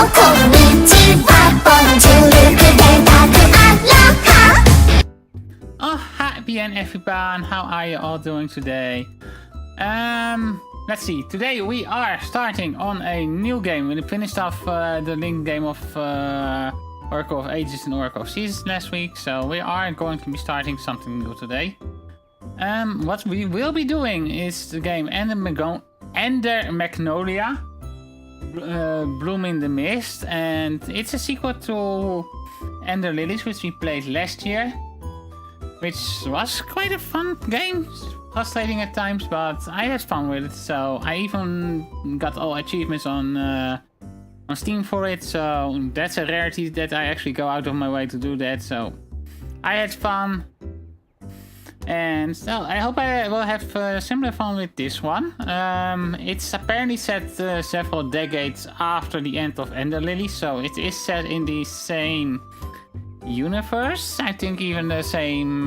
Oh, hi everyone, how are you all doing today? Let's see, today we are starting on a new game. We finished off the Link game of Oracle of Ages and Oracle of Seasons last week, so we are going to be starting something new today. What we will be doing is the game Ender Magnolia, Bloom in the Mist, and it's a sequel to Ender Lilies, which we played last year, which was quite a fun game. Frustrating at times, but I had fun with it. So I even got all achievements on Steam for it. So that's a rarity that I actually go out of my way to do that. So I had fun. And so I hope I will have similar fun with this one. It's apparently set several decades after the end of Ender Lily, so it is set in the same universe. I think even the same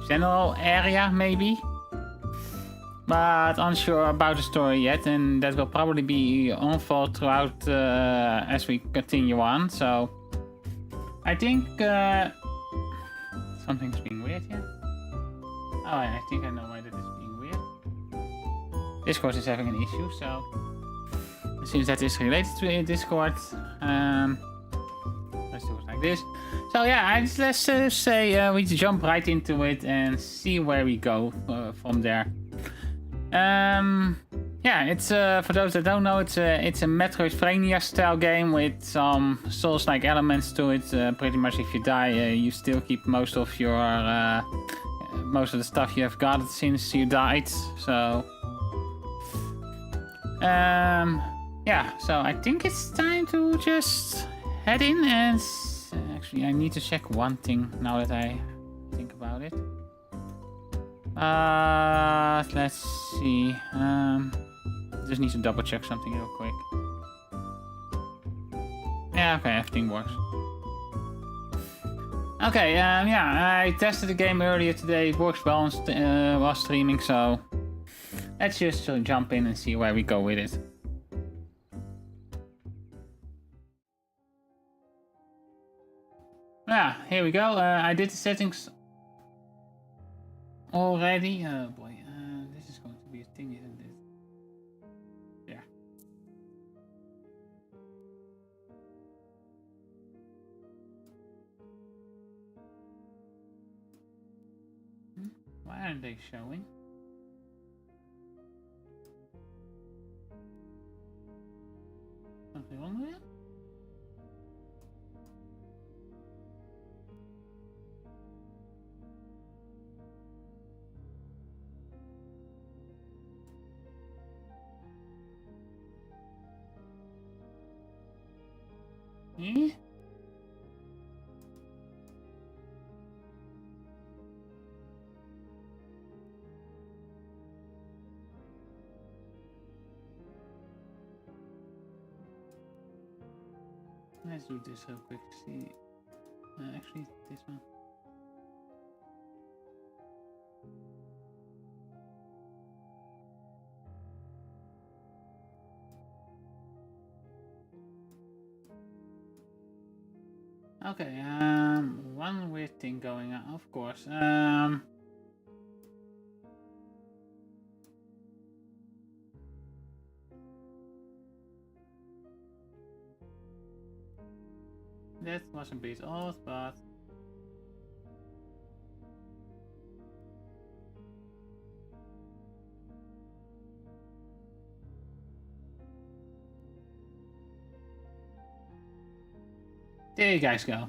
general area, maybe. But unsure about the story yet, and that will probably be unfold throughout as we continue on. So I think something's being weird here. Oh, I think I know why that is being weird. Discord is having an issue, so it seems that is related to Discord. Let's do it like this. So yeah, let's say we jump right into it and see where we go from there. Yeah, it's for those that don't know, it's a metroidvania style game with some Souls-like elements to it. Pretty much, if you die, you still keep most of your most of the stuff you have gathered since you died. So yeah, so I think it's time to just head in and actually I need to check one thing now that I think about it. Let's see. Just need to double check something real quick. Yeah, okay, everything works. Okay, yeah, I tested the game earlier today. It works well while streaming, so let's just jump in and see where we go with it. Yeah, here we go. I did the settings already. Oh boy, this is going to be a thing, isn't it? Yeah. Why aren't they showing? Something wrong with it? Hmm? Let's do this real quick. See, actually, this one. Okay, one weird thing going on, of course. That was a bit odd, but there you guys go.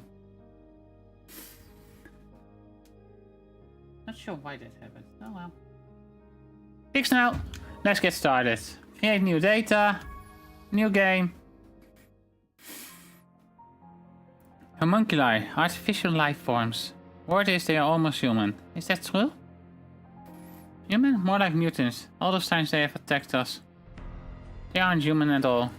Not sure why that happened. Oh well. Fixed now. Let's get started. Create new data. New game. Homunculi, artificial life forms. Word is they are almost human. Is that true? Human? More like mutants. All those times they have attacked us. They aren't human at all.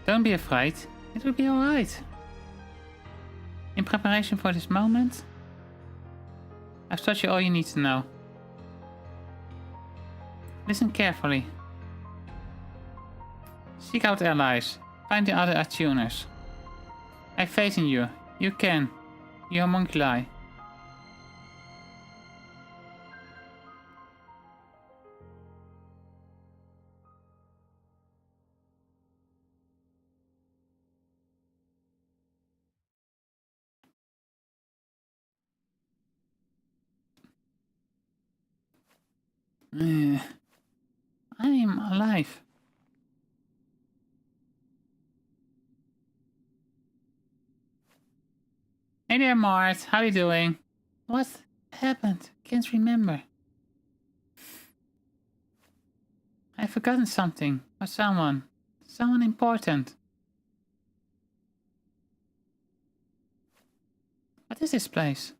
Don't be afraid. It will be alright. In preparation for this moment, I've taught you all you need to know. Listen carefully. Seek out allies. Find the other attuners. I have faith in you. You can. Your homunculi. I'm alive. Hey there, Mart. How you doing? What happened? Can't remember. I've forgotten something. Or someone. Someone important. What is this place?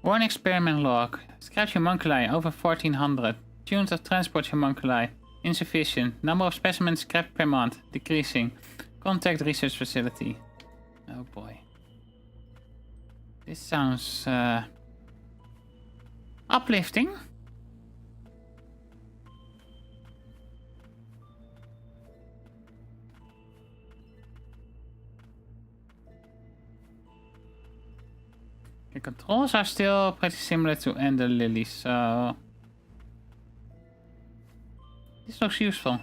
Warn experiment log. Scrap homunculi over 1400. Tunes of transport homunculi. Insufficient. Number of specimens scrapped per month. Decreasing. Contact research facility. Oh boy. This sounds uplifting. The controls are still pretty similar to Ender Lily, so this looks useful.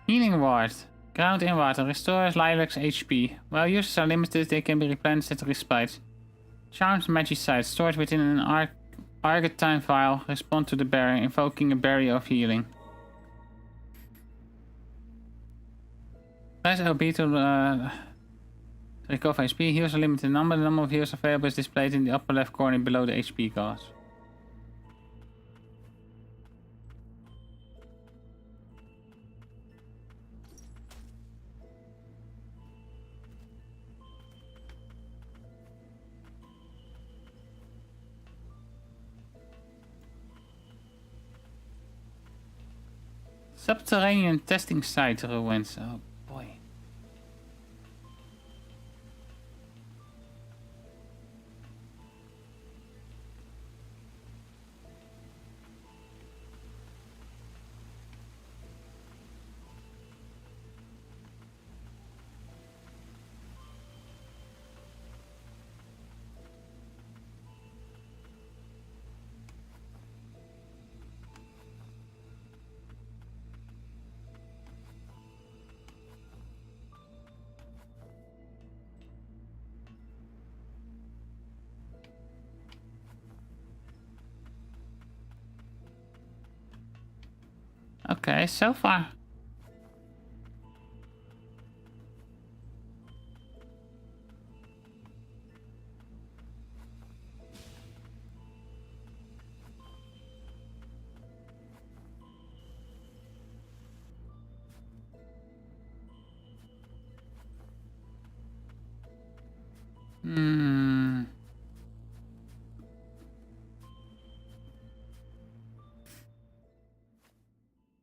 Healing ward. Ground in water. Restores Lilac's HP. While users are limited, they can be replenished at respite. Charmed Magicite. Stored within an Argentine vial. Respond to the barrier, invoking a barrier of healing. Press LB to recover HP. Heals a limited number. The number of heals available is displayed in the upper left corner below the HP gauge. Subterranean testing site ruins. Oh boy. Okay, so far.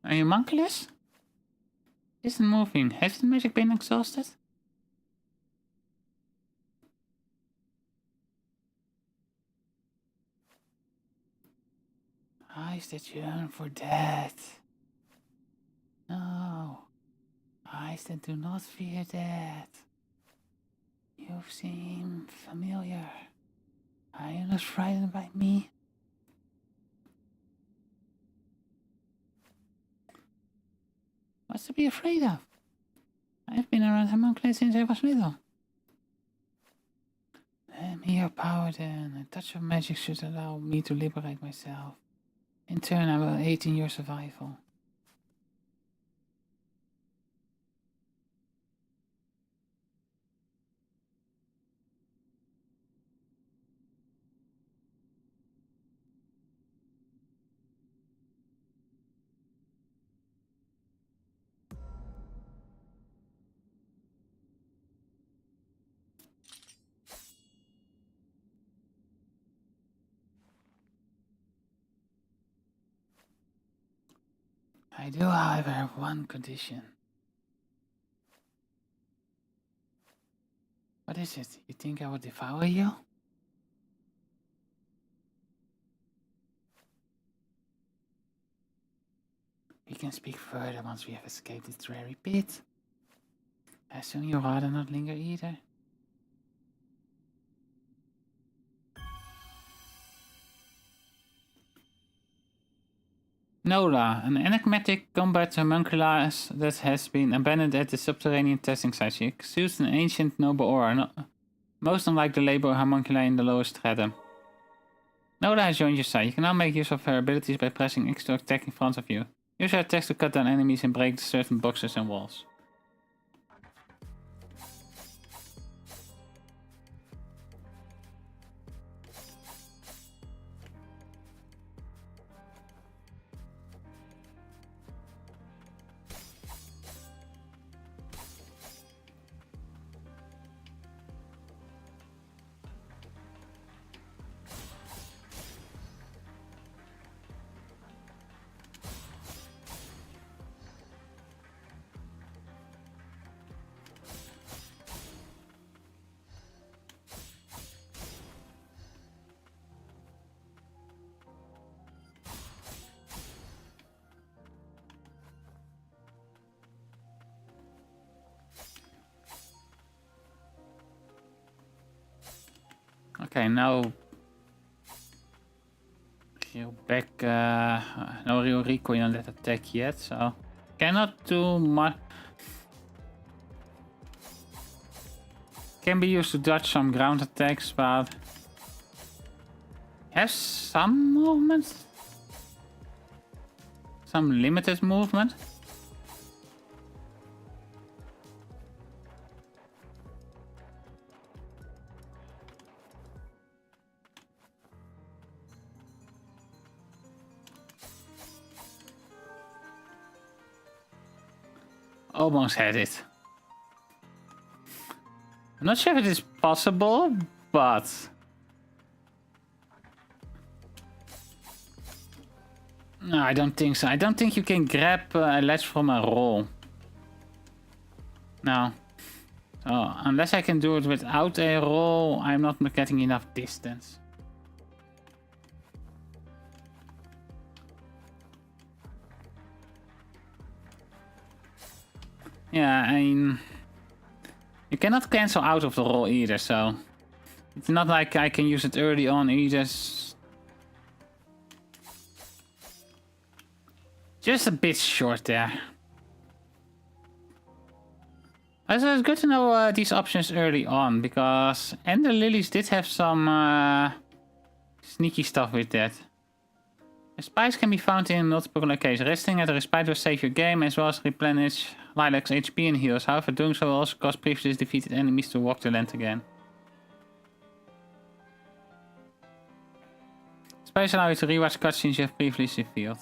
Are you monkless? Isn't moving. Has the magic been exhausted? Eyes that yearn for death. No. Eyes that do not fear death. You seem familiar. Are you not frightened by me? What's to be afraid of? I've been around homunculus since I was little. Lend me your power then. A touch of magic should allow me to liberate myself. In turn, I will aid in your survival. I do, however, have one condition. What is it? You think I would devour you? We can speak further once we have escaped this dreary pit. I assume you'd rather not linger either. Nola, an enigmatic combat homunculus that has been abandoned at the subterranean testing site. She exudes an ancient noble aura, most unlike the labor homunculi in the lower stratum. Nola has joined your side. You can now make use of her abilities by pressing X to attack in front of you. Use her attacks to cut down enemies and break certain boxes and walls. Okay, now heal back. No real recoil on that attack yet, so cannot do much. Can be used to dodge some ground attacks, but has some movement, some limited movement. Almost had it. I'm not sure if it is possible, but no, I don't think so. I don't think you can grab a ledge from a roll. No. So unless I can do it without a roll, I'm not getting enough distance. Yeah, I mean, you cannot cancel out of the roll either, so it's not like I can use it early on either. Just a bit short there. Also, it's good to know these options early on, because Ender Lilies did have some sneaky stuff with that. Respites can be found in multiple locations. Resting at a respite will save your game, as well as replenish Lilac's HP and heals. However, doing so will also cause previously defeated enemies to walk the land again. Respites allow you to rewatch cutscenes you have previously revealed.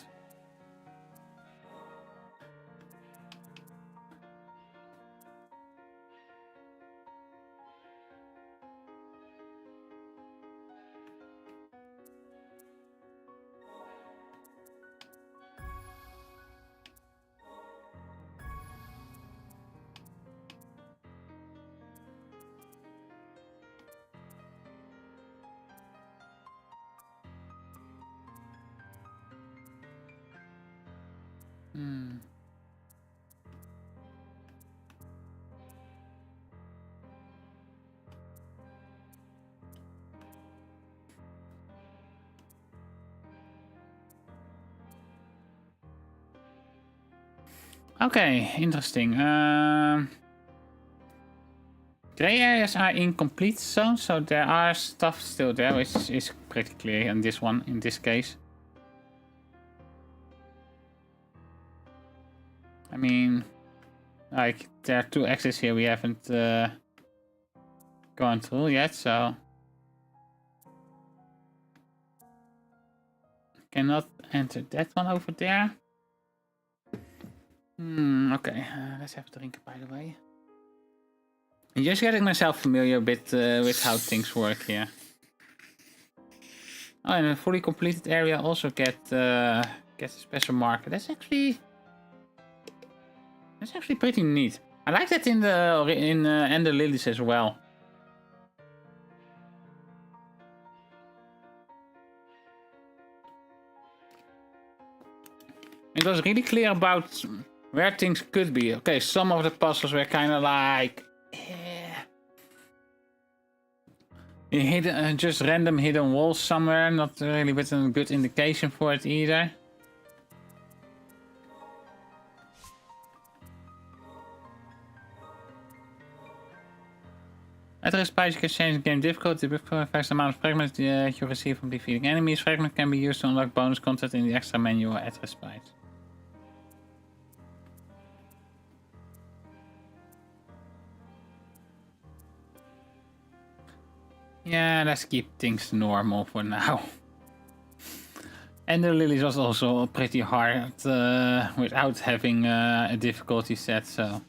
Okay, interesting. Gray areas are incomplete zones, so there are stuff still there, which is pretty clear in this one, in this case. I mean, like, there are two exits here we haven't gone through yet, so cannot enter that one over there. Okay, let's have a drink, by the way. I'm just getting myself familiar a bit with how things work here. Oh, and a fully completed area also gets a special marker. That's actually That's actually pretty neat. I like that in the Ender Lilies as well. It was really clear about where things could be. Okay, some of the puzzles were kind of like... hidden, just random hidden walls somewhere, not really with a good indication for it either. At the spice, you can change the game difficulty with the amount of fragments that you receive from defeating enemies. Fragments can be used to unlock bonus content in the extra menu at the spice. Yeah, let's keep things normal for now. And the Lilies was also pretty hard without having a difficulty set, so...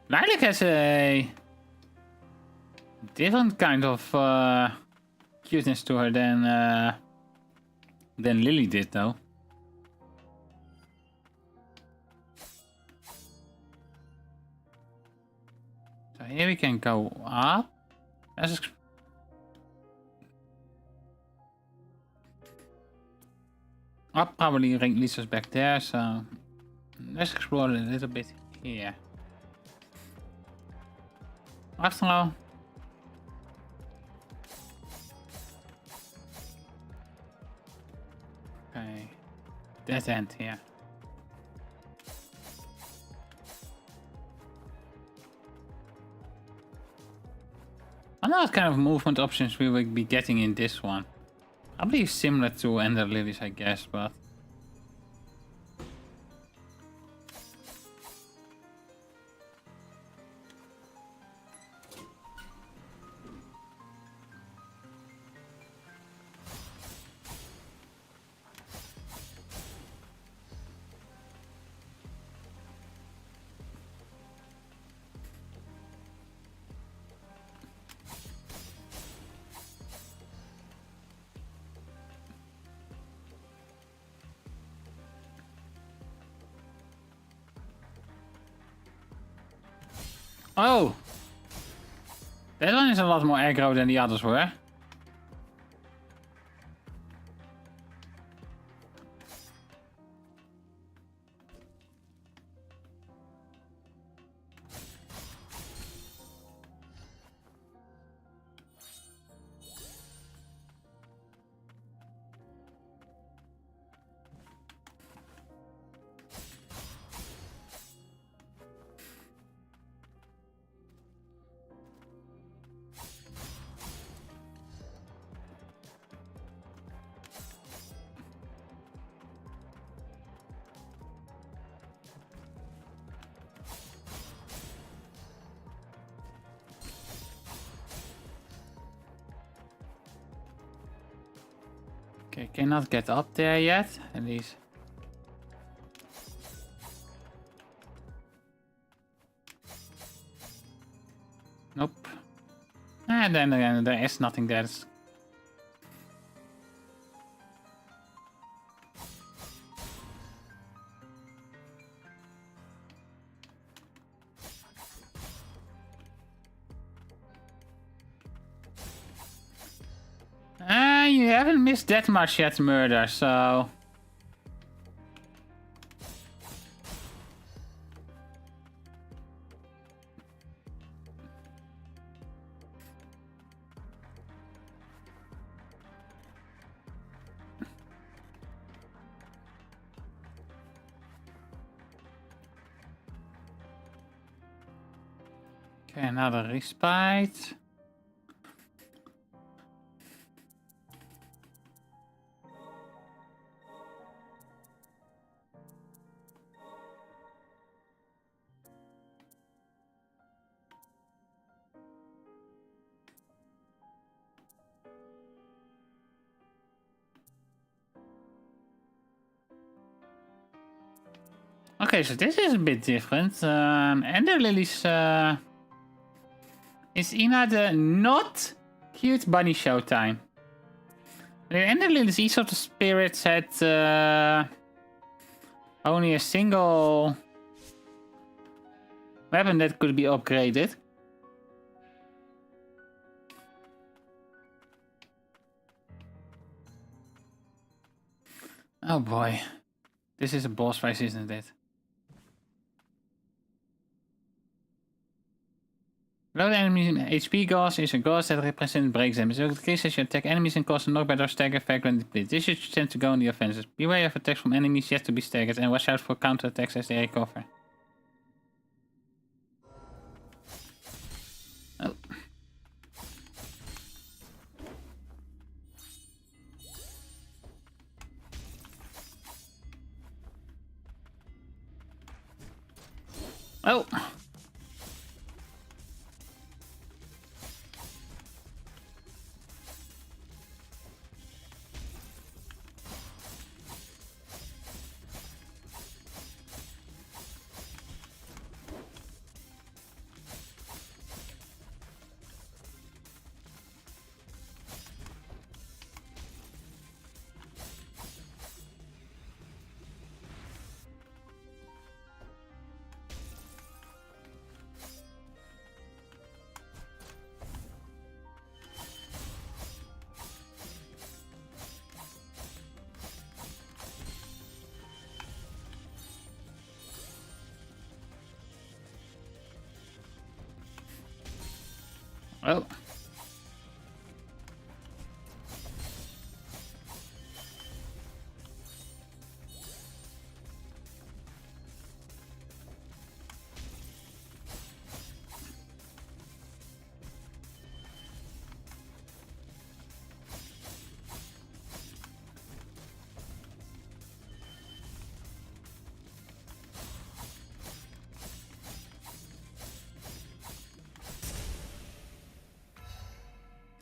Lilac has a different kind of cuteness to her than Lily did, though. So here we can go up. Let's up probably leads us back there, so let's explore a little bit here. After all, okay, dead end here. I don't know what kind of movement options we will be getting in this one. Probably similar to Ender Lilies, I guess, but... Oh! That one is a lot more aggro than the others were. Okay, cannot get up there yet, at least. Nope. And then again, there is nothing there. You haven't missed that much yet, Murder, so... Okay, another respite. Okay, so this is a bit different. Ender Lilies is Ina the not cute bunny showtime. The Ender Lilies, each of the spirits had only a single weapon that could be upgraded. Oh boy. This is a boss fight, isn't it? Load enemies in HP gauze is a gauze that represents breaks them. It will decrease as you attack enemies and cause a knockback or stagger effect when depleted. This should tend to go on the offensive. Beware of attacks from enemies yet to be staggered and watch out for counterattacks as they recover. Oh. Oh! Oh.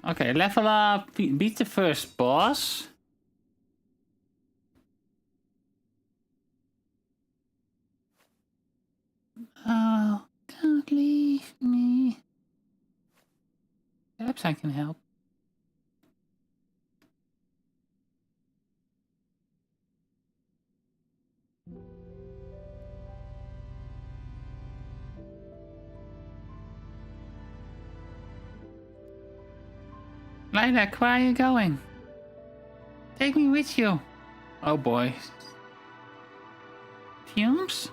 Okay, level up, beat the first boss. Oh, don't leave me. Perhaps I can help. Lilac, where are you going? Take me with you. Oh boy. Fumes?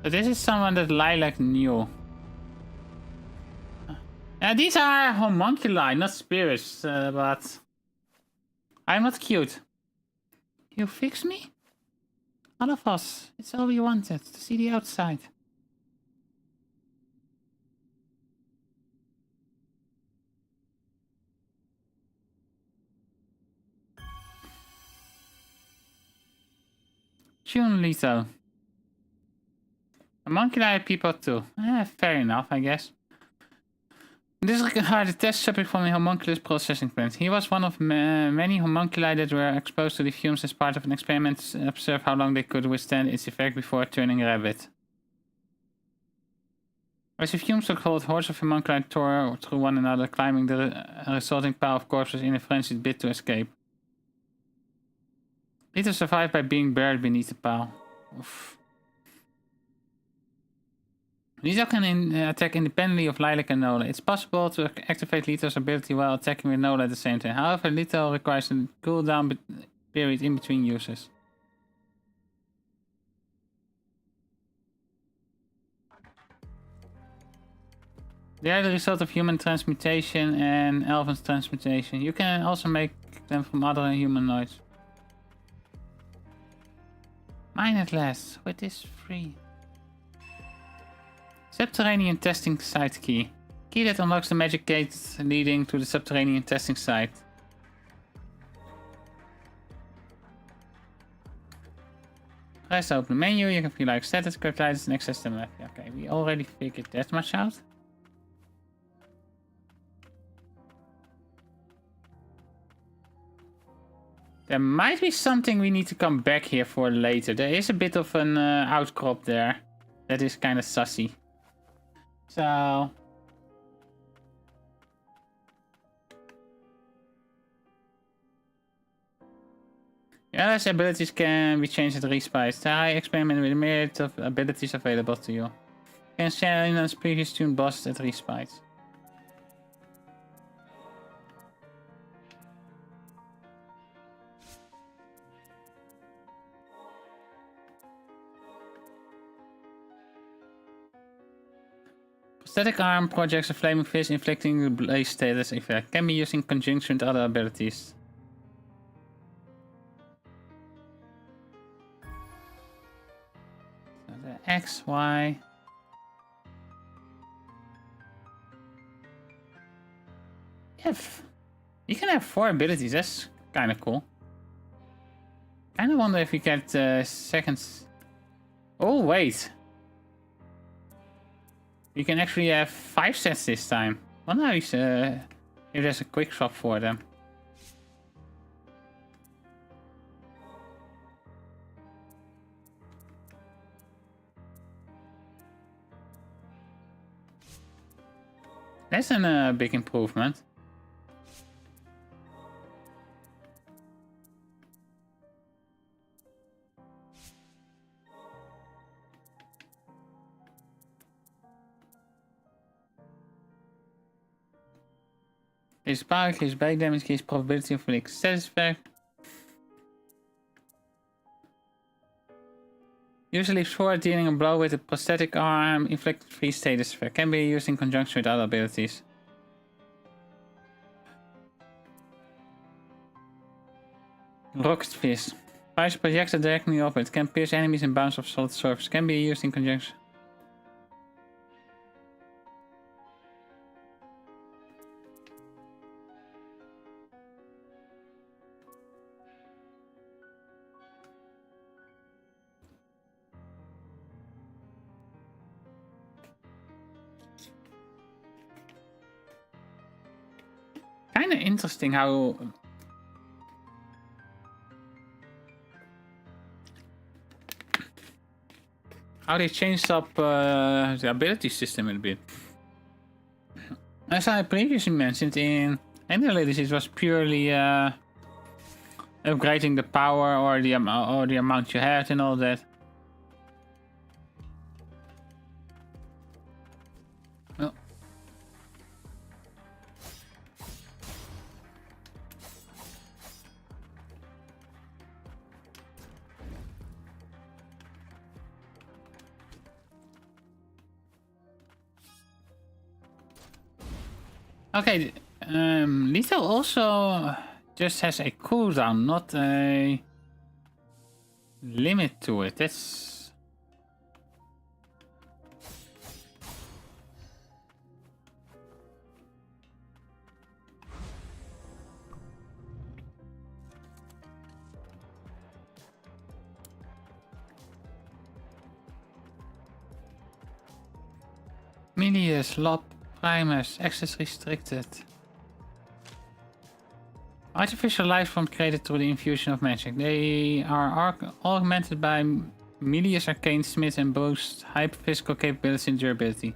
So this is someone that Lilac knew. These are homunculi, not spirits, but I'm not cute. You fix me? All of us. It's all we wanted, to see the outside. June Lito. Homunculi are people too. Fair enough, I guess. This is a test subject from the homunculus processing plant. He was one of many homunculi that were exposed to the fumes as part of an experiment to observe how long they could withstand its effect before turning rabbit. As the fumes took hold, hordes of homunculi tore through one another, climbing the resulting pile of corpses in a frenzied bid to escape. Lito survived by being buried beneath the pile. Oof. Lito can attack independently of Lilac and Nola. It's possible to activate Lito's ability while attacking with Nola at the same time. However, Lito requires a cooldown period in between uses. They are the result of human transmutation and elven transmutation. You can also make them from other humanoids. Mine at last, with this free. Subterranean testing site key. Key that unlocks the magic gate leading to the subterranean testing site. Press open the menu, you can feel like status, cryptitis, and access the map. Okay, we already figured that much out. There might be something we need to come back here for later. There is a bit of an outcrop there. That is kind of sussy. So yeah, those abilities can be changed at respawns. Try experiment with a myriad of abilities available to you. You can challenge previous tuned bosses at respawns. Prosthetic arm projects a flaming fist inflicting the blaze status effect. Can be used in conjunction with other abilities. So the X, Y. You can have 4 abilities, that's kind of cool. Kind of wonder if you get seconds. Oh, wait. You can actually have 5 sets this time. Wonder if there's a quick swap for them. That's a big improvement. His power, his back damage, his probability of inflicting status effect. Usually for dealing a blow with a prosthetic arm, inflicted 3 status effect. Can be used in conjunction with other abilities. Rocket Fist. Fires projectile directly upward. Can pierce enemies and bounce off solid surface. Can be used in conjunction. Kind of interesting how they changed up the ability system a bit. As I previously mentioned, in Emulators it was purely upgrading the power or the amount you had and all that. Oh. Okay, Lethal also just has a cooldown, not a limit to it. That's Milius, Lob, Primus, access restricted. Artificial life form created through the infusion of magic. They are augmented by Milius Arcane Smith and boast high physical capability and durability.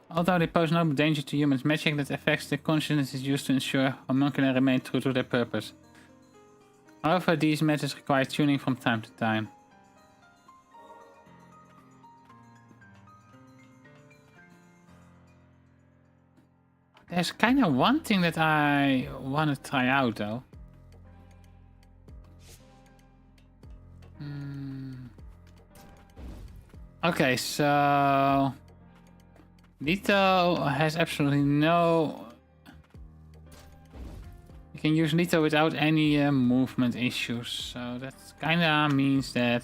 Although they pose no danger to humans, magic that affects their consciousness is used to ensure homunculi remain true to their purpose. However, these methods require tuning from time to time. There's kind of one thing that I want to try out though. Okay, so Lito has absolutely no. You can use Lito without any movement issues, so that kind of means that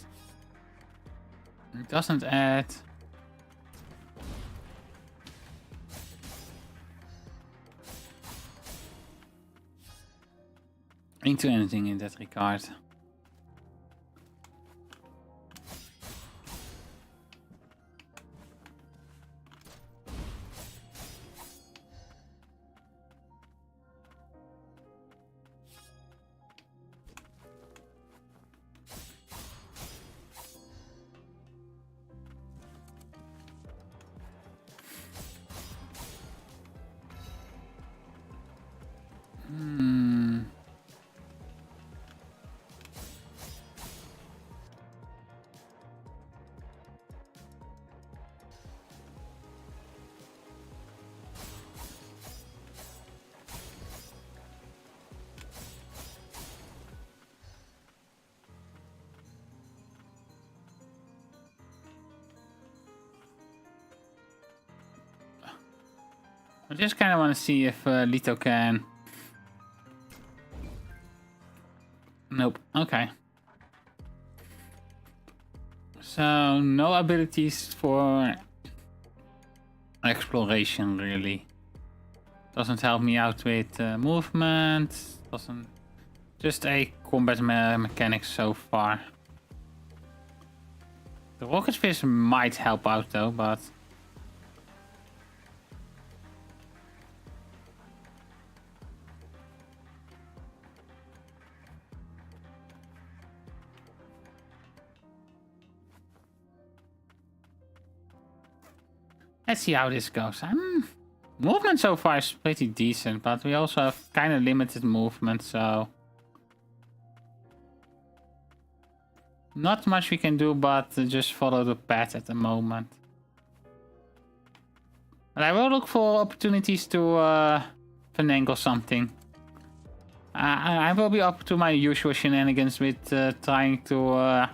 it doesn't add. Into anything in that regard. I just kind of want to see if Lito can... Nope. Okay. So, no abilities for exploration, really. Doesn't help me out with movement. Doesn't... Just a combat mechanics so far. The rocket fish might help out though, but... Let's see how this goes. Movement so far is pretty decent, but we also have kind of limited movement, so... Not much we can do but just follow the path at the moment. But I will look for opportunities to finagle something. I will be up to my usual shenanigans with trying to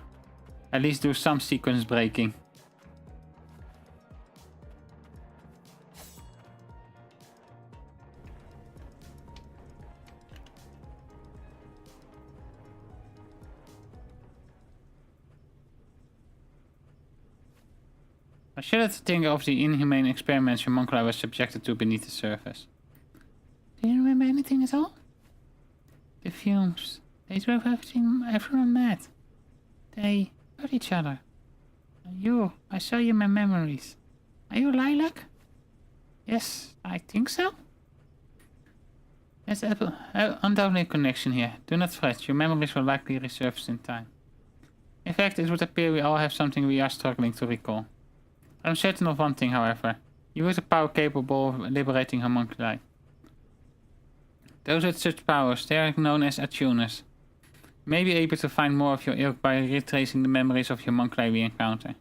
at least do some sequence breaking. I shudder to think of the inhumane experiments your Homunculi was subjected to beneath the surface. Do you remember anything at all? The fumes. They drove everyone mad. They hurt each other. I saw you in my memories. Are you Lilac? Yes, I think so. There's undoubtedly a connection here. Do not fret, your memories will likely resurface in time. In fact, it would appear we all have something we are struggling to recall. I'm certain of one thing, however. You have a power capable of liberating homunculi. Those with such powers, they are known as attuners. You may be able to find more of your ilk by retracing the memories of your homunculi we encounter.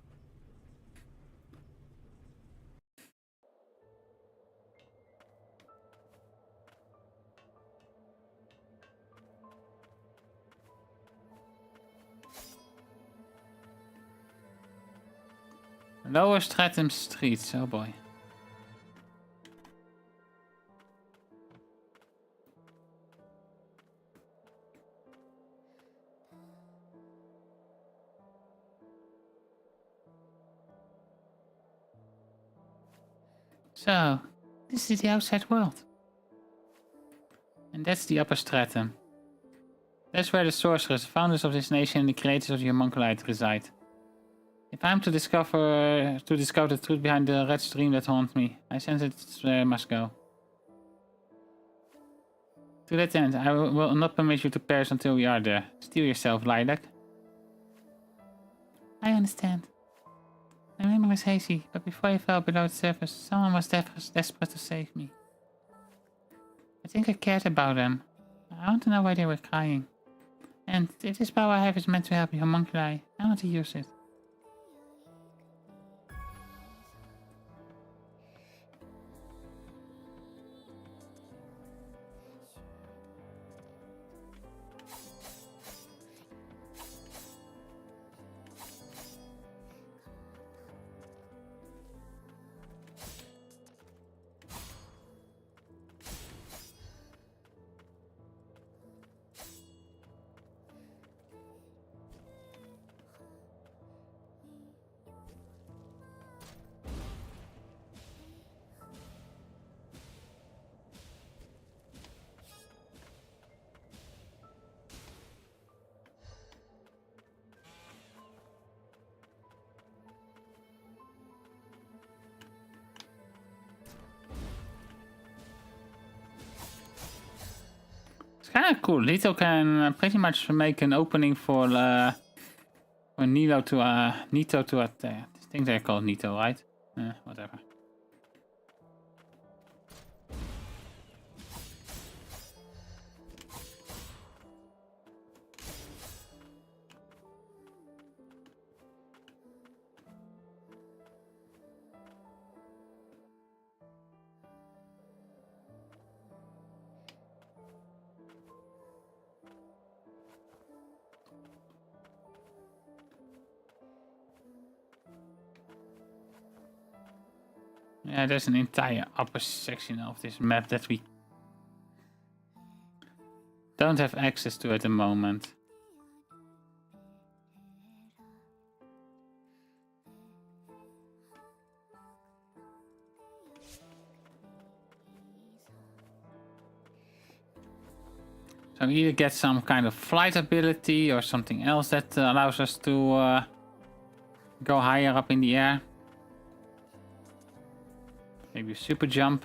Lower Stratum Streets, oh boy. So, this is the outside world. And that's the upper stratum. That's where the sorcerers, the founders of this nation and the creators of the homunculi reside. If I'm to discover the truth behind the red stream that haunts me, I sense it must go. To that end, I will not permit you to perish until we are there. Steel yourself, Lilac. I understand. My memory is hazy, but before I fell below the surface, someone was desperate to save me. I think I cared about them. I want to know why they were crying. And if this power I have is meant to help the homunculi, I want to use it. Kind of cool. Lito can pretty much make an opening for Nito to attack. I think they're called Nito, right? Whatever. Yeah, there's an entire upper section of this map that we don't have access to at the moment. So we either get some kind of flight ability or something else that allows us to go higher up in the air. Maybe a super jump.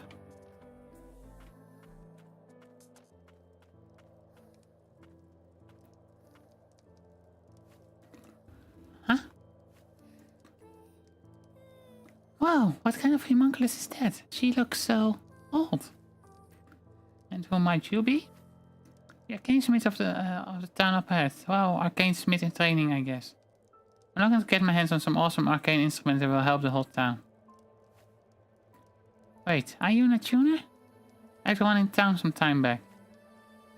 Huh? Wow, what kind of homunculus is that? She looks so old. And who might you be? The arcane smith of the town up ahead. Wow, arcane smith in training, I guess. I'm not going to get my hands on some awesome arcane instrument that will help the whole town. Wait, are you a tuner? I had one in town some time back.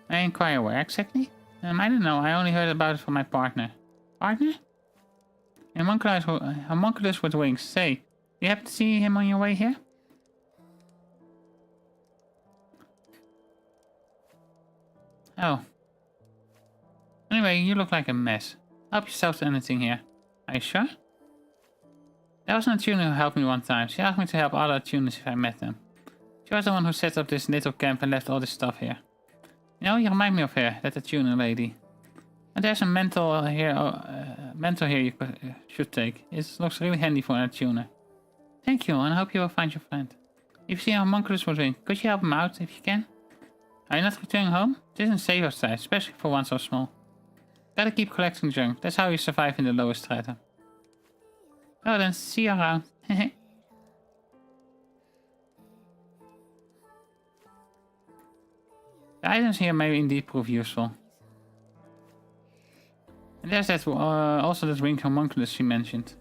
I inquire where exactly? I don't know, I only heard about it from my partner. Partner? A homunculus with wings. Say, do you happen to see him on your way here? Oh. Anyway, you look like a mess. Help yourself to anything here. Are you sure? There was a tuner who helped me one time. She asked me to help other tuners if I met them. She was the one who set up this little camp and left all this stuff here. You know, you remind me of her, that tuner lady. And there's a mentor here you should take. It looks really handy for a tuner. Thank you, and I hope you will find your friend. If you see a homunculus with wings, could you help him out if you can? Are you not returning home? It isn't safe outside, especially for one so small. Gotta keep collecting junk. That's how you survive in the lowest strata. Oh, then see you around. The items here may indeed prove useful. And there's that also that winged homunculus she mentioned.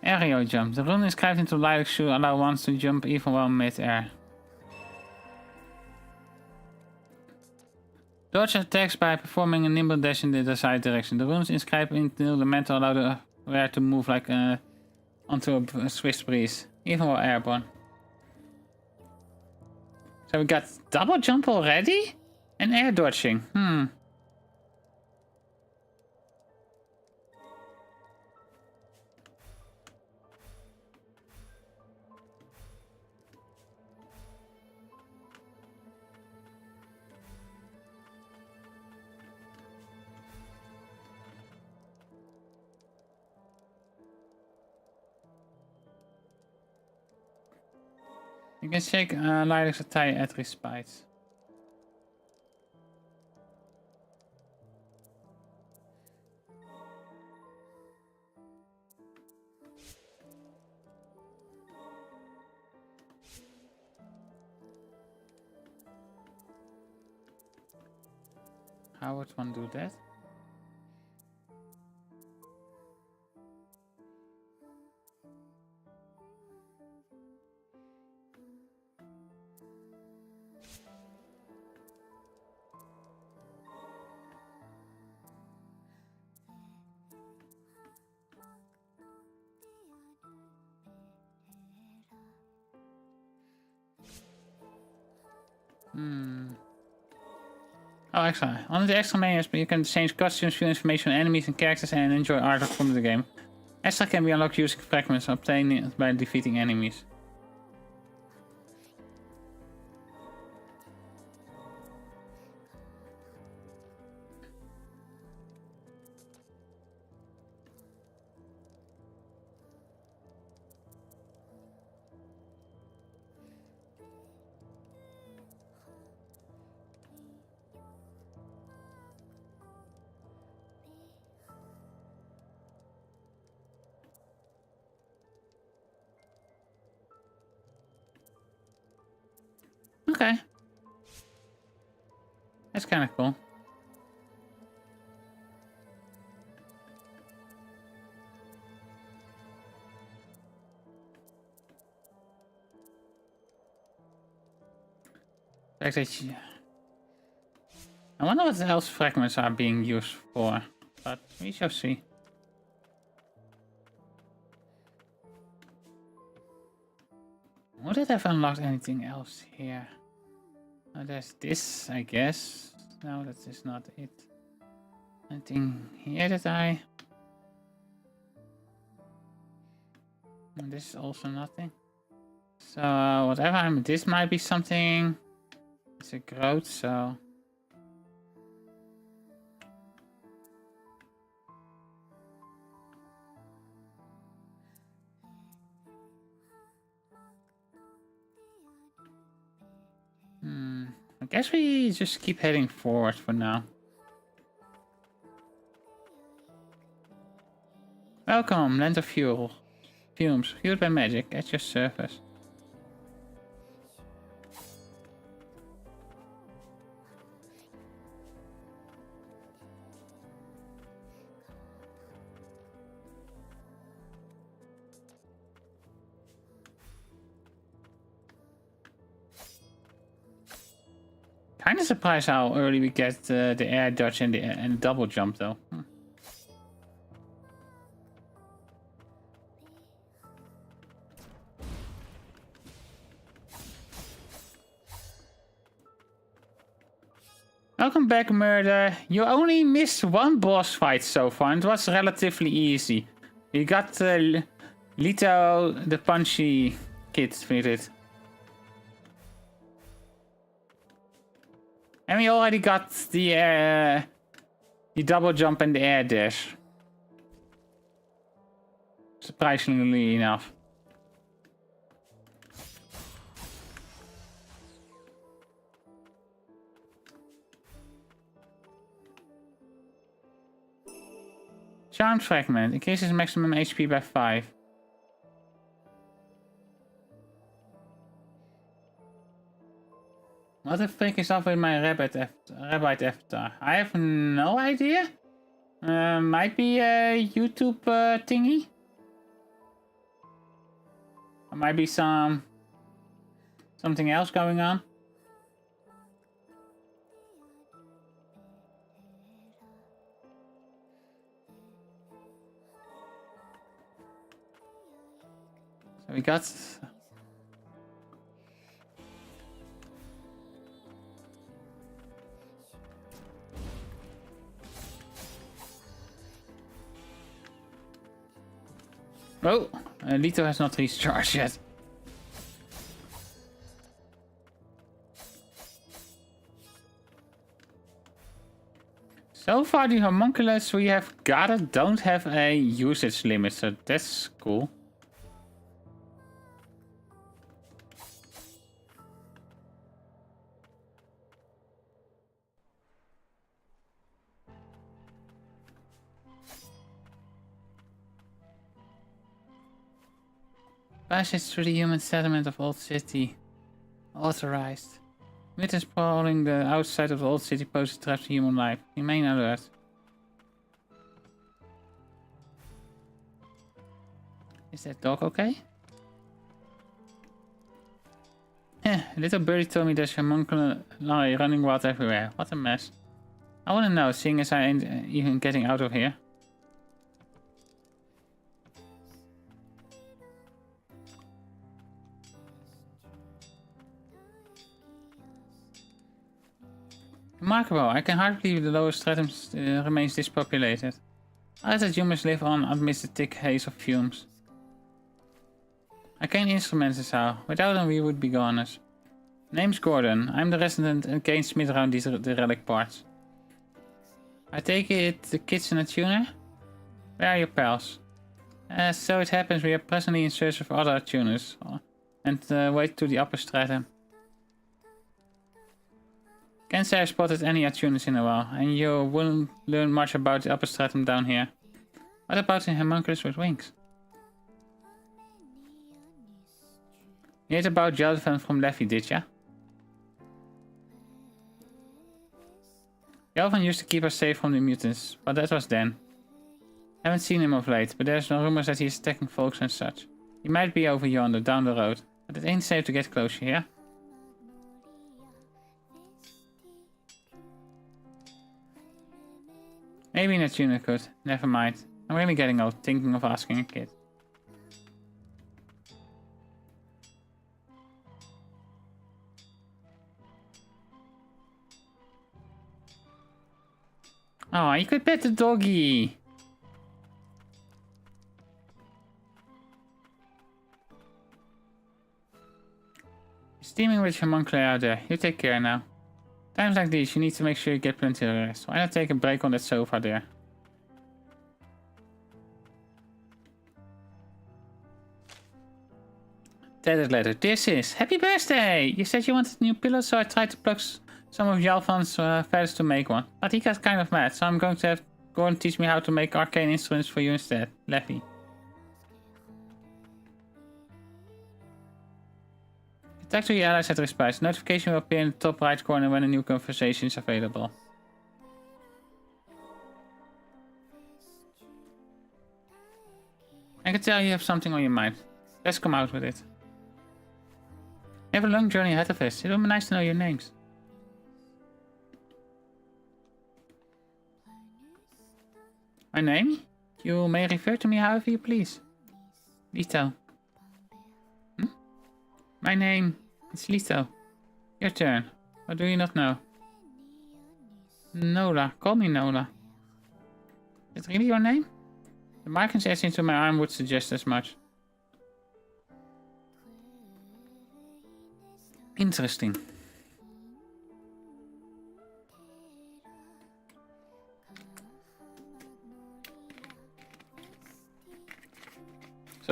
Aerial jump. The rune inscribed into lilac shoe allow one to jump even while mid-air. Dodge attacks by performing a nimble dash in the desired direction. The runes inscribed into the mantle allow the wearer to move like onto a swift breeze, even while airborne. So we got double jump already? And air dodging. You can shake Lilac's attire at respite. How would one do that? Oh, extra. On the extra menus, you can change costumes, view information on enemies and characters, and enjoy artwork from the game. Extra can be unlocked using fragments obtained by defeating enemies. Okay. That's kind of cool. I wonder what else fragments are being used for, but we shall see. Would it have unlocked anything else here? Oh, there's this, I guess. No, that is not it. Anything here that I... And this is also nothing. So, whatever, this might be something... It's a growth, so... I guess we just keep heading forward for now. Welcome, land of fuel. Fumes, fueled by magic, at your service. Kinda surprised how early we get the air dodge and the double jump though. Welcome back, Murder. You only missed one boss fight so far, and it was relatively easy. You got Lito, the punchy kid with it. And we already got the double jump and the air dash. Surprisingly enough. Charm fragment increases maximum HP by 5. What the frick is up with my rabbit avatar? I have no idea. Might be a YouTube thingy. Or might be something else going on. So we got... Oh, Lito has not recharged yet. So far the homunculus we have gathered don't have a usage limit, so that's cool. Passage through the human settlement of Old City. Authorized. Mutants prowling the outside of the Old City pose a threat to human life. Remain alert. Is that dog okay? A little birdie told me there's a homunculus running wild everywhere. What a mess. I wanna know, seeing as I ain't even getting out of here. Remarkable, I can hardly believe the lower stratum remains dispopulated. I thought humans live on amidst the thick haze of fumes. Arcane instruments is how. Without them we would be goners. Name's Gordon. I'm the resident arcane smith around the relic parts. I take it the kitchen and tuner? Where are your pals? So it happens we are presently in search of other tuners. And wait to the upper stratum. Can't say I spotted any attuners in a while, and you wouldn't learn much about the upper stratum down here. What about the homunculus with wings? You heard about Jellyfan from Leffy, did ya? Jellyfan used to keep us safe from the mutants, but that was then. Haven't seen him of late, but there's no rumors that he's attacking folks and such. He might be over yonder, down the road, but it ain't safe to get closer here. Maybe an attuner could. Never mind. I'm really getting old thinking of asking a kid. Oh, you could pet the doggy. He's teaming with homunculi out there. You take care now. Times like these, you need to make sure you get plenty of rest. Why not take a break on that sofa there? Dated letter. This is happy birthday! You said you wanted a new pillow, so I tried to plug some of Jalvan's feathers to make one. But he got kind of mad, so I'm going to have Gordon teach me how to make arcane instruments for you instead. Leffy. Talk to your allies at Respite. Notification will appear in the top right corner when a new conversation is available. I can tell you have something on your mind. Let's come out with it. You have a long journey ahead of us. It would be nice to know your names. My name? You may refer to me however you please. Lito. My name is Lito. Your turn. What do you not know? Nola. Call me Nola. Is it really your name? The markings etched into my arm would suggest as much. Interesting.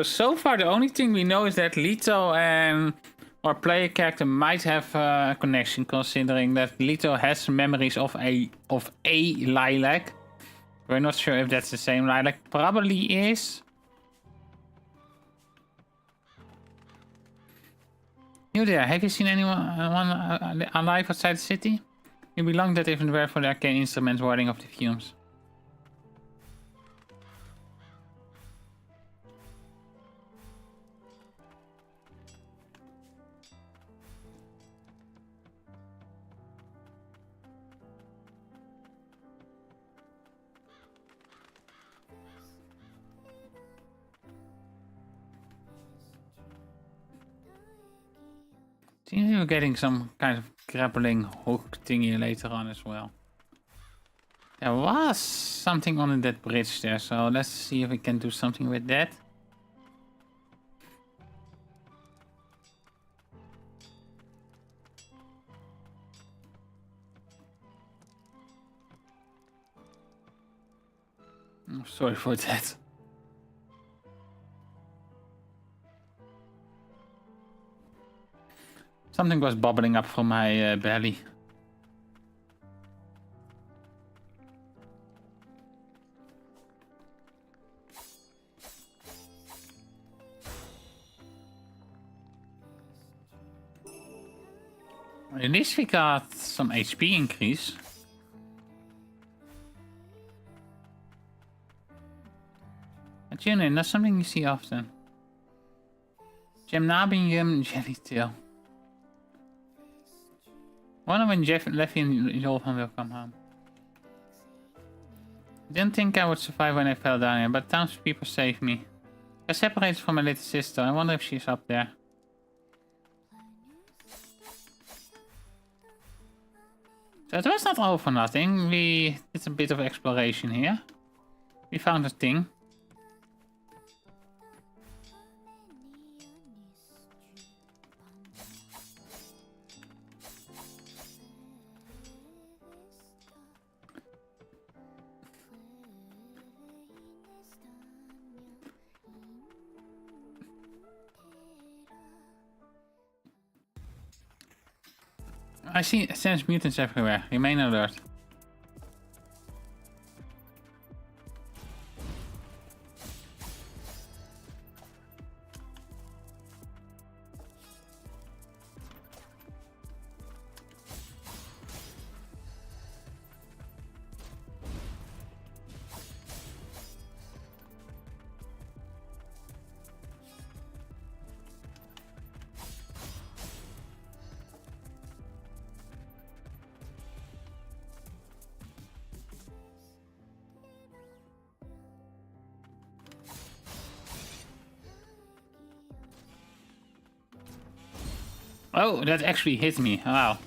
So far the only thing we know is that Lito and our player character might have a connection, considering that Lito has memories of a lilac. We're not sure if that's the same lilac. Probably is. You there, have you seen anyone alive outside the city? You belong that even were for the arcane instruments warding off the fumes. Seems we're getting some kind of grappling hook thingy later on as well. There was something on that bridge there, so let's see if we can do something with that. I'm sorry for that. Something was bubbling up from my belly. At least we got some HP increase. A tuning, that's something you see often. Gemnabium Jellytail. Wonder when Leffy and Jolvan will come home. Didn't think I would survive when I fell down here, but townspeople saved me. I separated from my little sister. I wonder if she's up there. So it was not all for nothing. We did a bit of exploration here. We found a thing. I sense mutants everywhere. Remain alert. Oh, that actually hit me. Wow.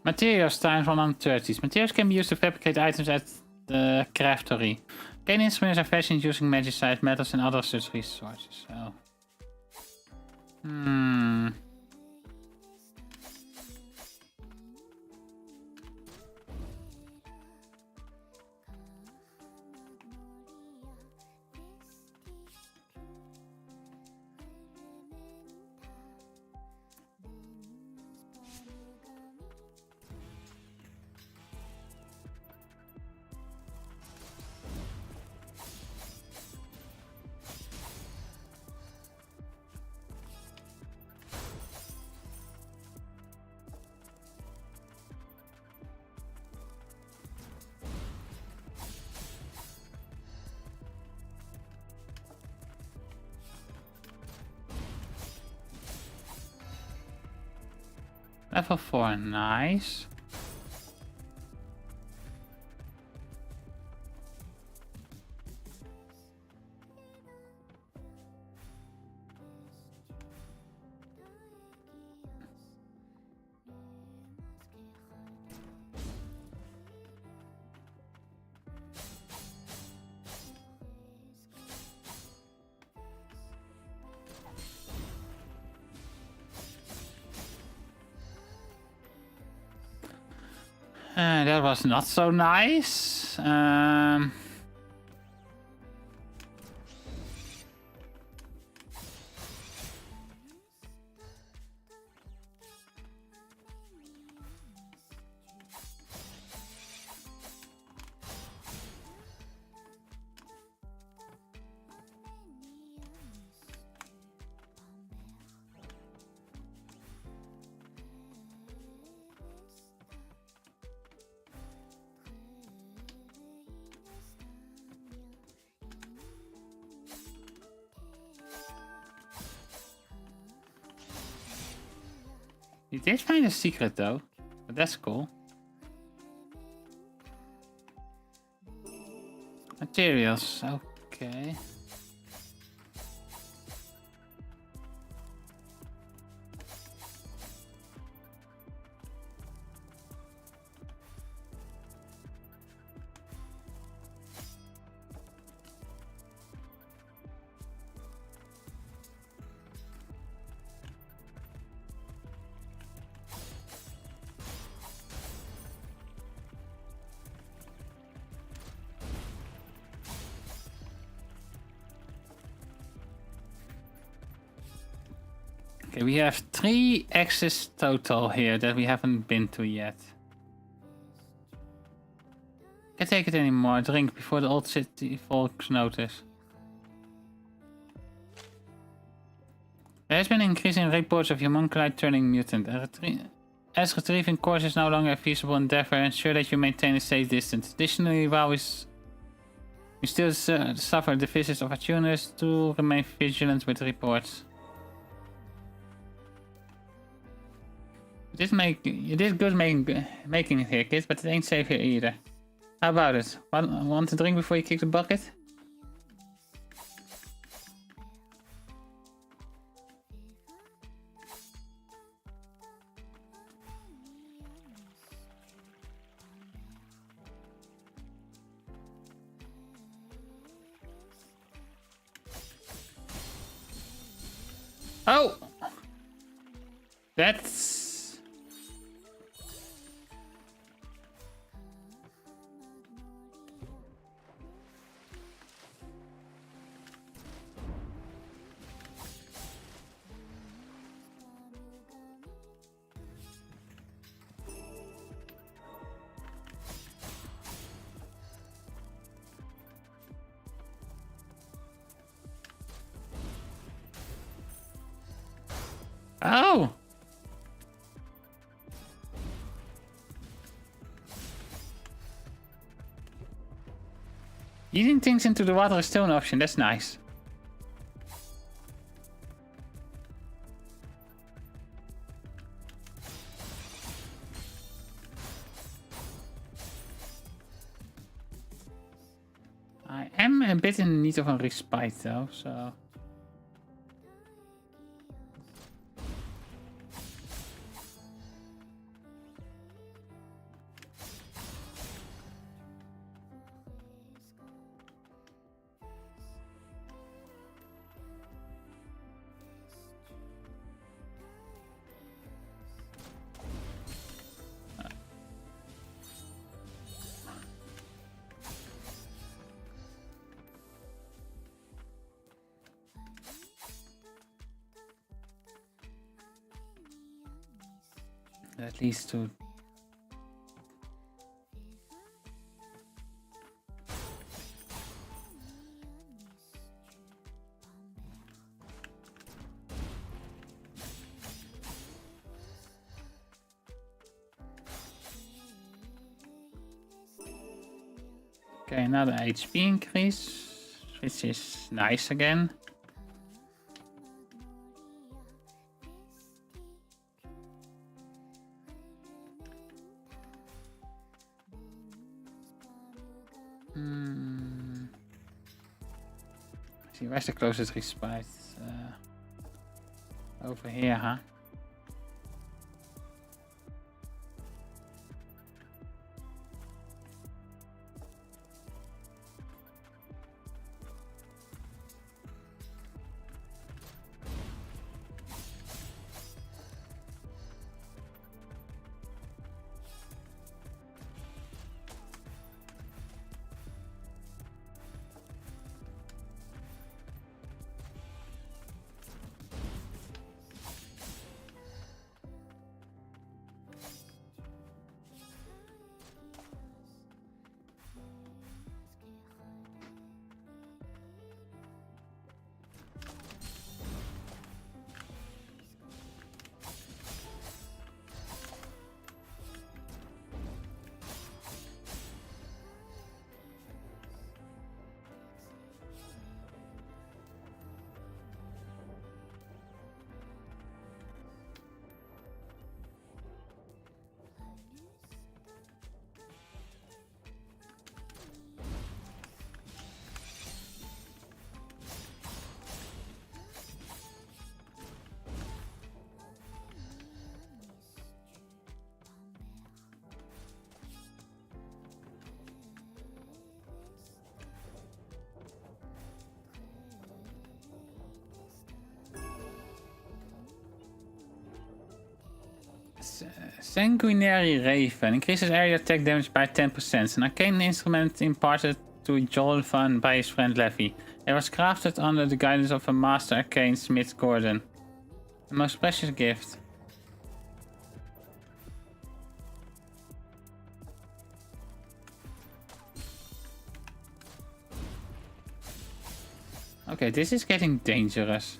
Materials times 130. Materials can be used to fabricate items at the craftery. Cane instruments are fashioned using magicite metals and other such resources. So. Level 4, nice. That was not so nice. You did find a secret though, but that's cool. Materials, okay. Okay, we have 3 exits total here that we haven't been to yet. Can't take it anymore. Drink before the old city folks notice. There has been an increase in reports of homunculi turning mutant. As retrieving course is no longer a feasible endeavor, ensure that you maintain a safe distance. Additionally, while we still suffer the visits of attuners, to remain vigilant with reports. You did good making it here, kid, but it ain't safe here either. How about it? Want to drink before you kick the bucket? Oh! That's... Oh! Eating things into the water is still an option, that's nice. I am a bit in need of a respite though, so... At least to... Okay, another HP increase, which is nice again. See, where's the closest respite? Over here, huh? Sanguinary Raven increases area attack damage by 10%. An arcane instrument imparted to Jolvan by his friend Levy. It was crafted under the guidance of a master arcane smith Gordon. The most precious gift. Okay, this is getting dangerous.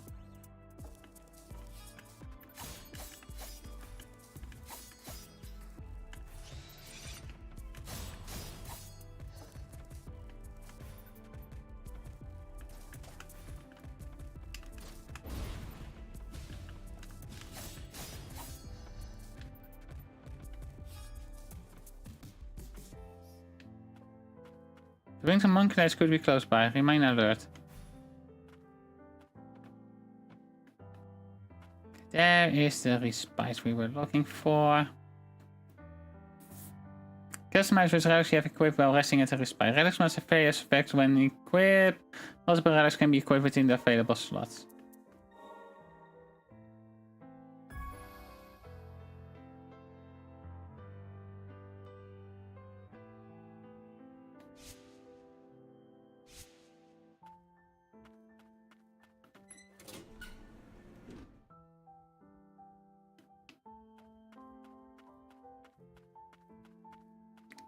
The wings of Monkey's could be close by. Remain alert. There is the respite we were looking for. Customize which relics you have equipped while resting at the respite. Relics must have various effects when equipped. Multiple relics can be equipped within the available slots.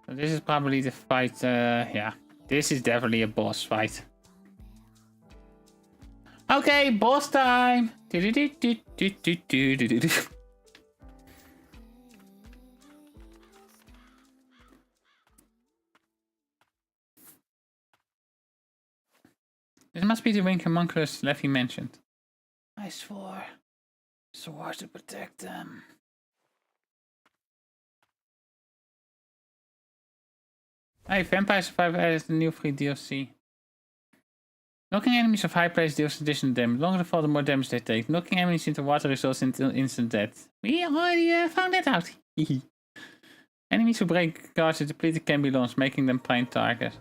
So this is probably the fight, yeah. This is definitely a boss fight. Okay, boss time! This must be the wing homunculus Leffy mentioned. I swore to protect them. Hey, Vampire Survivor added the new free DLC. Knocking enemies of high place deals additional damage. The longer the fall, the more damage they take. Knocking enemies into water results in instant death. We already found that out. Enemies who break guards with depleted can be launched, making them prime target.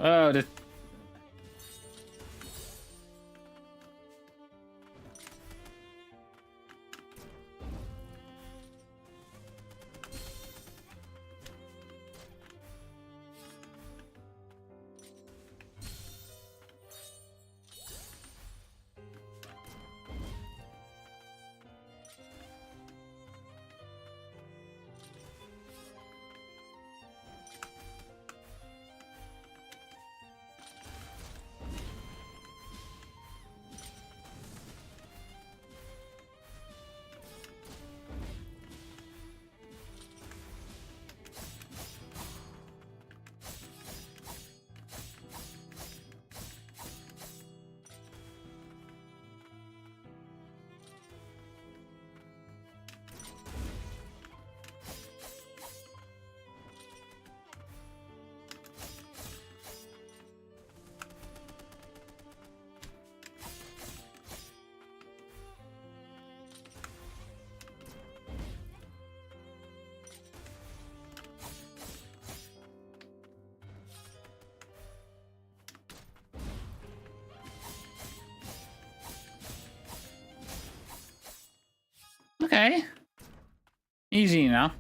Oh, the... Okay. Easy enough.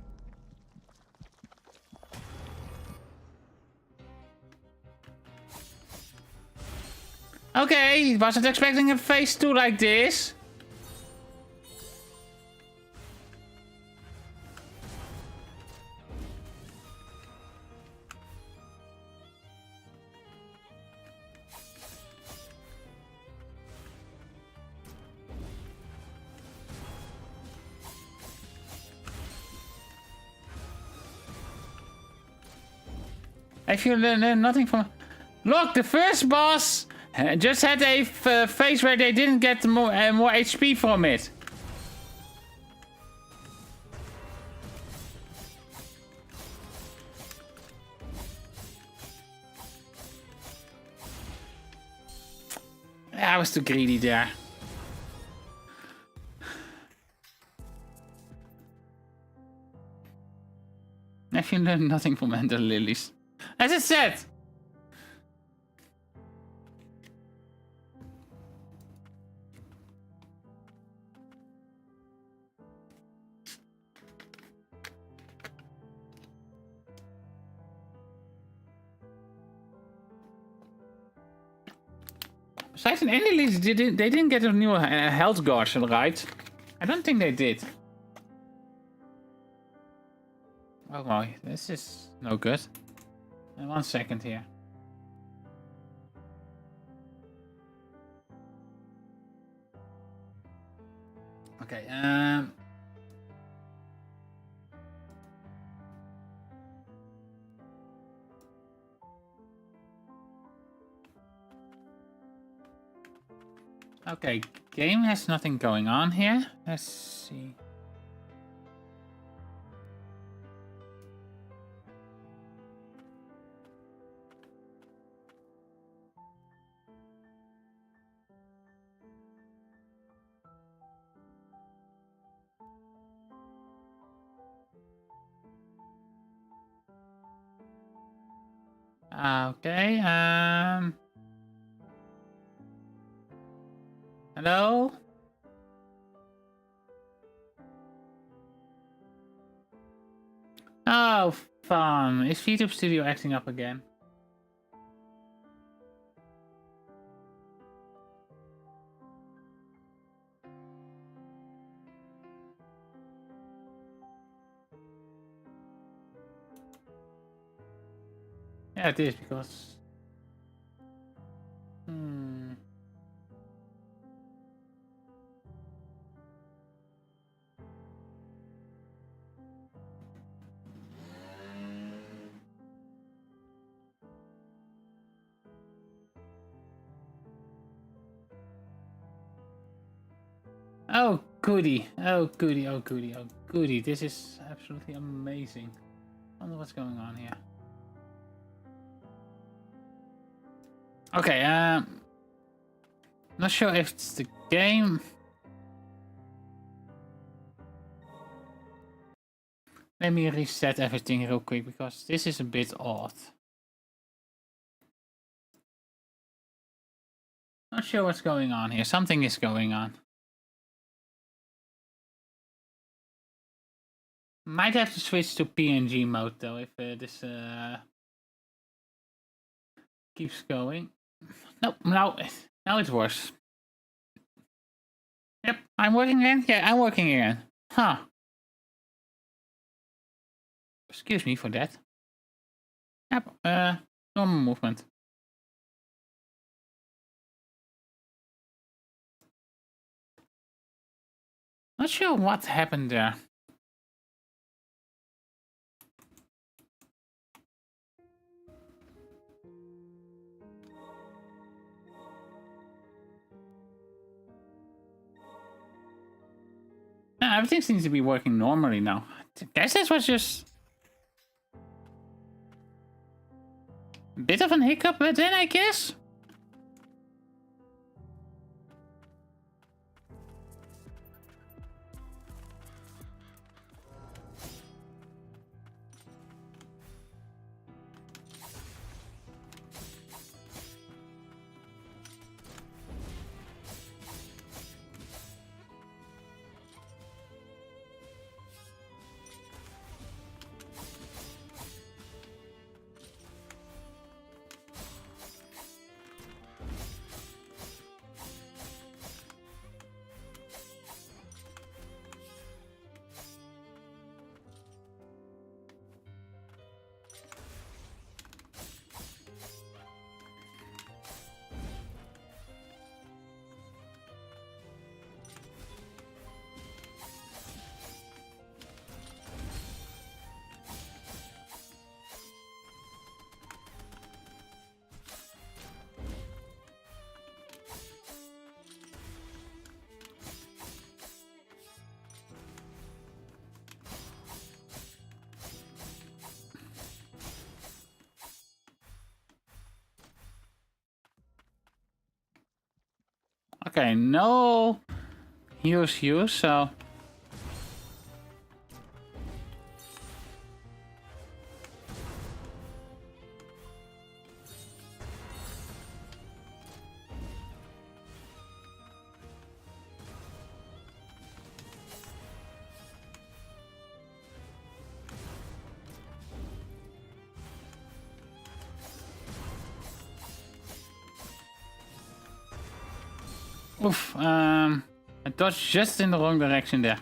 Okay, wasn't expecting a phase 2 like this. I feel nothing from... Look, the first boss just had a phase where they didn't get more HP from it. I was too greedy there. I feel nothing from Ender Lilies. As I said. Besides, an Ender Lilies, they didn't get a new health guard, right? I don't think they did. Oh my, this is no good. 1 second here. Okay, okay, game has nothing going on here. Let's see. Okay, hello? Oh, fun. Is VTube Studio acting up again? Yeah, it is because... Oh, goody. Oh, goody. Oh, goody. Oh, goody. This is absolutely amazing. I wonder what's going on here. Okay, not sure if it's the game. Let me reset everything real quick because this is a bit odd. Not sure what's going on here. Something is going on. Might have to switch to PNG mode though if this keeps going. Nope, now it's worse. Yep, I'm working again. Yeah, I'm working again. Huh. Excuse me for that. Yep, normal movement. Not sure what happened there. No, everything seems to be working normally now. I guess this was just a bit of an hiccup, but then I guess. Okay, no use, so... Oof, I dodged just in the wrong direction there.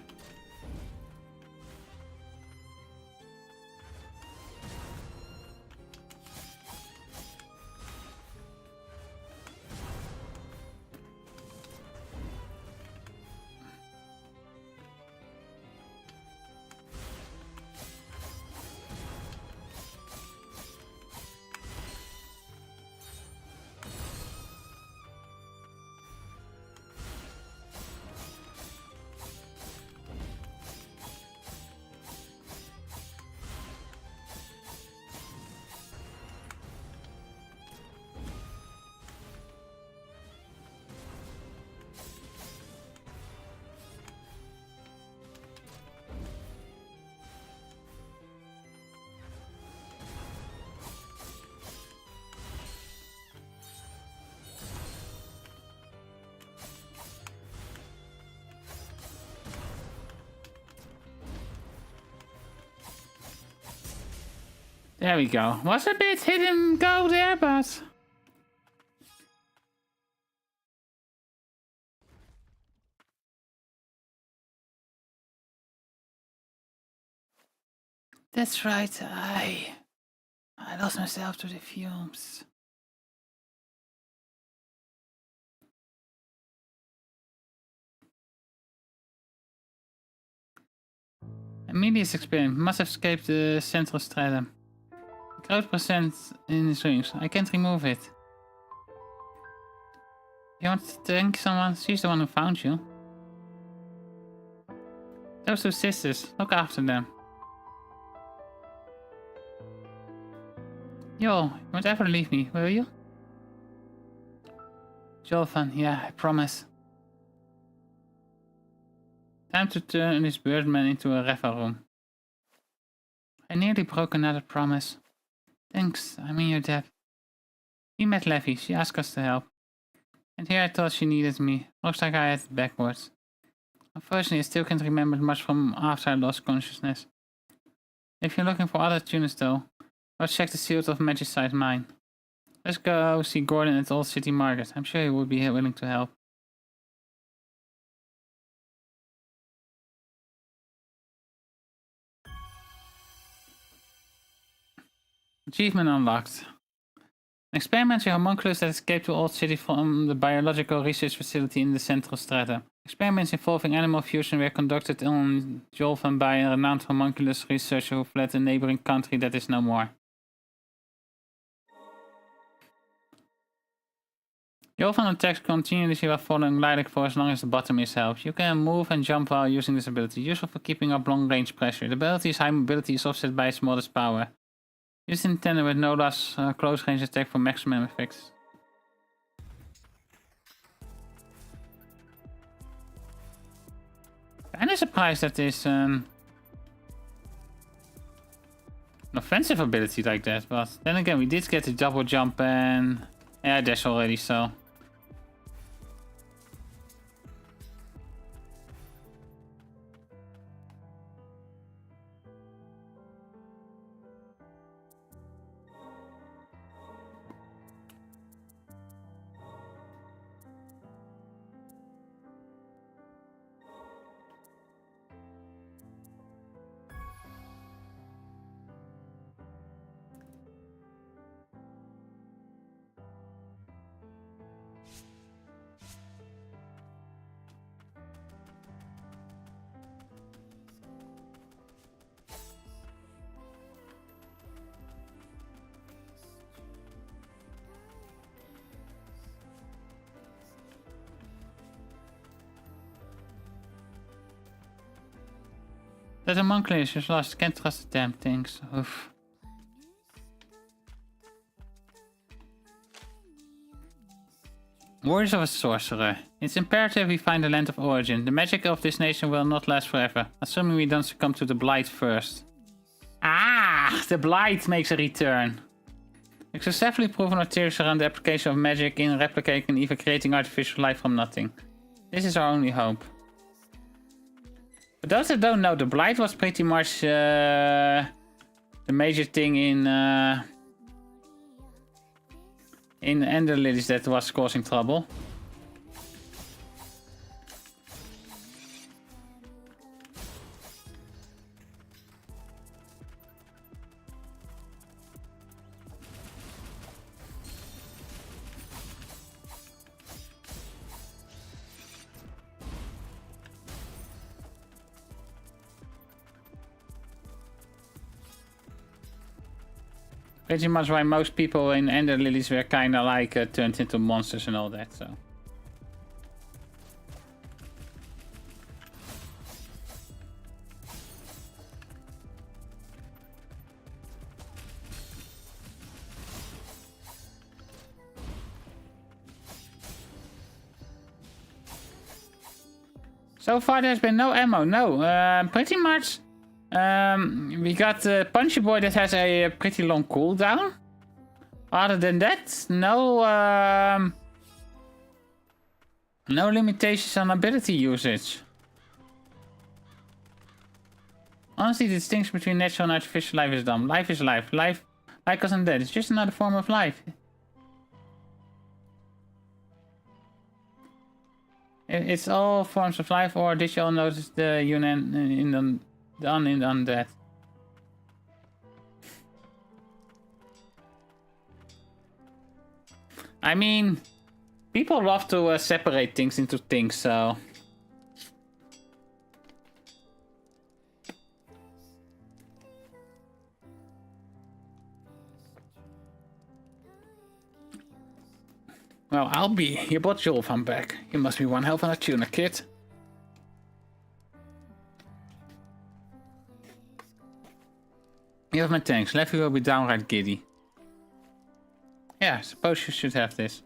There we go. Was a bit hit and go there, but... That's right, I lost myself to the fumes. Amelia's experience must have escaped the central stratum. Crowd percent in his rings. I can't remove it. You want to thank someone? She's the one who found you. Those two sisters, look after them. Yo, you won't ever leave me, will you? Jolvan, yeah, I promise. Time to turn this birdman into a revel room. I nearly broke another promise. Thanks, I'm in your debt. We met Levy, she asked us to help. And here I thought she needed me. Looks like I had it backwards. Unfortunately, I still can't remember much from after I lost consciousness. If you're looking for other tuners though, go check the Sealed of Magicite mine. Let's go see Gordon at Old City Market. I'm sure he would be willing to help. Achievement unlocked. Experimental homunculus that escaped to Old City from the biological research facility in the Central Strata. Experiments involving animal fusion were conducted on Jolvan by a renowned homunculus researcher who fled a neighboring country that is no more. Jolvan attacks continuously while following Lilac for as long as the bottom is held. You can move and jump while using this ability, useful for keeping up long range pressure. The ability's high mobility is offset by its modest power. Used in tandem with no loss close range attack for maximum effects. Kinda surprised that there's an offensive ability like that, but then again we did get the double jump and air dash already, so... That homunculus is lost. Can't trust the damn things. Oof. Warriors of a sorcerer. It's imperative we find the land of origin. The magic of this nation will not last forever, assuming we don't succumb to the blight first. Ah, the blight makes a return. We've successfully proven our theories around the application of magic in replicating and even creating artificial life from nothing. This is our only hope. For those that don't know, the blight was pretty much the major thing in Ender Lilies that was causing trouble. Pretty much why most people in Ender Lilies were kinda like turned into monsters and all that, so. So far there's been no ammo, no. Pretty much we got the Punchy Boy that has a pretty long cooldown. Other than that, no limitations on ability usage. Honestly, the distinction between natural and artificial life is dumb. Life is life. Life, like us undead, it's just another form of life. It's all forms of life, or did you all notice the union in the undead? I mean, people love to separate things into things, so. Well, I'll be your bot Joel if I'm back. You must be one hell of a tuner, kid. You have my thanks. Leffy will be downright giddy. Yeah, I suppose you should have this.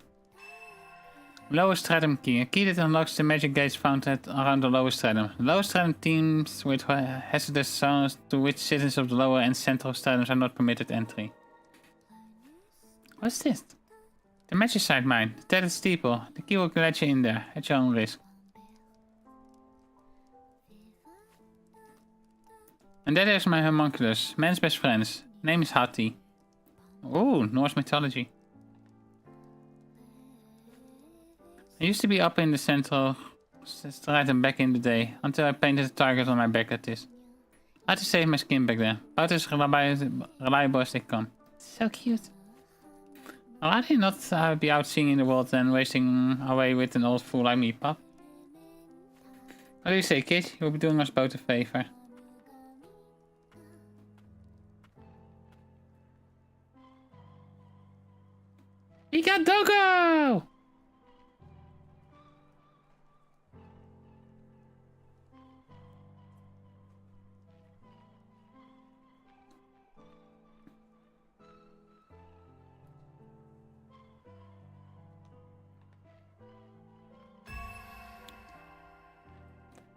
Lower Stratum Key. A key that unlocks the magic gates found around the Lower Stratum. The Lower Stratum teams with hazardous zones to which citizens of the lower and central stratums are not permitted entry. What's this? The Magicite Mine. The Tattered Steeple. The key will let you in there, at your own risk. And that is my homunculus, man's best friends. Name is Hati. Ooh, Norse mythology. I used to be up in the central stratum back in the day, until I painted a target on my back like this. I had to save my skin back then, about as reliable as they come. So cute. I'd rather not be out seeing in the world than wasting away with an old fool like me, Pop. What do you say, kid? You'll be doing us both a favor. We got Dogo!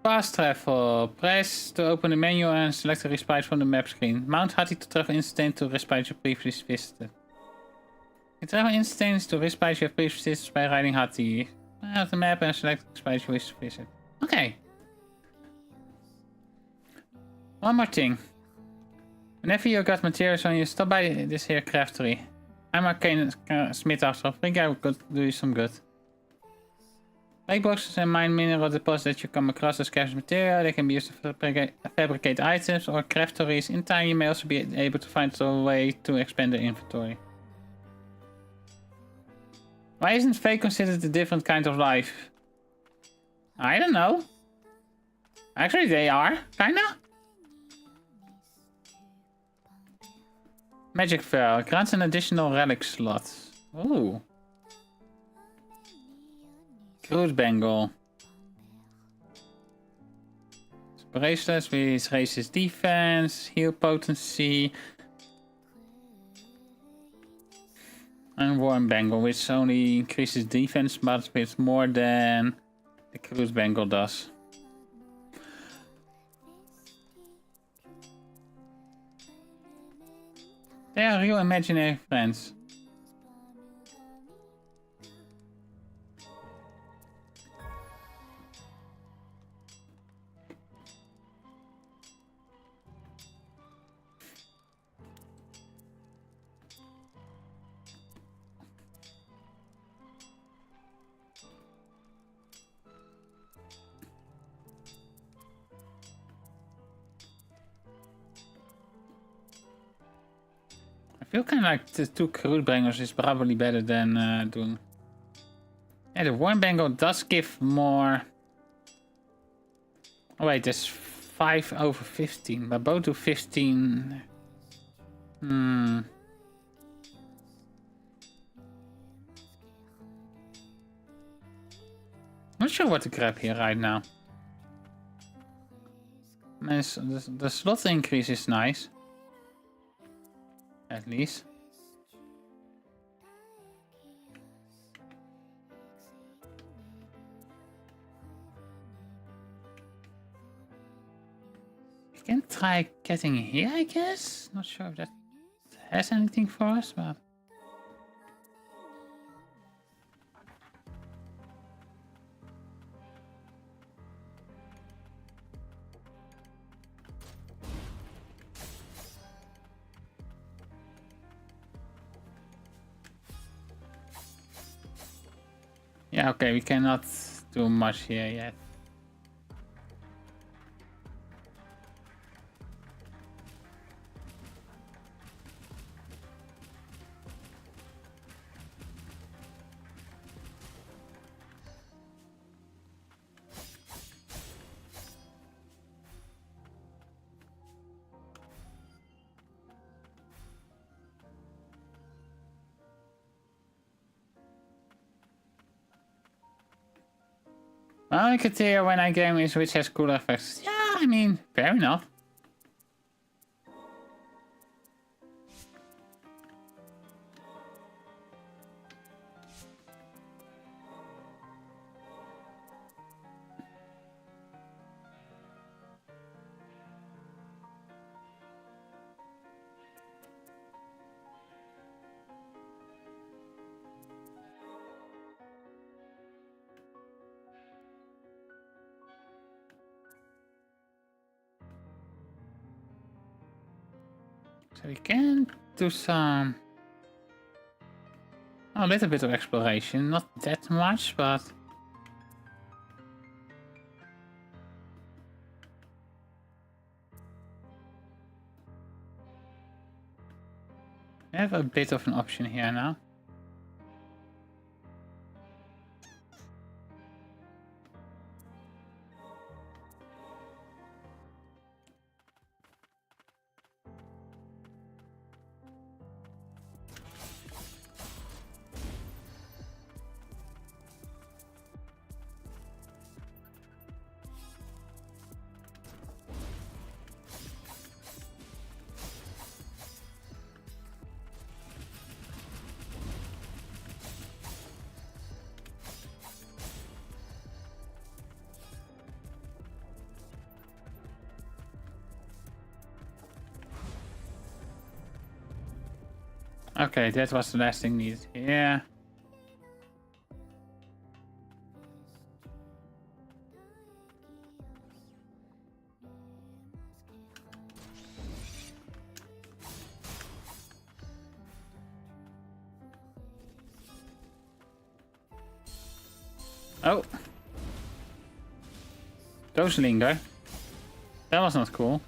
Fast travel. Press to open the menu and select a respite from the map screen. Mount Hati to travel instantly to respite you previously visited. You travel instantly to respite you have previously visited by riding Hati. Out the map and select the respite you wish to visit. Okay. One more thing. Whenever you got materials on you, stop by this here craftery. I'm arcane smith after all. Think I could do you some good. Break boxes and mine mineral deposits that you come across as scarce material. They can be used to fabricate items or crafteries. In time, you may also be able to find a way to expand the inventory. Why isn't fake considered a different kind of life? I don't know. Actually, they are, kinda. Magic Veil grants an additional relic slot. Ooh. Cruise Bengal. Bracelets with raises defense, heal potency. And Warm Bengal, which only increases defense, but with more than the Cruise Bengal does. They are real imaginary friends. I feel kind of like the 2 Cruise Bangers is probably better than doing... Yeah, the Warm Bengal does give more... Oh wait, there's 5 over 15, but both do 15... Not sure what to grab here right now. The slot increase is nice. At least. We can try getting here, I guess. Not sure if that has anything for us, but... Yeah, okay, we cannot do much here yet. Only criteria when I game is which has cooler effects. Yeah, I mean, fair enough. So we can do some... a little bit of exploration, not that much, but... we have a bit of an option here now. Okay, that was the last thing needed. Yeah. Oh. Those linger. That was not cool.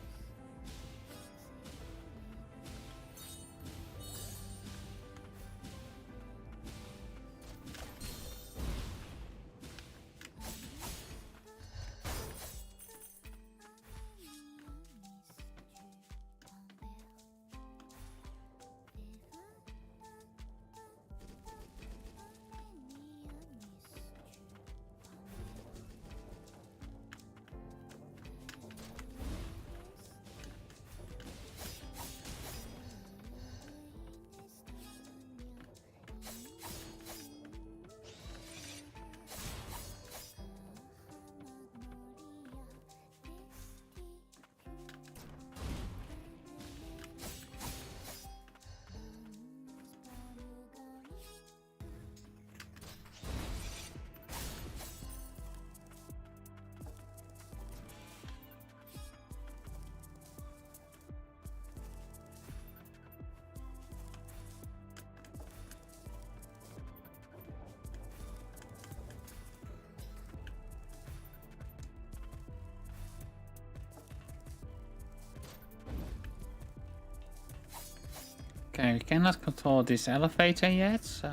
Okay, we cannot control this elevator yet, so...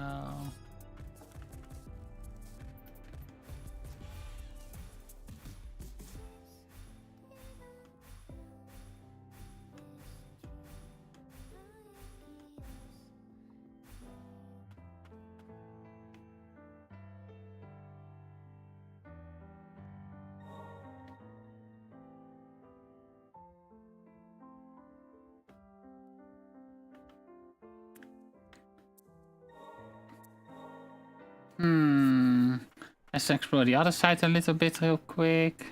Let's explore the other side a little bit real quick.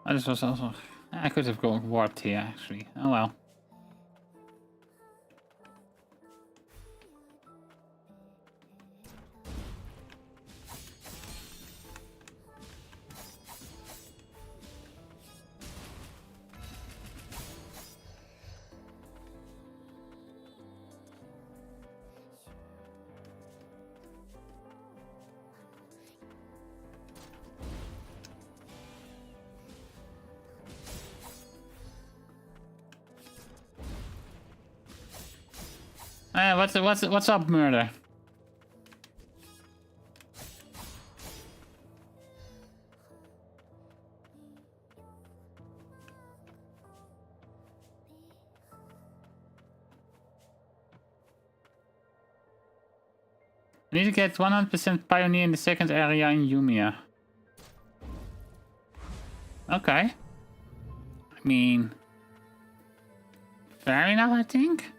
Oh, this was also... I could have gone warped here, actually. Oh well. What's up, murder? I need to get 100% pioneer in the second area in Yumia. Okay. I mean... fair enough, I think.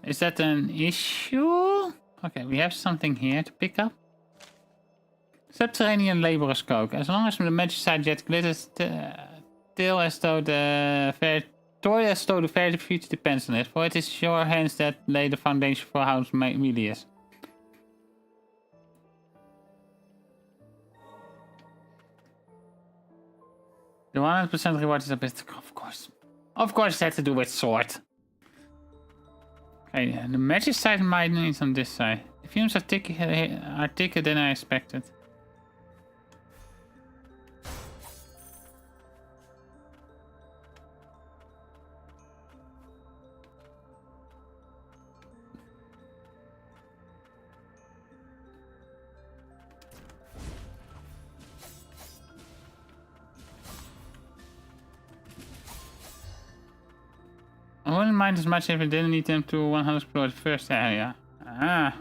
Is that an issue? Okay, we have something here to pick up. Subterranean laborer's coke. As long as the magicite jet glitters still as though the very future depends on it. For it is your hands that lay the foundation for how it really is. The 100% reward is a bit... Of course. Of course it had to do with sword. Okay, the magicite mining is on this side. The fumes are thicker than I expected. I wouldn't mind as much if I didn't need them to 100 explore the first area. Ah.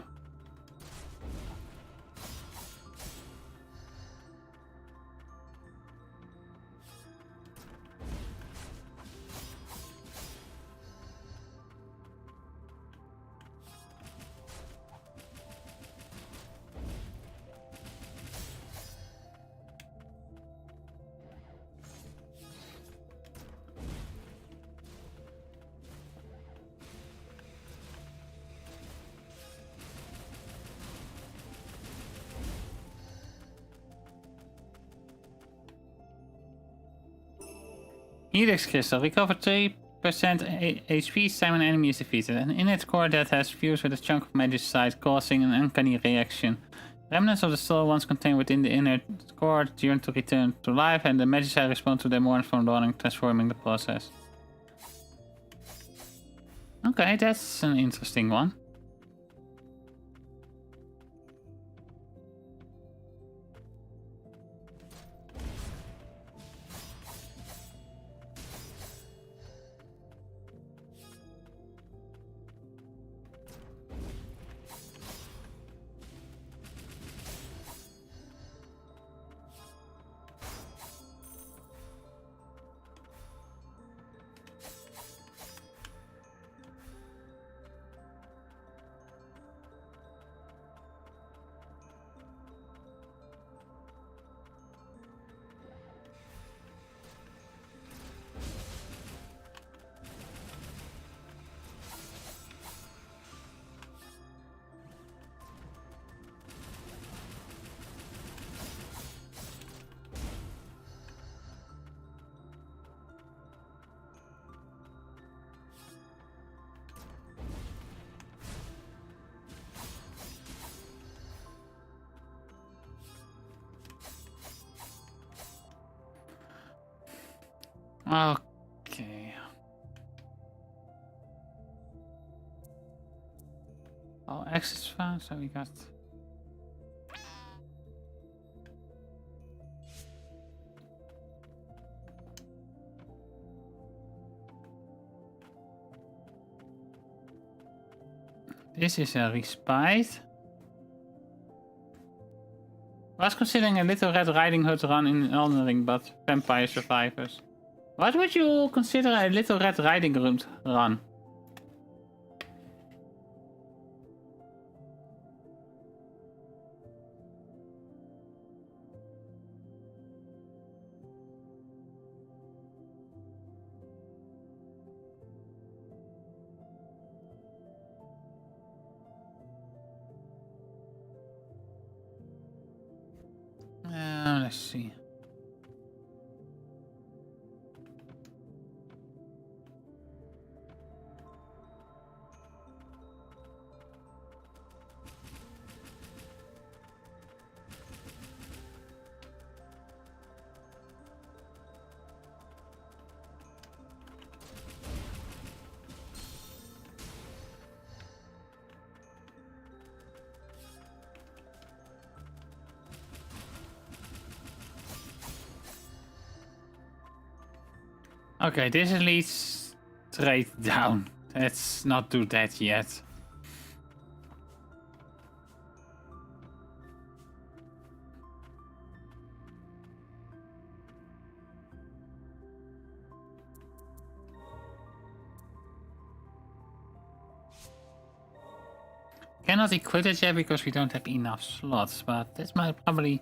Helix Crystal. Recover 3% HP each time an enemy is defeated. An inert core that has fused with a chunk of magicite, causing an uncanny reaction. Remnants of the soul once contained within the inner core yearn to return to life, and the Magi respond to their mourn from dawning, transforming the process. Okay, that's an interesting one. Okay. All exits found, so we got... This is a respite. I was considering a Little Red Riding Hood run in Elden Ring, but Vampire Survivors. What would you consider a Little Red Riding Hood run? Let's see. Okay, this leads straight down. Let's not do that yet. Cannot equip it yet because we don't have enough slots, but this might probably...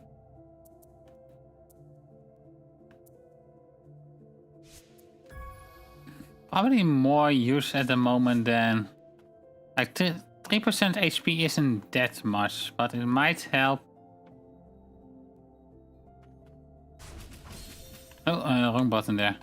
Probably more use at the moment than... Like 3% HP isn't that much, but it might help. Oh, wrong button there.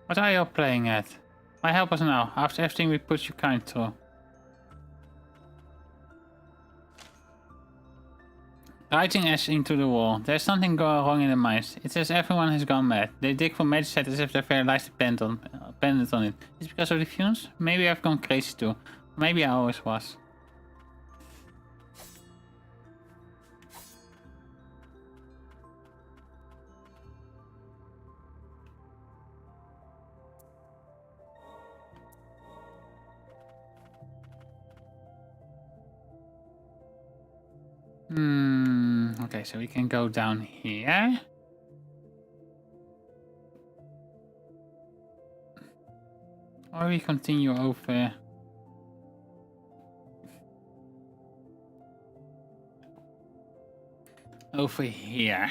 What are you playing at? My help us now, after everything we put you kind through. Writing ash into the wall. There's something going wrong in the mines. It says everyone has gone mad. They dig for magic as if their very lives dependent on it. Is it because of the fumes? Maybe I've gone crazy too. Maybe I always was. Okay, so we can go down here. Or we continue over. Over here.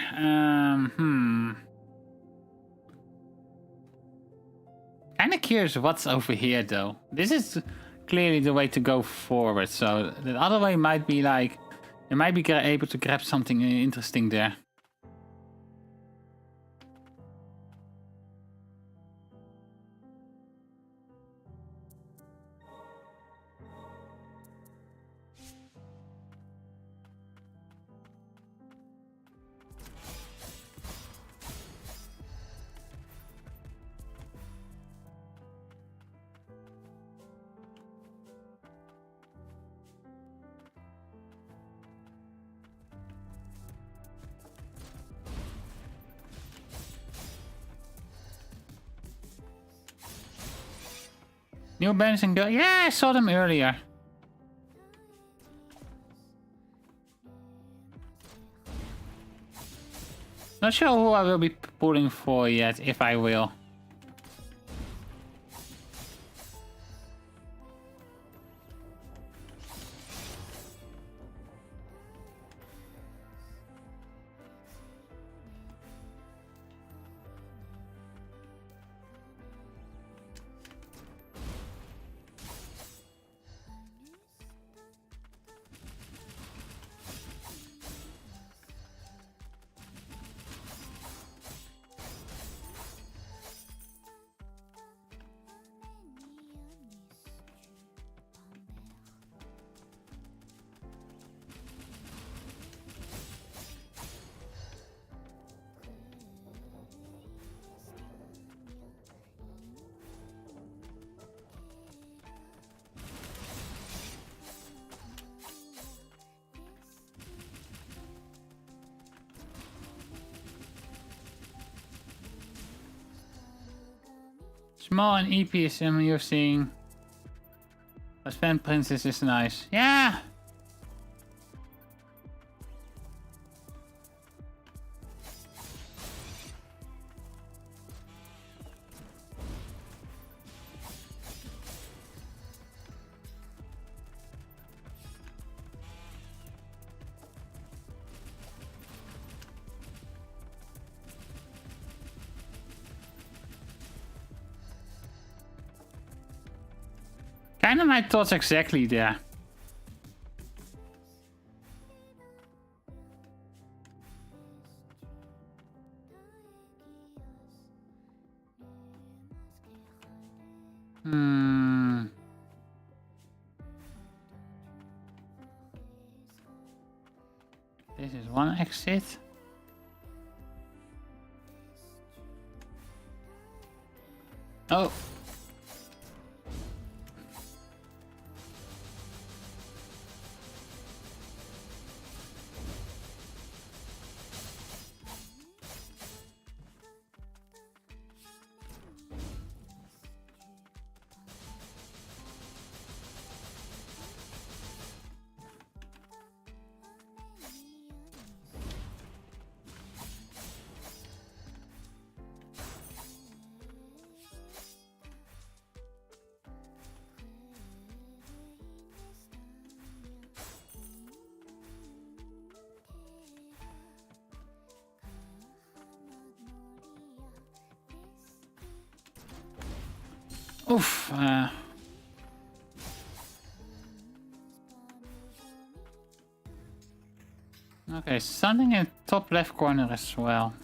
Kinda curious what's over here though. This is clearly the way to go forward, so the other way might be like you might be able to grab something interesting there. New bands and go. Yeah, I saw them earlier. Not sure who I will be pulling for yet, if I will. Small and EPSM you're seeing. A Sven Princess is nice. Yeah! Kinda my thoughts exactly there. This is one exit. Oh. Oof. Okay, something in top left corner as well.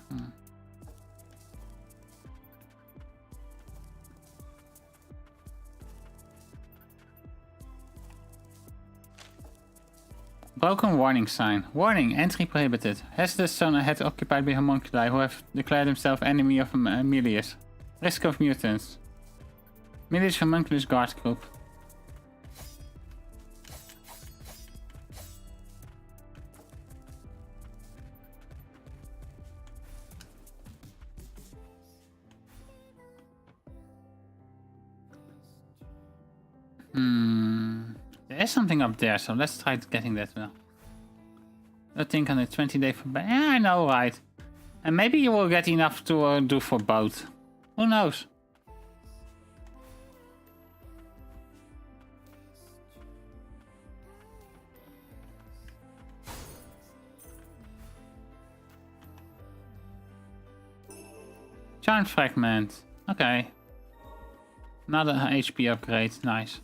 Broken warning sign. Warning, entry prohibited. Hazardous zone ahead occupied by homunculi who have declared themselves enemy of Amelius. Risk of mutants. Milius homunculus guard group. There is something up there, so let's try getting that now. I think on a 20-day for... Yeah, I know, right? And maybe you will get enough to do for both. Who knows? Charm fragment. Okay. Another HP upgrade. Nice.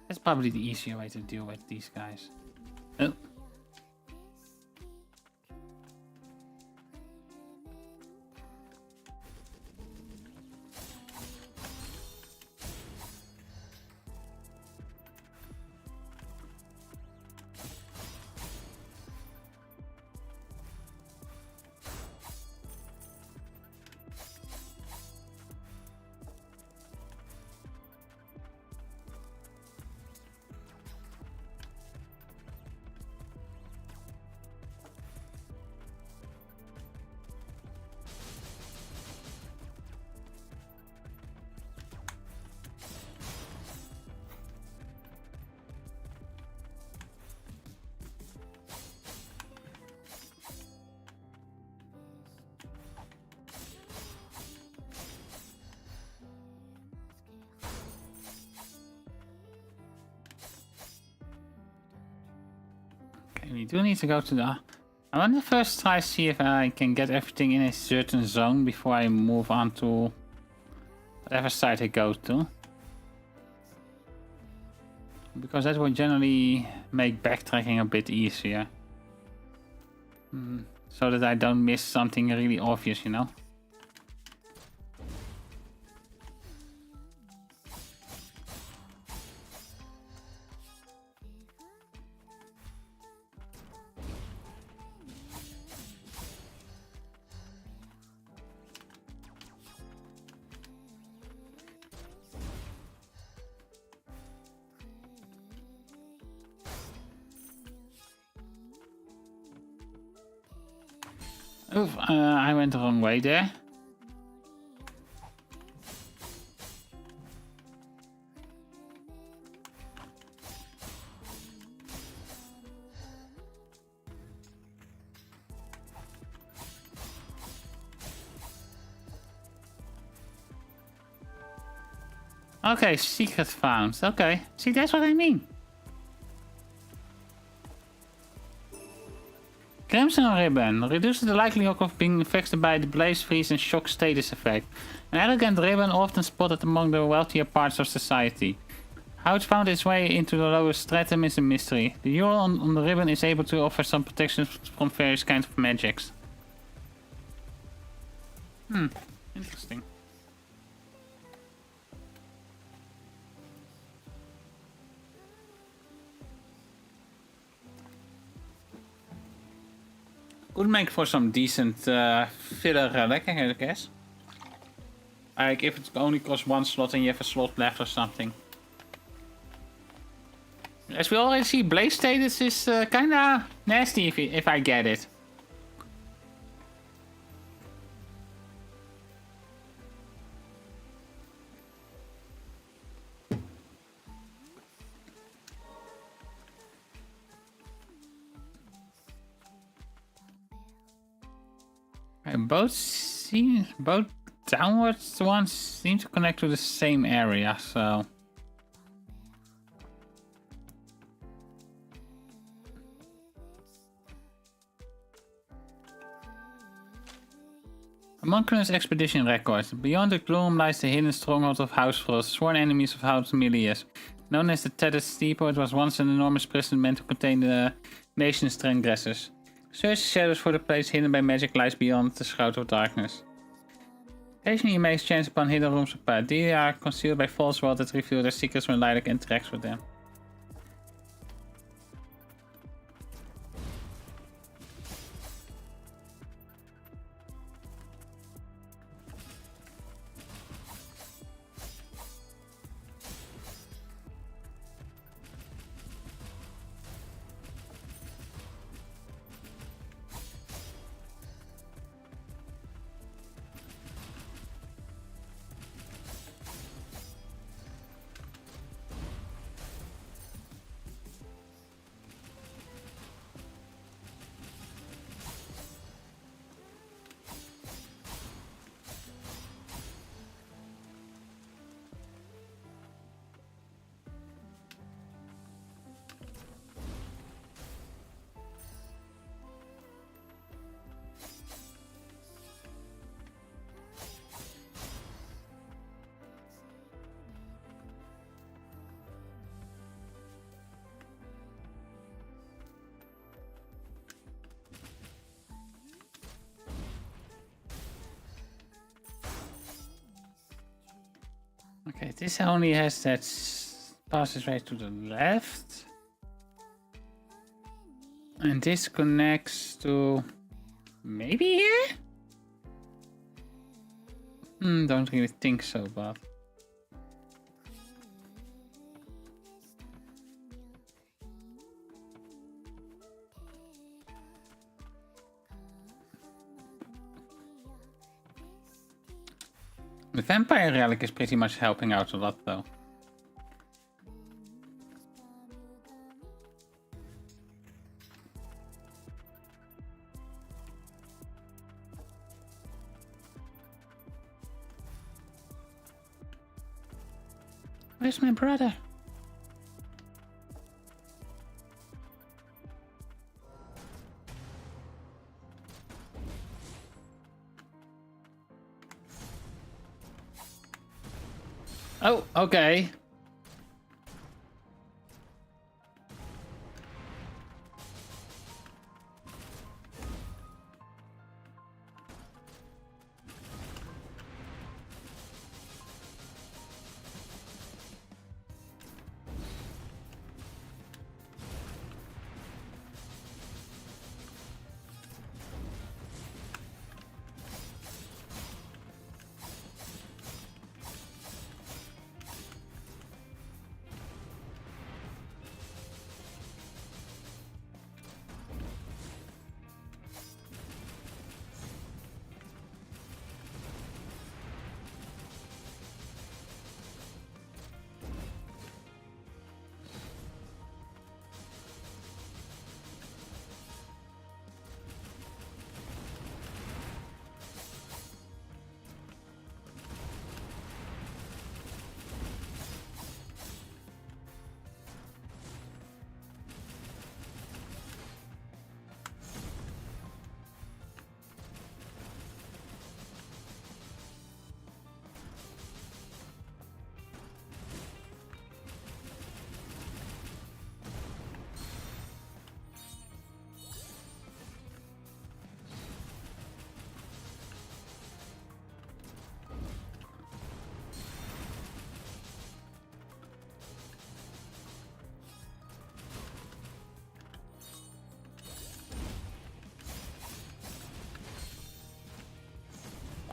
That's probably the easier way to deal with these guys. Oh. We do need to go to the... I want to first try to see if I can get everything in a certain zone before I move on to whatever side I go to. Because that will generally make backtracking a bit easier. So that I don't miss something really obvious, you know? Oof, I went the wrong way there. Okay, secret found. Okay, see, that's what I mean. Crimson ribbon reduces the likelihood of being affected by the blaze, freeze, and shock status effect. An elegant ribbon often spotted among the wealthier parts of society. How it found its way into the lower stratum is a mystery. The jewel on the ribbon is able to offer some protection from various kinds of magics. Interesting. Would make for some decent filler relic, I guess. Like if it only costs one slot and you have a slot left or something. As we already see, blaze status is kinda nasty if I get it. Both downwards ones seem to connect to the same area, so... Homunculus Expedition Record. Beyond the gloom lies the hidden stronghold of House Frost, sworn enemies of House Milius. Known as the Tethered Steeple, it was once an enormous prison meant to contain the nation's transgressors. Search the shadows for the place hidden by magic lies beyond the Shroud of Darkness. Occasionally you may chance upon hidden rooms of power. They are concealed by false walls that reveal their secrets when Lilac interacts with them. Okay, this only has that passageway to the left. And this connects to maybe here? Don't really think so, but... The vampire relic is pretty much helping out a lot, though. Where's my brother? Oh, okay.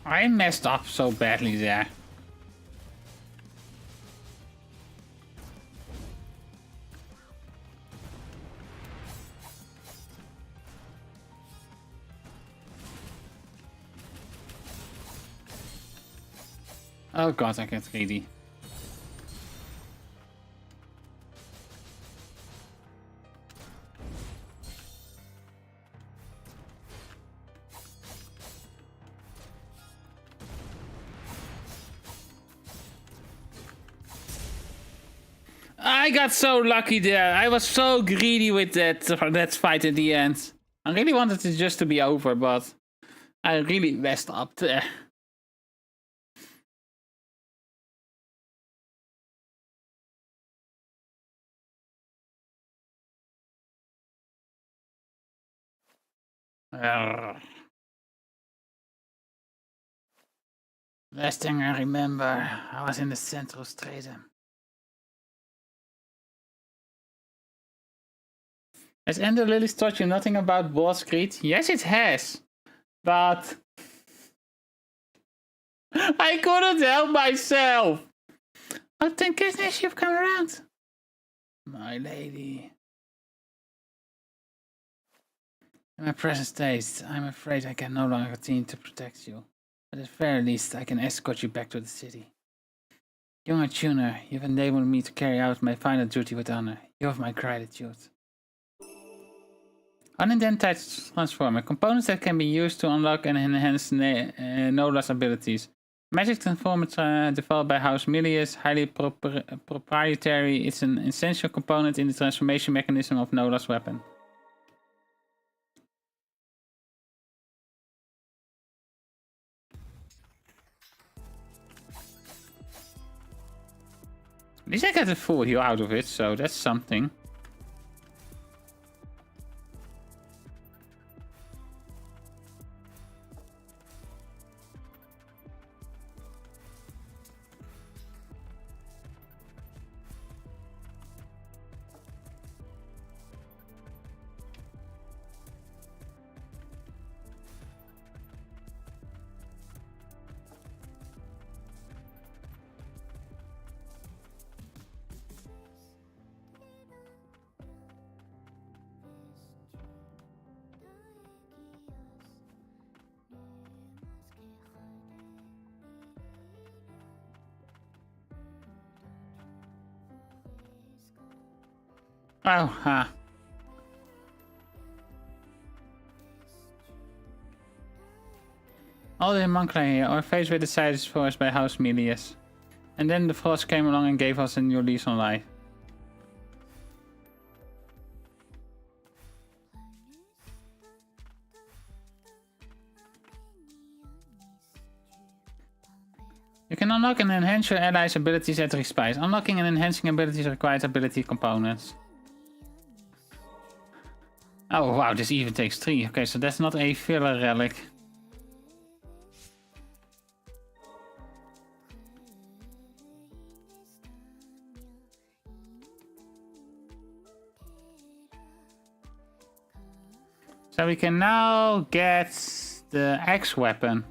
I messed up so badly there. Oh god, I get greedy. I got so lucky there. I was so greedy with that fight at the end. I really wanted it just to be over, but I really messed up there. Last thing I remember, I was in the Central Stratum. Has Ender Lilies taught you nothing about boss greed? Yes, it has. But I couldn't help myself. Oh, thank goodness you've come around. My lady. In my present state, I'm afraid I can no longer continue to protect you. But at the very least, I can escort you back to the city. Young tuner, you've enabled me to carry out my final duty with honor. You have my gratitude. Unidentified transformer. Components that can be used to unlock and enhance Nola's abilities. Magic transformer developed by House Milius, highly proprietary. It's an essential component in the transformation mechanism of Nola's weapon. At least I got a full heal out of it, so that's something. Oh, All the homunculi here are faced with the sides for us by House Melius. And then the frost came along and gave us a new lease on life. You can unlock and enhance your allies' abilities at Respite. Unlocking and enhancing abilities requires ability components. Oh wow, this even takes 3. Okay, so that's not a filler relic. So we can now get the axe weapon.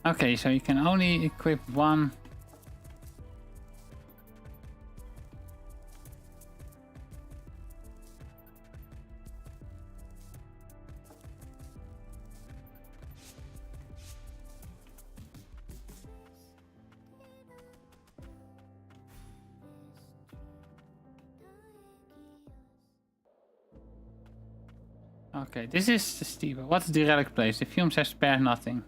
Okay, so you can only equip one. Okay, this is the steeper. What's the relic place? The fumes have spared nothing.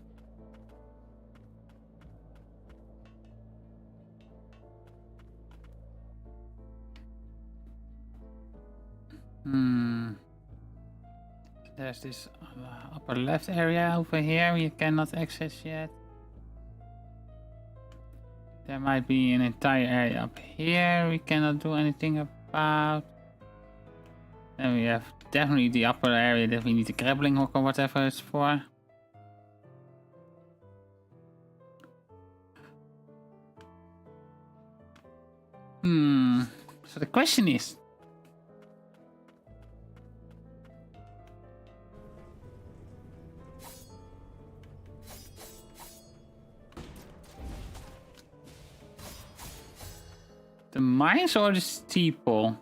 There's this upper left area over here we cannot access yet. There might be an entire area up here we cannot do anything about. Then we have definitely the upper area that we need the grappling hook or whatever it's for. So the question is, the mines or the steeple?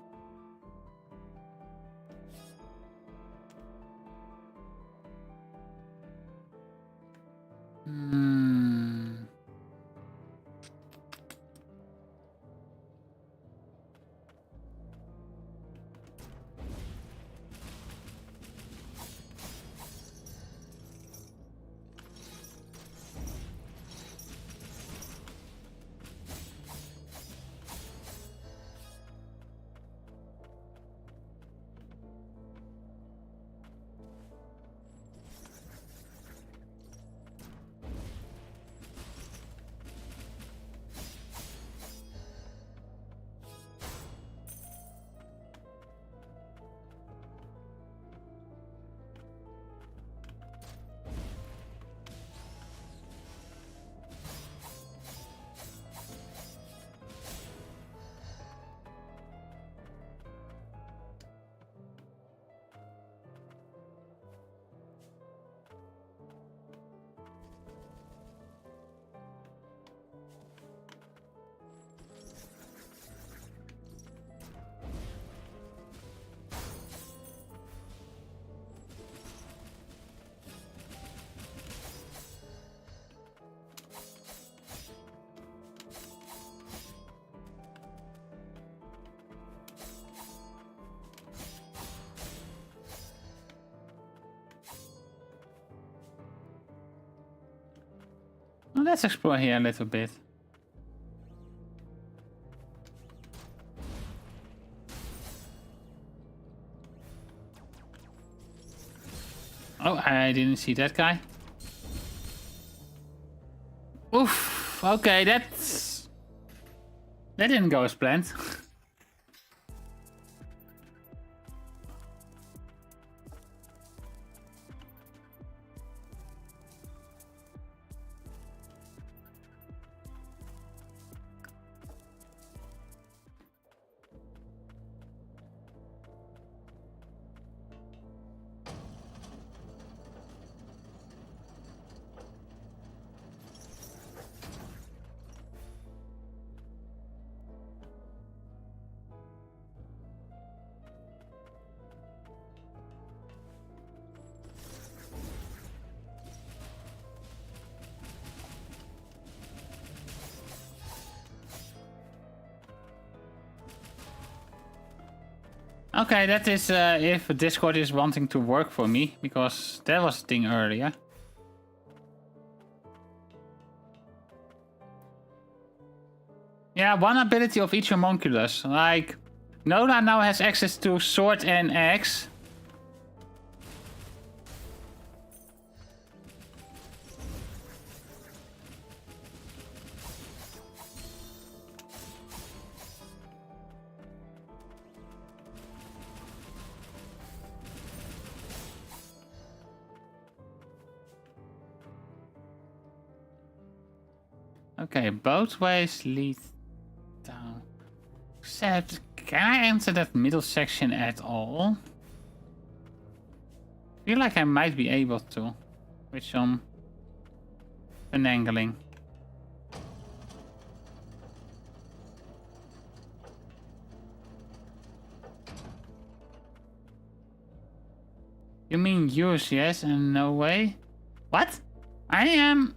Well, let's explore here a little bit. Oh, I didn't see that guy. Oof. Okay, that didn't go as planned. Okay, that is if Discord is wanting to work for me, because that was a thing earlier. Yeah, one ability of each homunculus. Like, Nola now has access to sword and axe. Okay, both ways lead down. Except, can I enter that middle section at all? I feel like I might be able to. With some finagling. You mean use, yes, and no way? What? I am...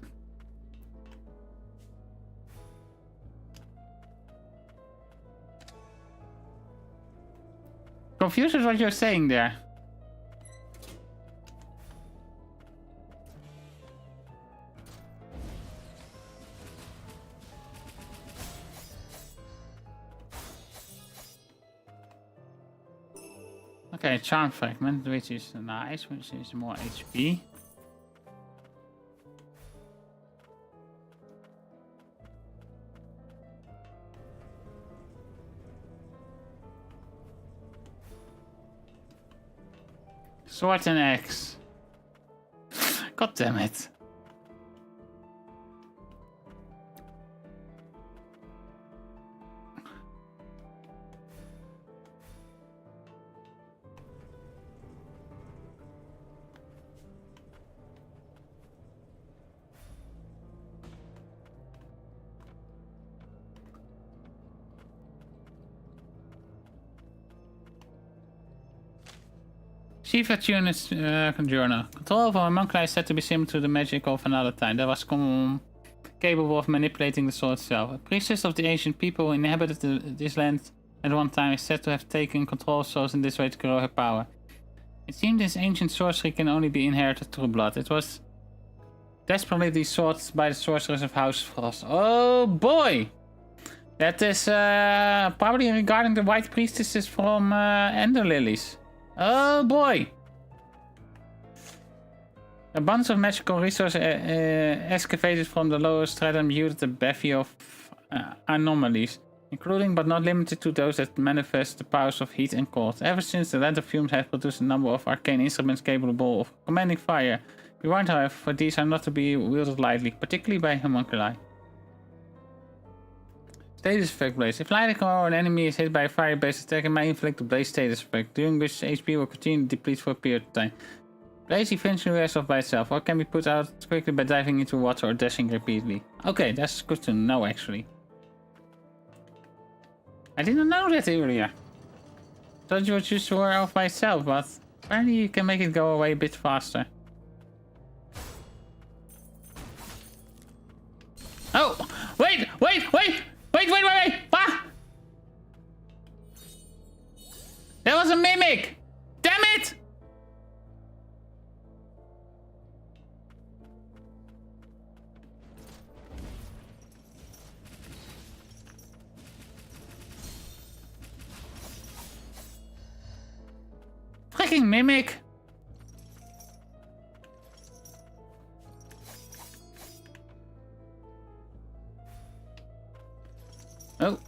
confused with what you're saying there. Okay, charm fragment, which is nice, which is more HP. Sword and axe. God damn it. Shiva Tunis Journal. Control over a homunculi is said to be similar to the magic of another time that was capable of manipulating the soul itself. A priestess of the ancient people who inhabited this land at one time is said to have taken control of souls in this way to grow her power. It seemed this ancient sorcery can only be inherited through blood. It was desperately sought by the sorcerers of House Frost. Oh boy! That is probably regarding the white priestesses from Ender Lilies. Oh boy! A bunch of magical resources excavated from the lower stratum yielded a bevy of anomalies, including but not limited to those that manifest the powers of heat and cold. Ever since, the land of fumes has produced a number of arcane instruments capable of commanding fire. Be warned, however, for these are not to be wielded lightly, particularly by homunculi. Status effect blaze. If lightning or an enemy is hit by a fire-based attack, it may inflict a blaze status effect, during which HP will continue to deplete for a period of time. Blaze eventually wears off by itself, or can be put out quickly by diving into water or dashing repeatedly. Okay, that's good to know actually. I didn't know that earlier. Thought you would just wear off by itself, but apparently you can make it go away a bit faster. Oh! Wait! Ah! That was a mimic! Damn it! Freaking mimic! Oh.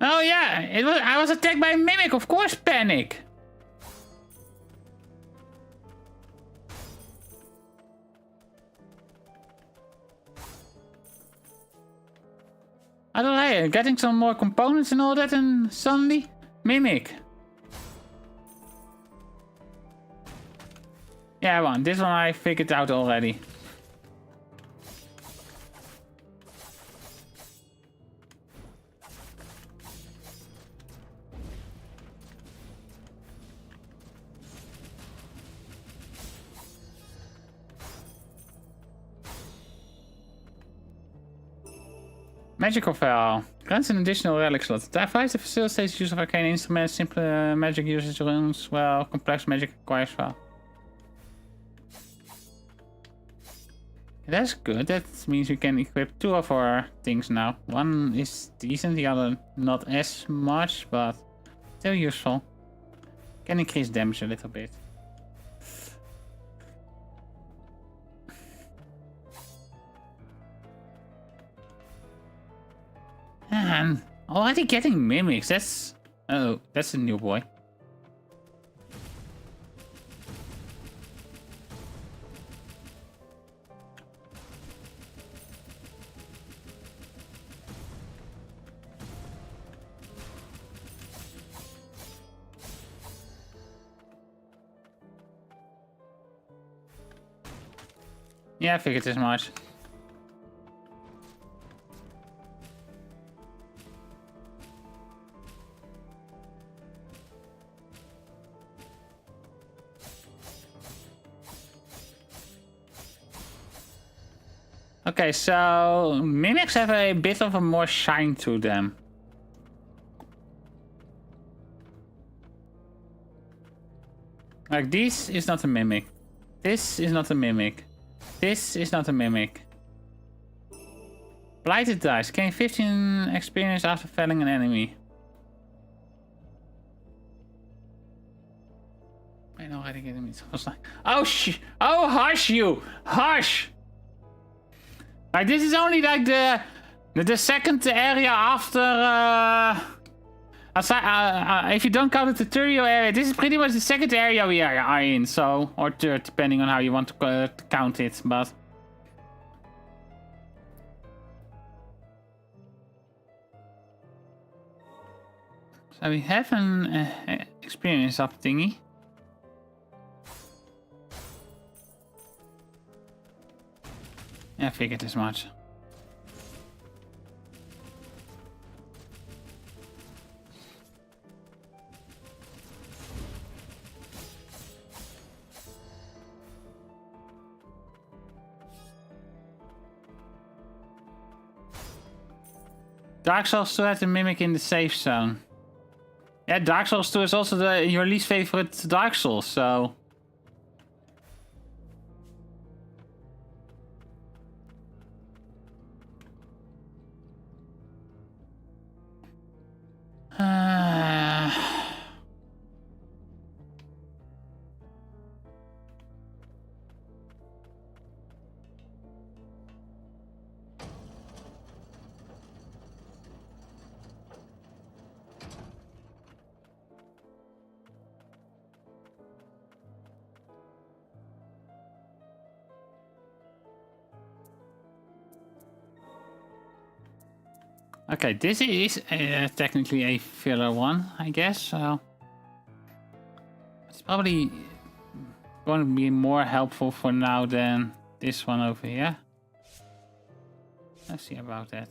Oh yeah, I was attacked by a mimic, of course panic. I don't know, getting some more components and all that, and suddenly mimic. Yeah, this one I figured out already. Magical Veil. Grants an additional relic slot. The device that facilitates the use of arcane instruments, simple magic usage runes, well, complex magic requires Veil. That's good. That means we can equip 2 of our things now. One is decent, the other not as much, but still useful. Can increase damage a little bit. And already getting mimics. That's... Oh, that's a new boy. Yeah, I figured as much. Okay, so mimics have a bit of a more shine to them. Like this is not a mimic. This is not a mimic. This is not a mimic. Blighted dice. Gain 15 experience after felling an enemy. I know how to get him. Oh oh, hush you! Hush! Like this is only like the second area after if you don't count the tutorial area, this is pretty much the second area we are in, so, or third, depending on how you want to count it, but... So we have an experience up thingy. Yeah, I figured as much. Dark Souls 2 had a mimic in the safe zone. Yeah, Dark Souls 2 is also your least favorite Dark Souls, so... Okay, this is technically a filler one, I guess, so... It's probably going to be more helpful for now than this one over here. Let's see about that.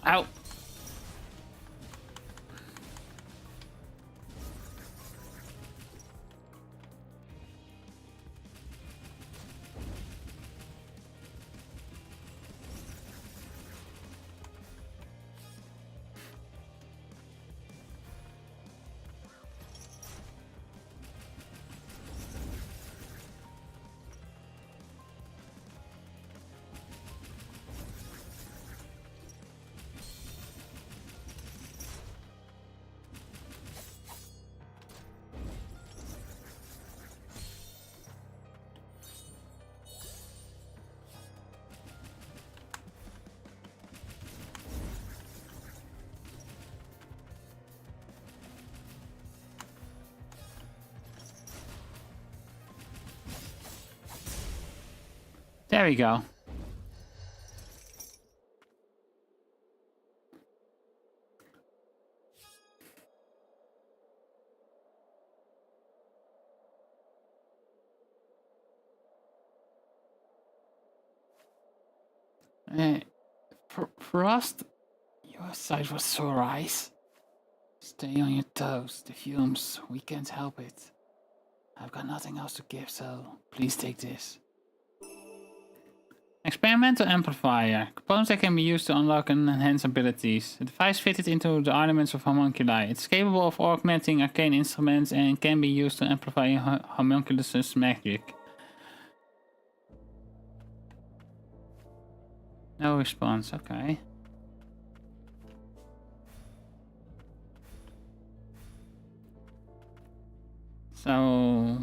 Ow! There we go. Frost, your side was sore eyes. Stay on your toes. The fumes, we can't help it. I've got nothing else to give, so please take this. Experimental amplifier. Components that can be used to unlock and enhance abilities. A device fitted into the ornaments of homunculi. It's capable of augmenting arcane instruments and can be used to amplify homunculus' magic. No response, okay. So,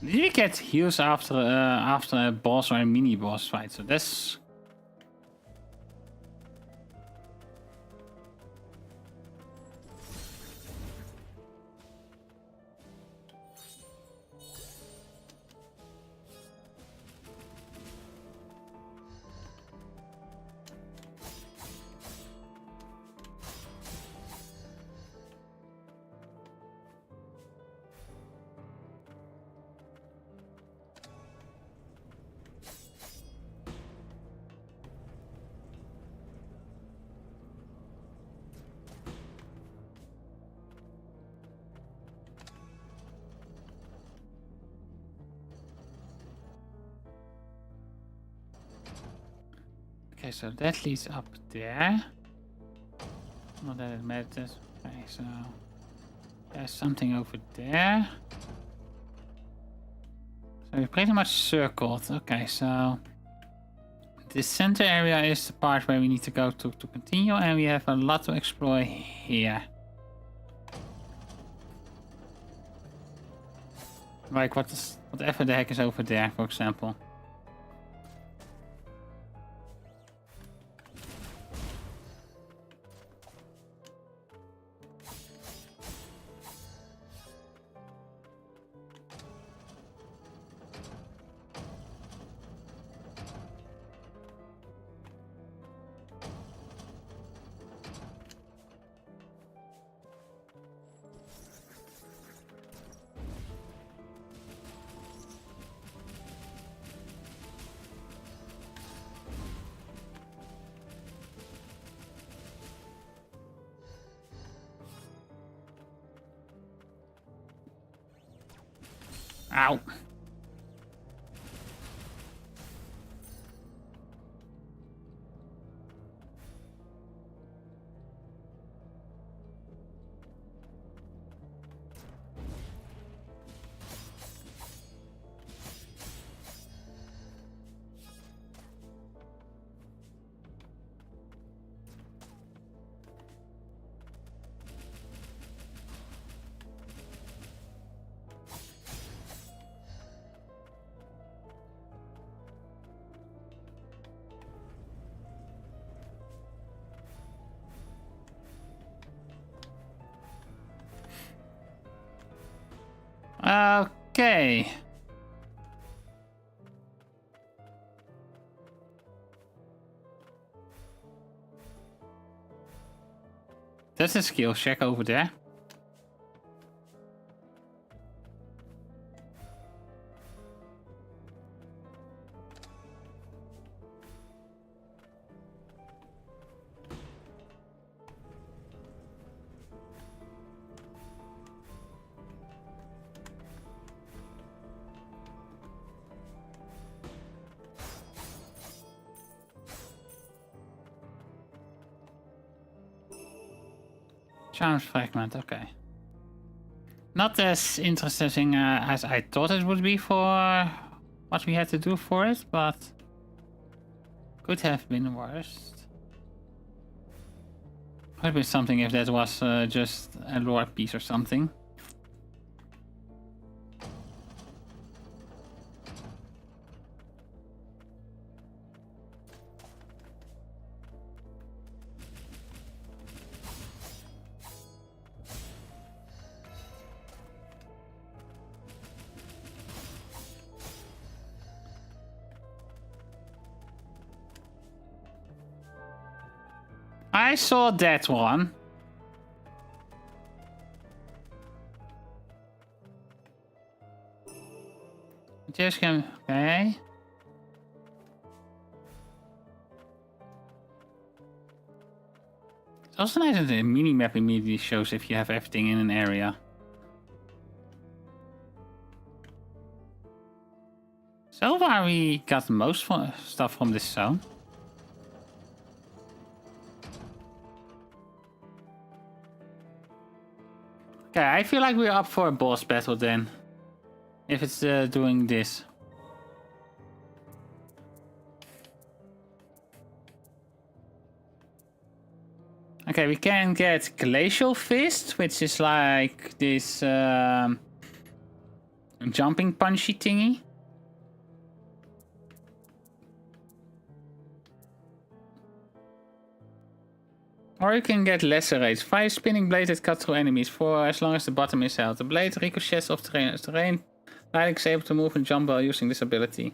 did you get heals after a boss or a mini boss fight? So that's okay. So that leads up there. Not that it matters. Okay, so there's something over there. So we pretty much circled. Okay, so this center area is the part where we need to go to continue, and we have a lot to explore here. Like whatever the heck is over there, for example. Ow. Okay. That's a skill check over there. Charms fragment, okay. Not as interesting as I thought it would be for what we had to do for it, but could have been worse. Could have been something if that was just a lore piece or something. I saw that one. Just can, okay. It's also nice that the mini-map immediately shows if you have everything in an area. So far we got most stuff from this zone. Okay, I feel like we're up for a boss battle then. If it's doing this. Okay, we can get Glacial Fist, which is like this jumping punchy thingy. Or you can get Lacerate. Fire spinning blade that cuts through enemies for as long as the bottom is held. The blade ricochets off terrain. As terrain, Lilac is able to move and jump while using this ability.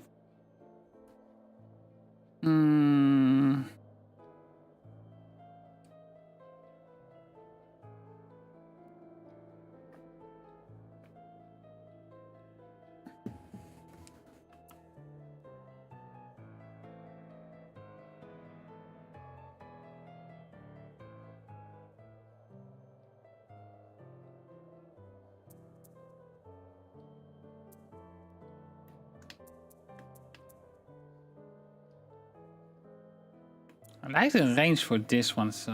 I like the range for this one, so...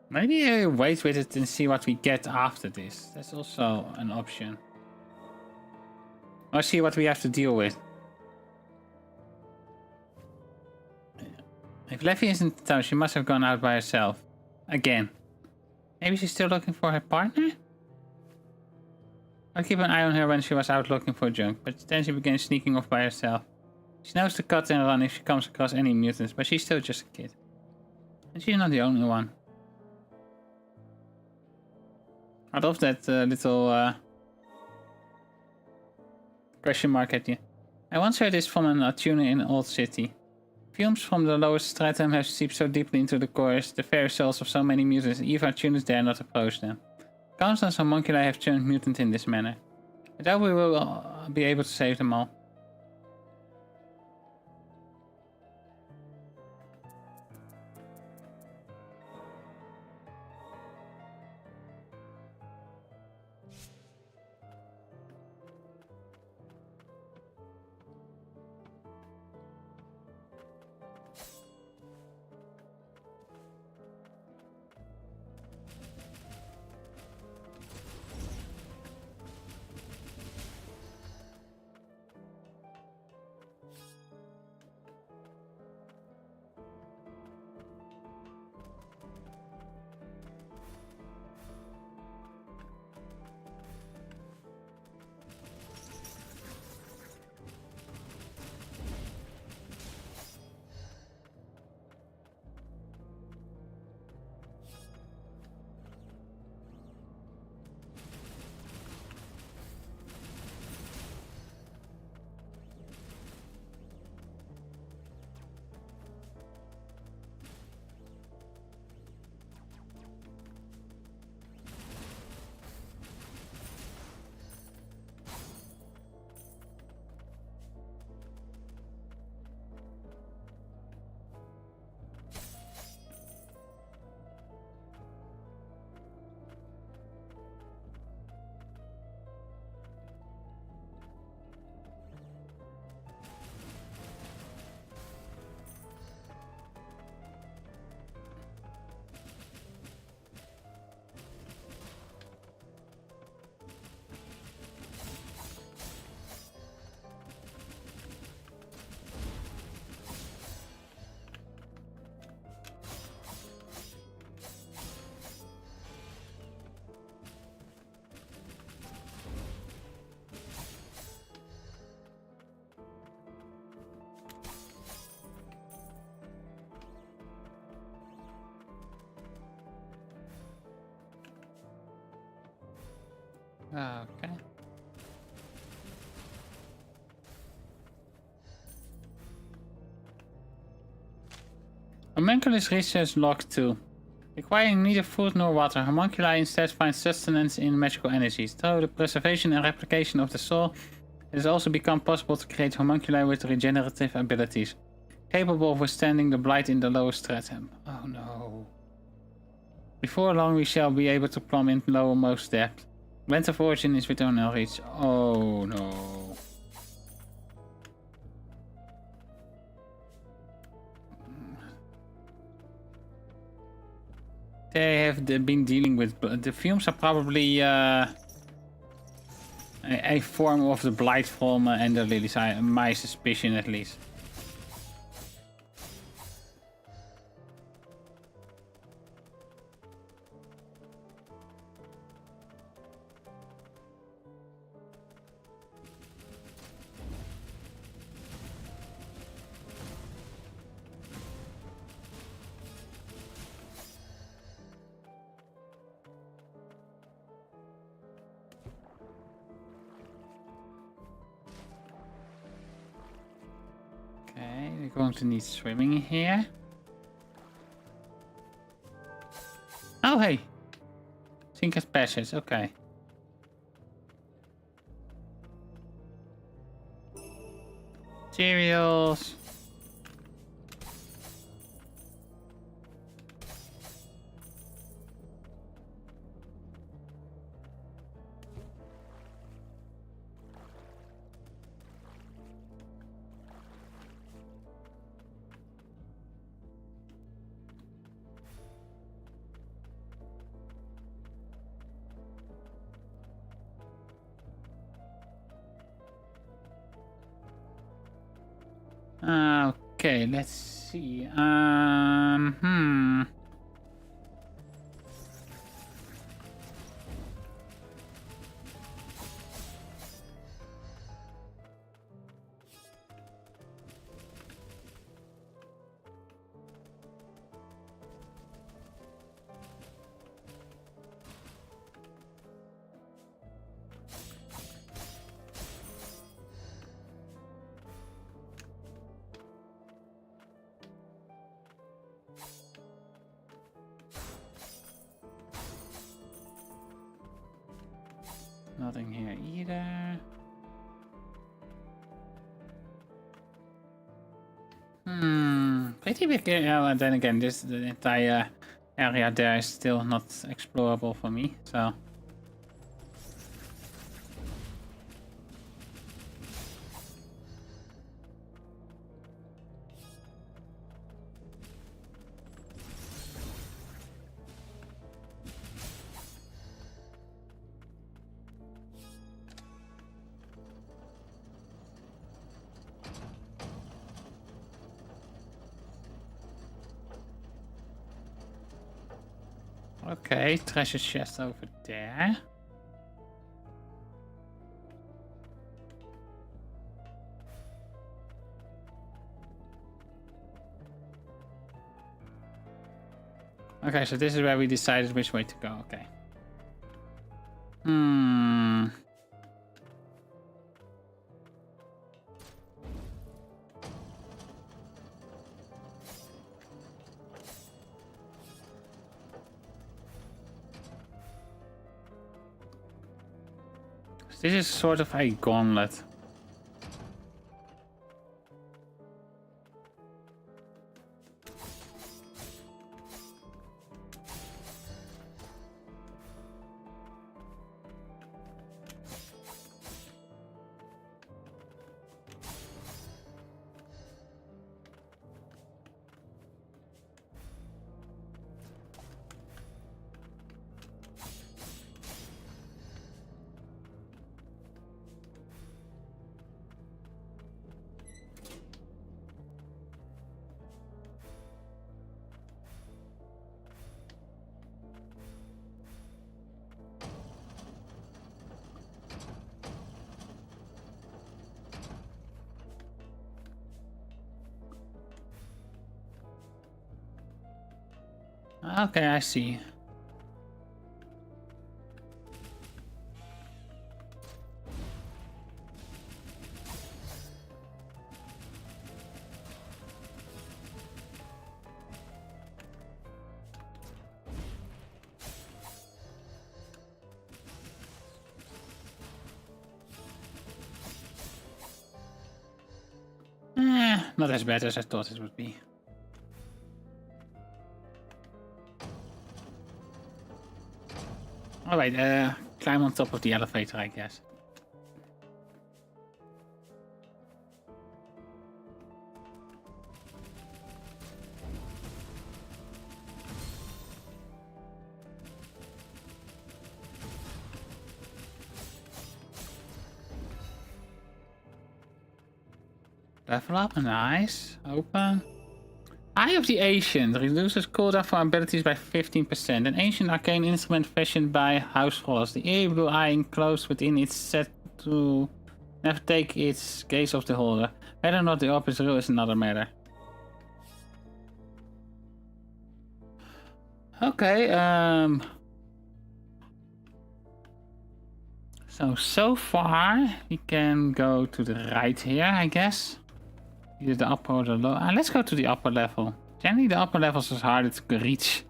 Maybe I wait with it and see what we get after this. That's also an option. Or see what we have to deal with. If Leffy isn't in town, she must have gone out by herself. Again. Maybe she's still looking for her partner? I'll keep an eye on her when she was out looking for junk, but then she began sneaking off by herself. She knows to cut and run if she comes across any mutants, but she's still just a kid. And she's not the only one. I love that little question mark at you. I once heard this from an tuner in Old City. Fumes from the lowest stratum have seeped so deeply into the cores, the very souls of so many mutants, even our tuners dare not approach them. Countless homunculi have turned mutant in this manner. I doubt we will be able to save them all. Okay. Homunculus research log 2. Requiring neither food nor water, homunculi instead find sustenance in magical energies. Through the preservation and replication of the soul, it has also become possible to create homunculi with regenerative abilities, capable of withstanding the blight in the lowest stratum. Oh no. Before long we shall be able to plumb in lowermost depth. Land of origin is within our reach. Oh no. They have been dealing with... The fumes are probably a form of the blight from Ender Lilies, my suspicion at least. Okay, we're going to need swimming here. Oh, hey. Sinker's Passage, okay. Cereals. Okay, let's see. Nothing here either. Pretty big area, and then again, the entire area there is still not explorable for me, so... Okay, treasure chest over there. Okay, so this is where we decided which way to go, okay. This is sort of a gauntlet. Okay, I see. not as bad as I thought it would be. Alright, climb on top of the elevator, I guess. Level up, nice. Open. Eye of the Ancient reduces cooldown for abilities by 15%. An ancient arcane instrument fashioned by house scholars. The eerie blue eye enclosed within it set to never take its gaze off the holder. Whether or not the orb is real is another matter. Okay, so far we can go to the right here, I guess. Either the upper or the lower. Let's go to the upper level. Generally, the upper levels is harder to reach.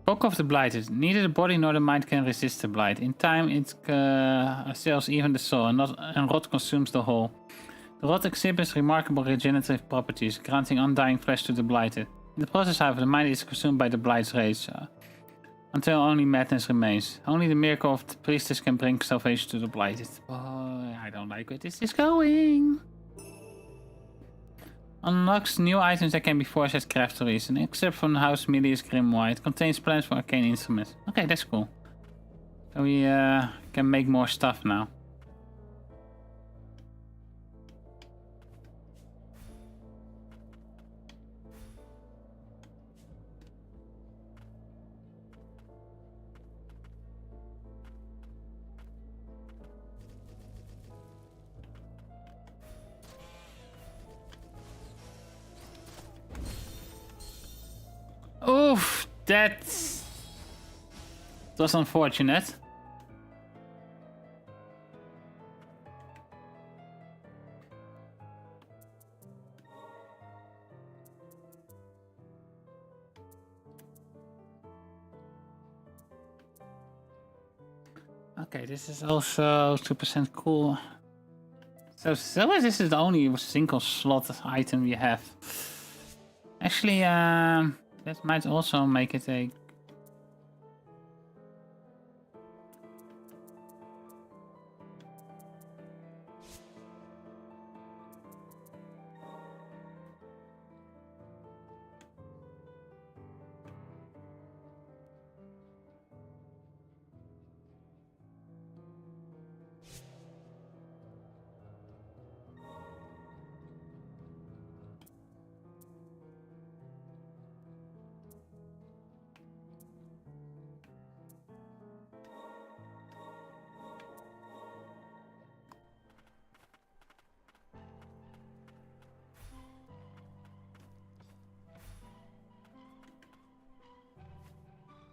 Book of the Blighted. Neither the body nor the mind can resist the blight. In time, it assails even the soul, and rot consumes the whole. The rot exhibits remarkable regenerative properties, granting undying flesh to the blighted. In the process, however, the mind is consumed by the blight's rage, until only madness remains. Only the miracle of the priestess can bring salvation to the blighted. Oh, I don't like where this is going. Unlocks new items that can be forged as crafteries, and except from the House Milius Grimoire, it contains plans for arcane instruments. Okay, that's cool. So we can make more stuff now. Oof, that was unfortunate. Okay, this is also 2% cool. So this is the only single slot item we have. Actually, that might also make it a...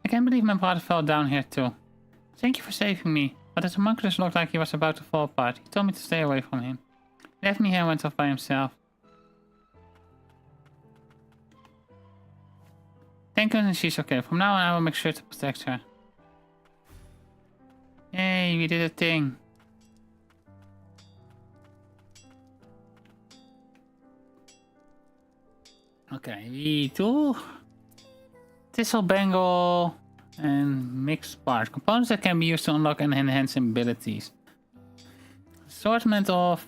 I can't believe my brother fell down here too. Thank you for saving me, but the homunculus looked like he was about to fall apart. He told me to stay away from him. He left me here and went off by himself. Thank goodness she's okay. From now on I will make sure to protect her. Yay, we did a thing. Okay, we do Thistle Bangle and Mixed Part. Components that can be used to unlock and enhance abilities. Assortment of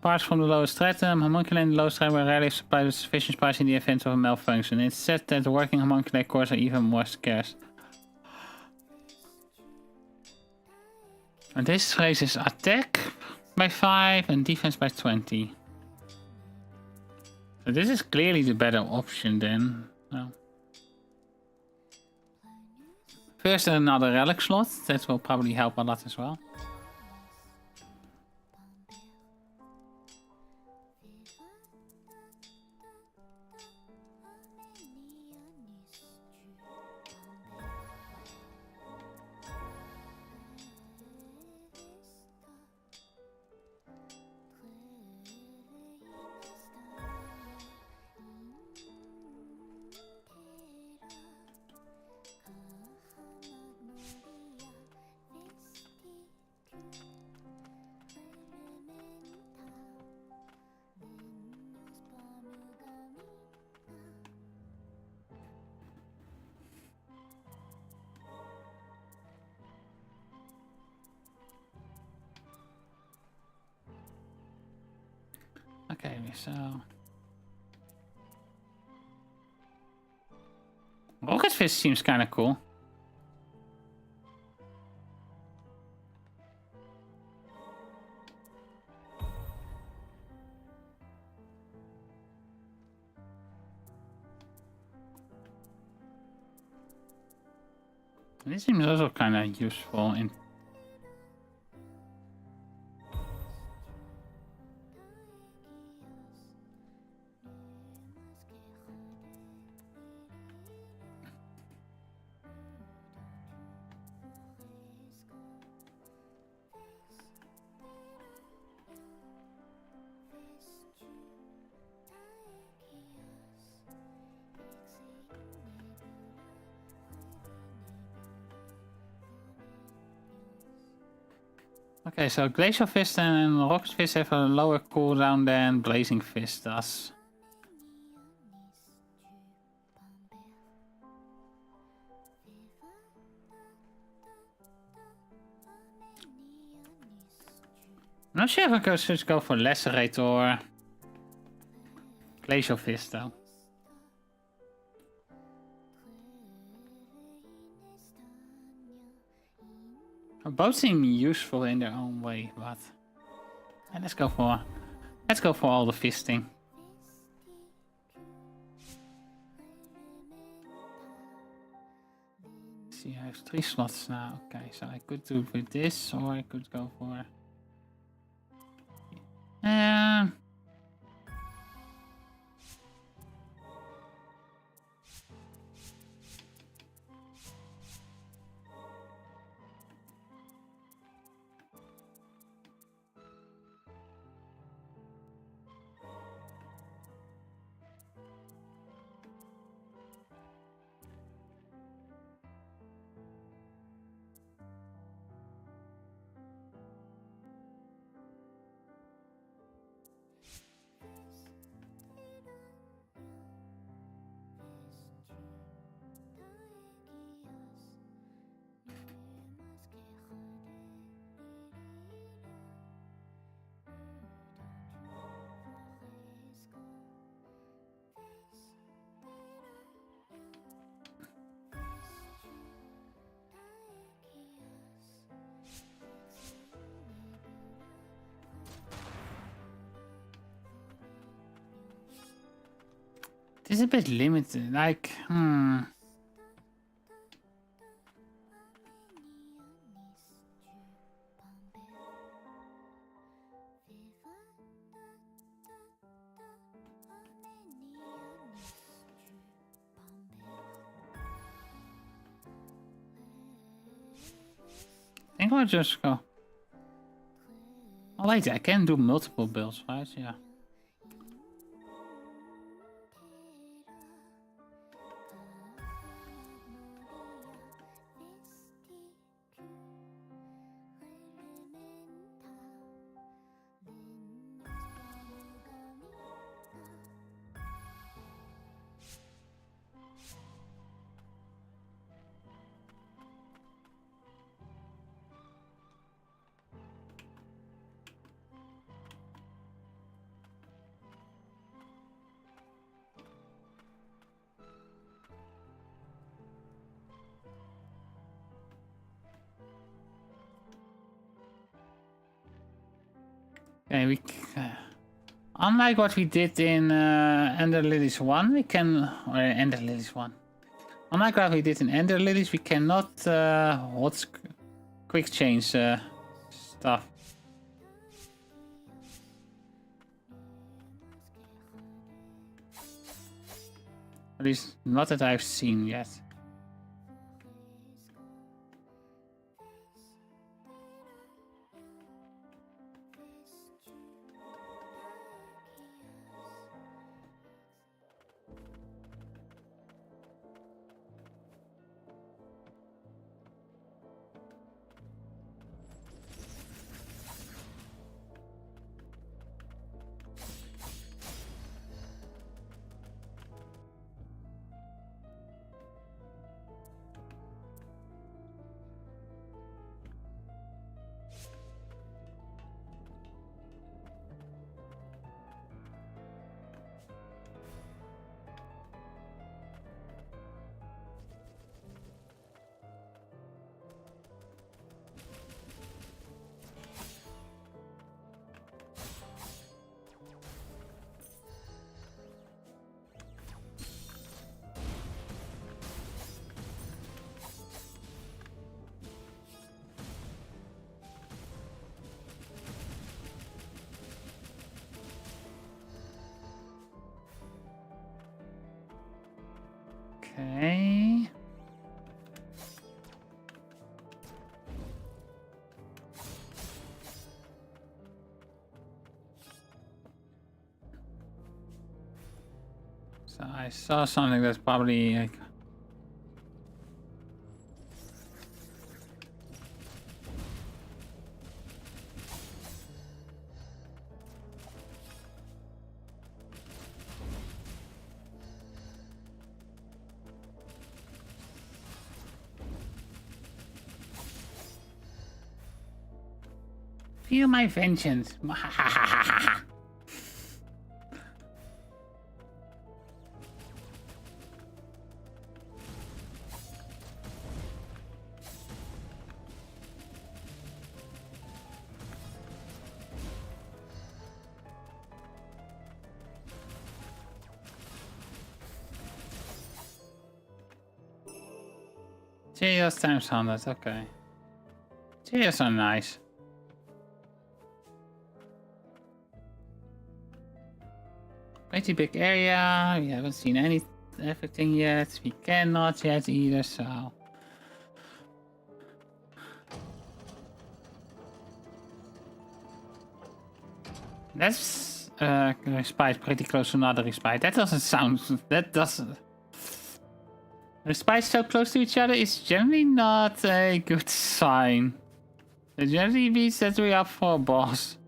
parts from the lowest stratum. Homunculi in the lowest stratum are rarely supplied with sufficient parts in the event of a malfunction. It's said that the working homunculi cores are even more scarce. And this raises attack by 5 and defense by 20. So this is clearly the better option then. Well, first another relic slot. That will probably help a lot as well. Okay, so rocket fish seems kind of cool. This seems also kind of useful in. Okay, so Glacial Fist and Rocket Fist have a lower cooldown than Blazing Fist does. I'm not sure if I should go for Lacerate or Glacial Fist though. Both seem useful in their own way, but let's go for all the fisting. See, I have 3 slots now. Okay, so I could do it with this, or I could go for. This is a bit limited, like, I think I'll just go. Oh wait, I can do multiple builds, right? Yeah. Okay, unlike what we did in Ender Lilies 1, we can, or Ender Lilies 1. Unlike what we did in Ender Lilies, we cannot quick change stuff. At least not that I've seen yet. Okay. So I saw something that's probably like... Feel my vengeance. Cheers times 100, okay. Cheers are nice. Pretty big area, we haven't seen everything yet. We cannot yet either, so... That's respite pretty close to another respite. That doesn't sound... That doesn't... Respite so close to each other is generally not a good sign. It generally means that we are up for a boss.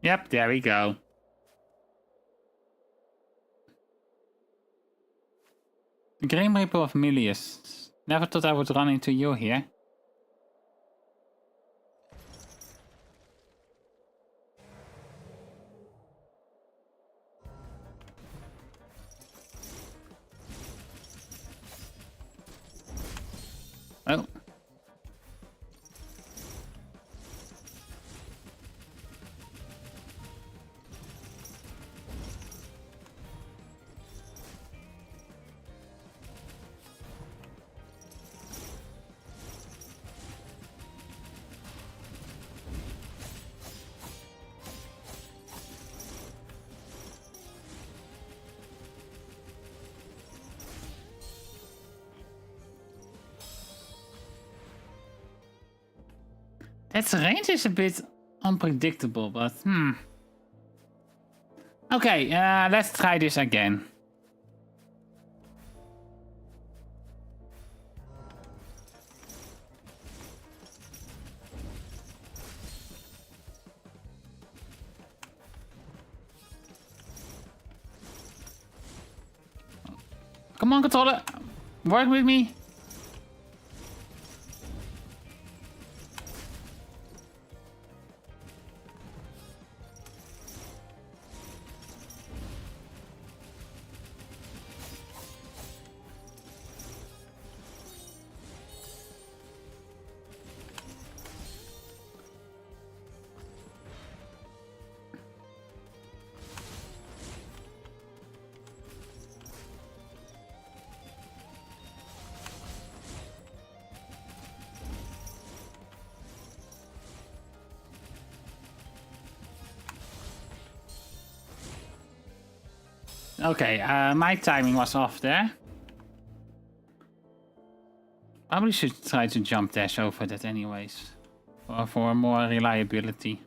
Yep, there we go. The Grim Reaper of Milius. Never thought I would run into you here. Oh. Its range is a bit unpredictable, but Okay, let's try this again. Come on, controller. Work with me. Okay, my timing was off there. Probably should try to jump dash over that anyways. For more reliability.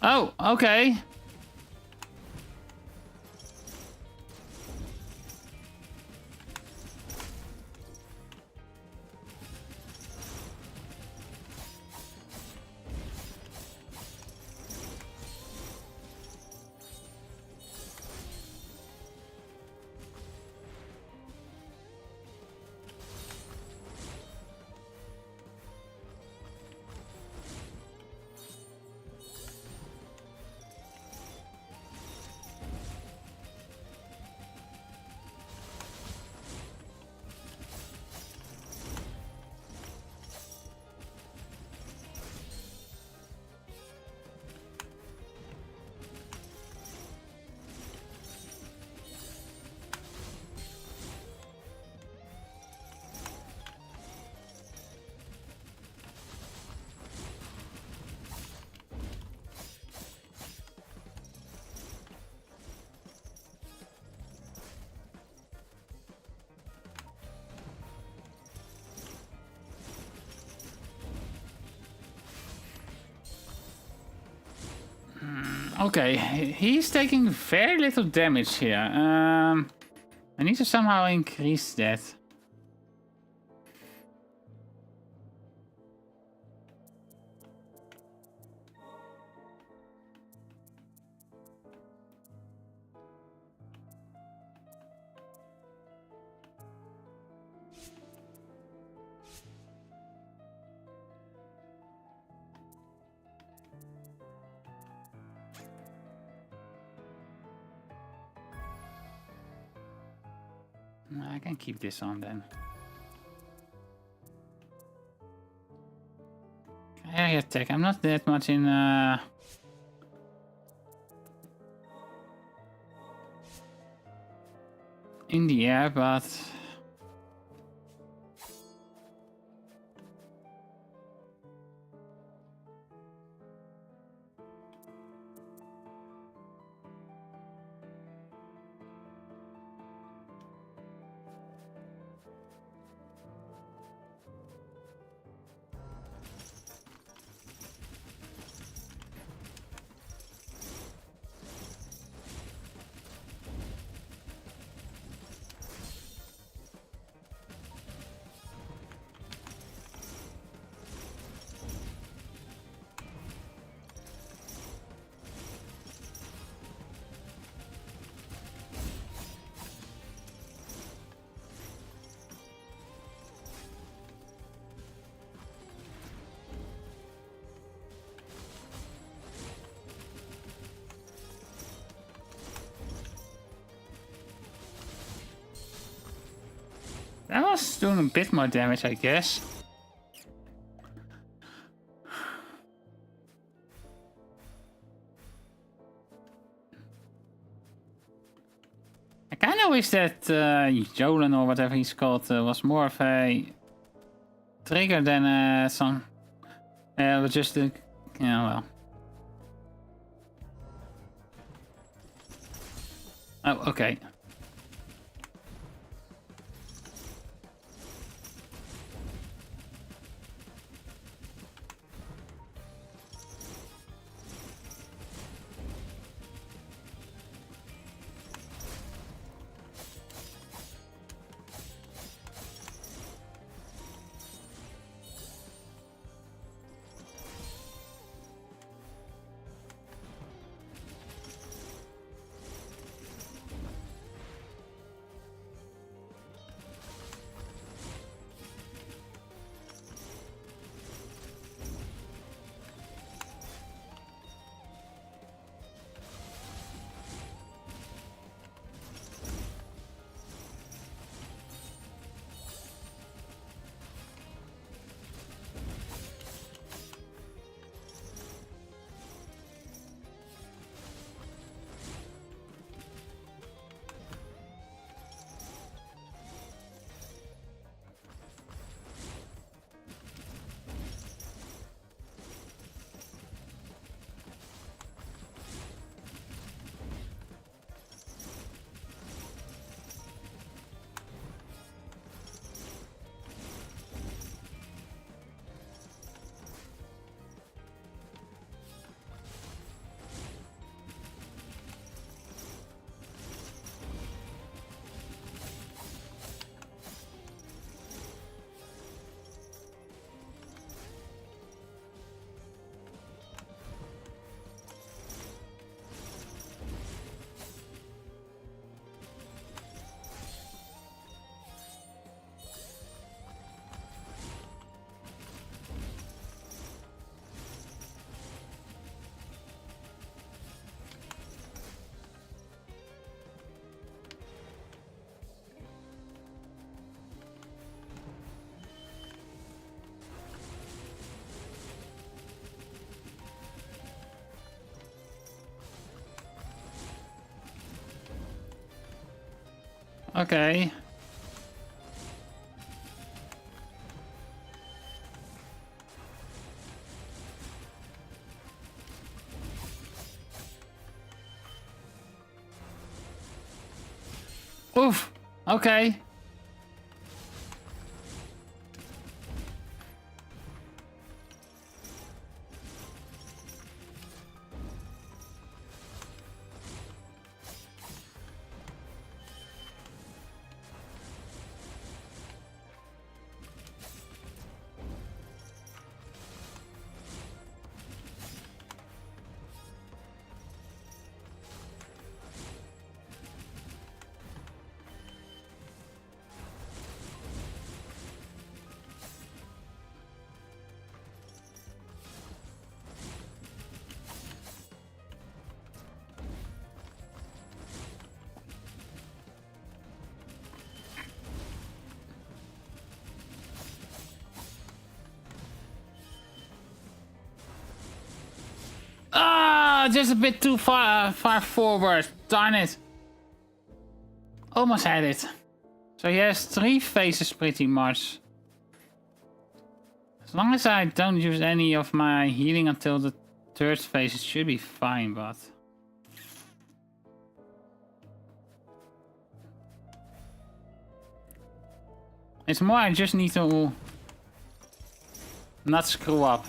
Oh, okay. Okay, he's taking very little damage here. I need to somehow increase that. I can keep this on then. Area attack. I'm not that much in the air, but that was doing a bit more damage, I guess. I kind of wish that Jolan or whatever he's called was more of a trigger than some. Was just a, yeah, well. Oh, okay. Okay. Oof. Okay. just a bit too far forward. Darn it. Almost had it. So he has 3 phases pretty much. As long as I don't use any of my healing until the 3rd phase, it should be fine, but... It's more I just need to... not screw up.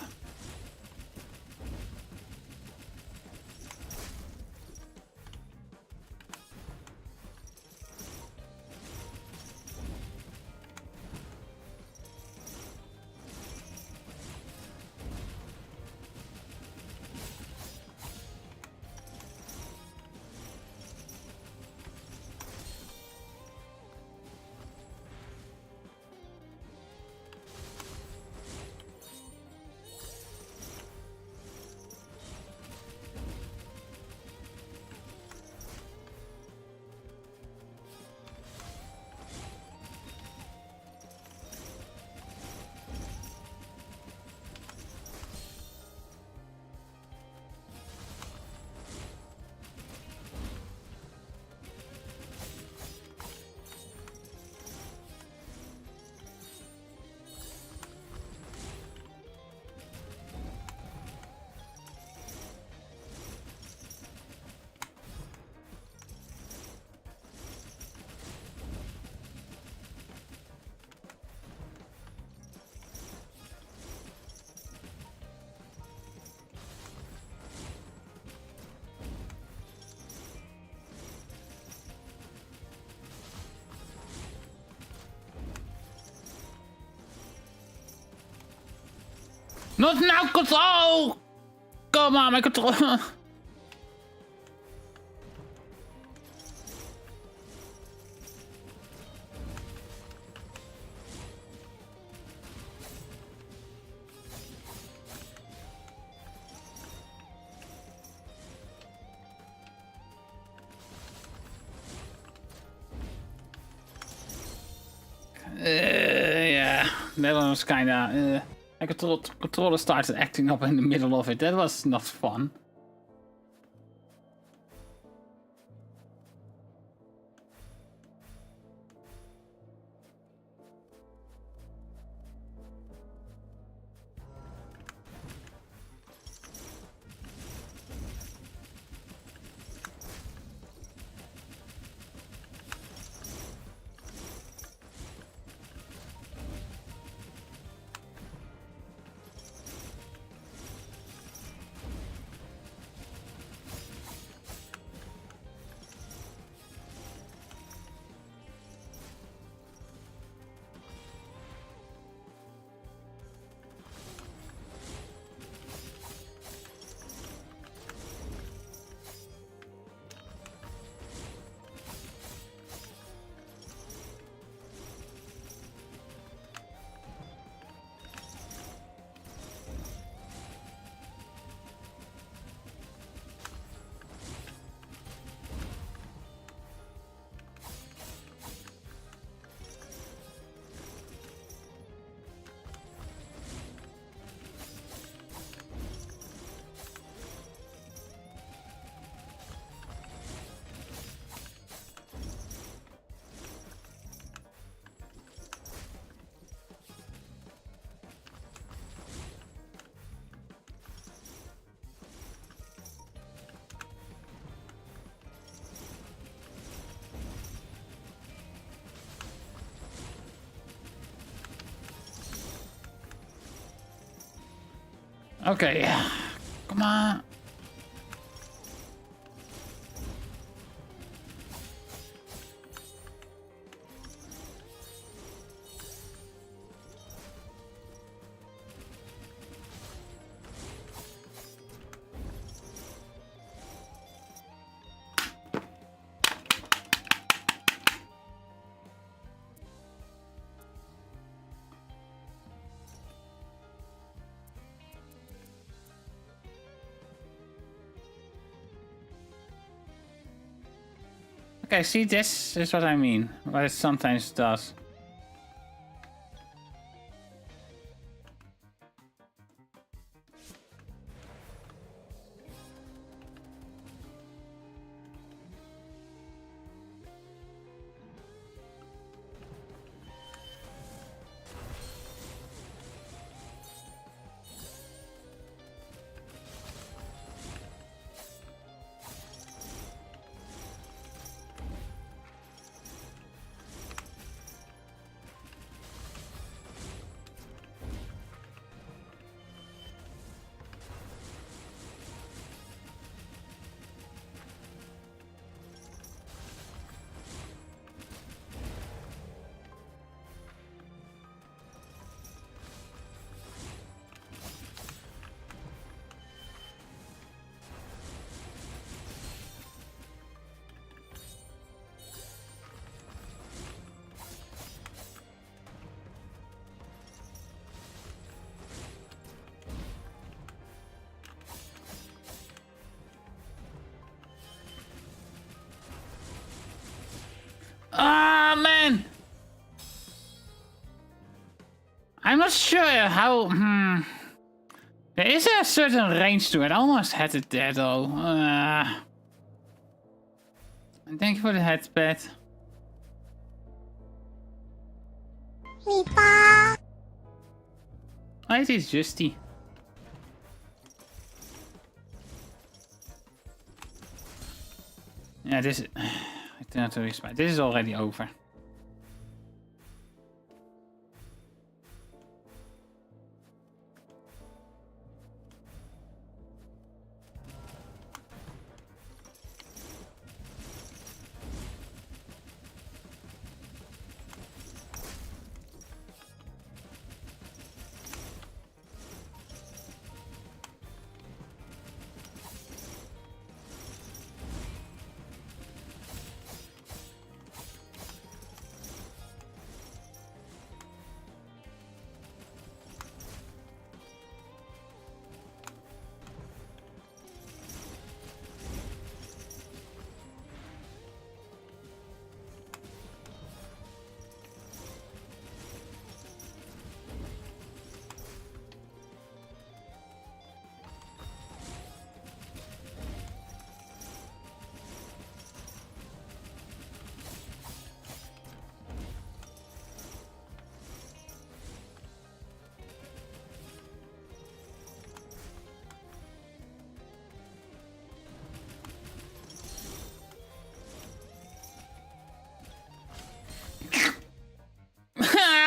Not now, control! Come on, my control. Yeah, that one was kinda... My controller started acting up in the middle of it. That was not fun. Okay, come on. Okay, see, this is what I mean. What it sometimes does. not sure how... There is a certain range to it. I almost had it there, though. And thank you for the headpad. Meepa. Oh, it is Justy. Yeah, this is... I don't have to respect. This is already over.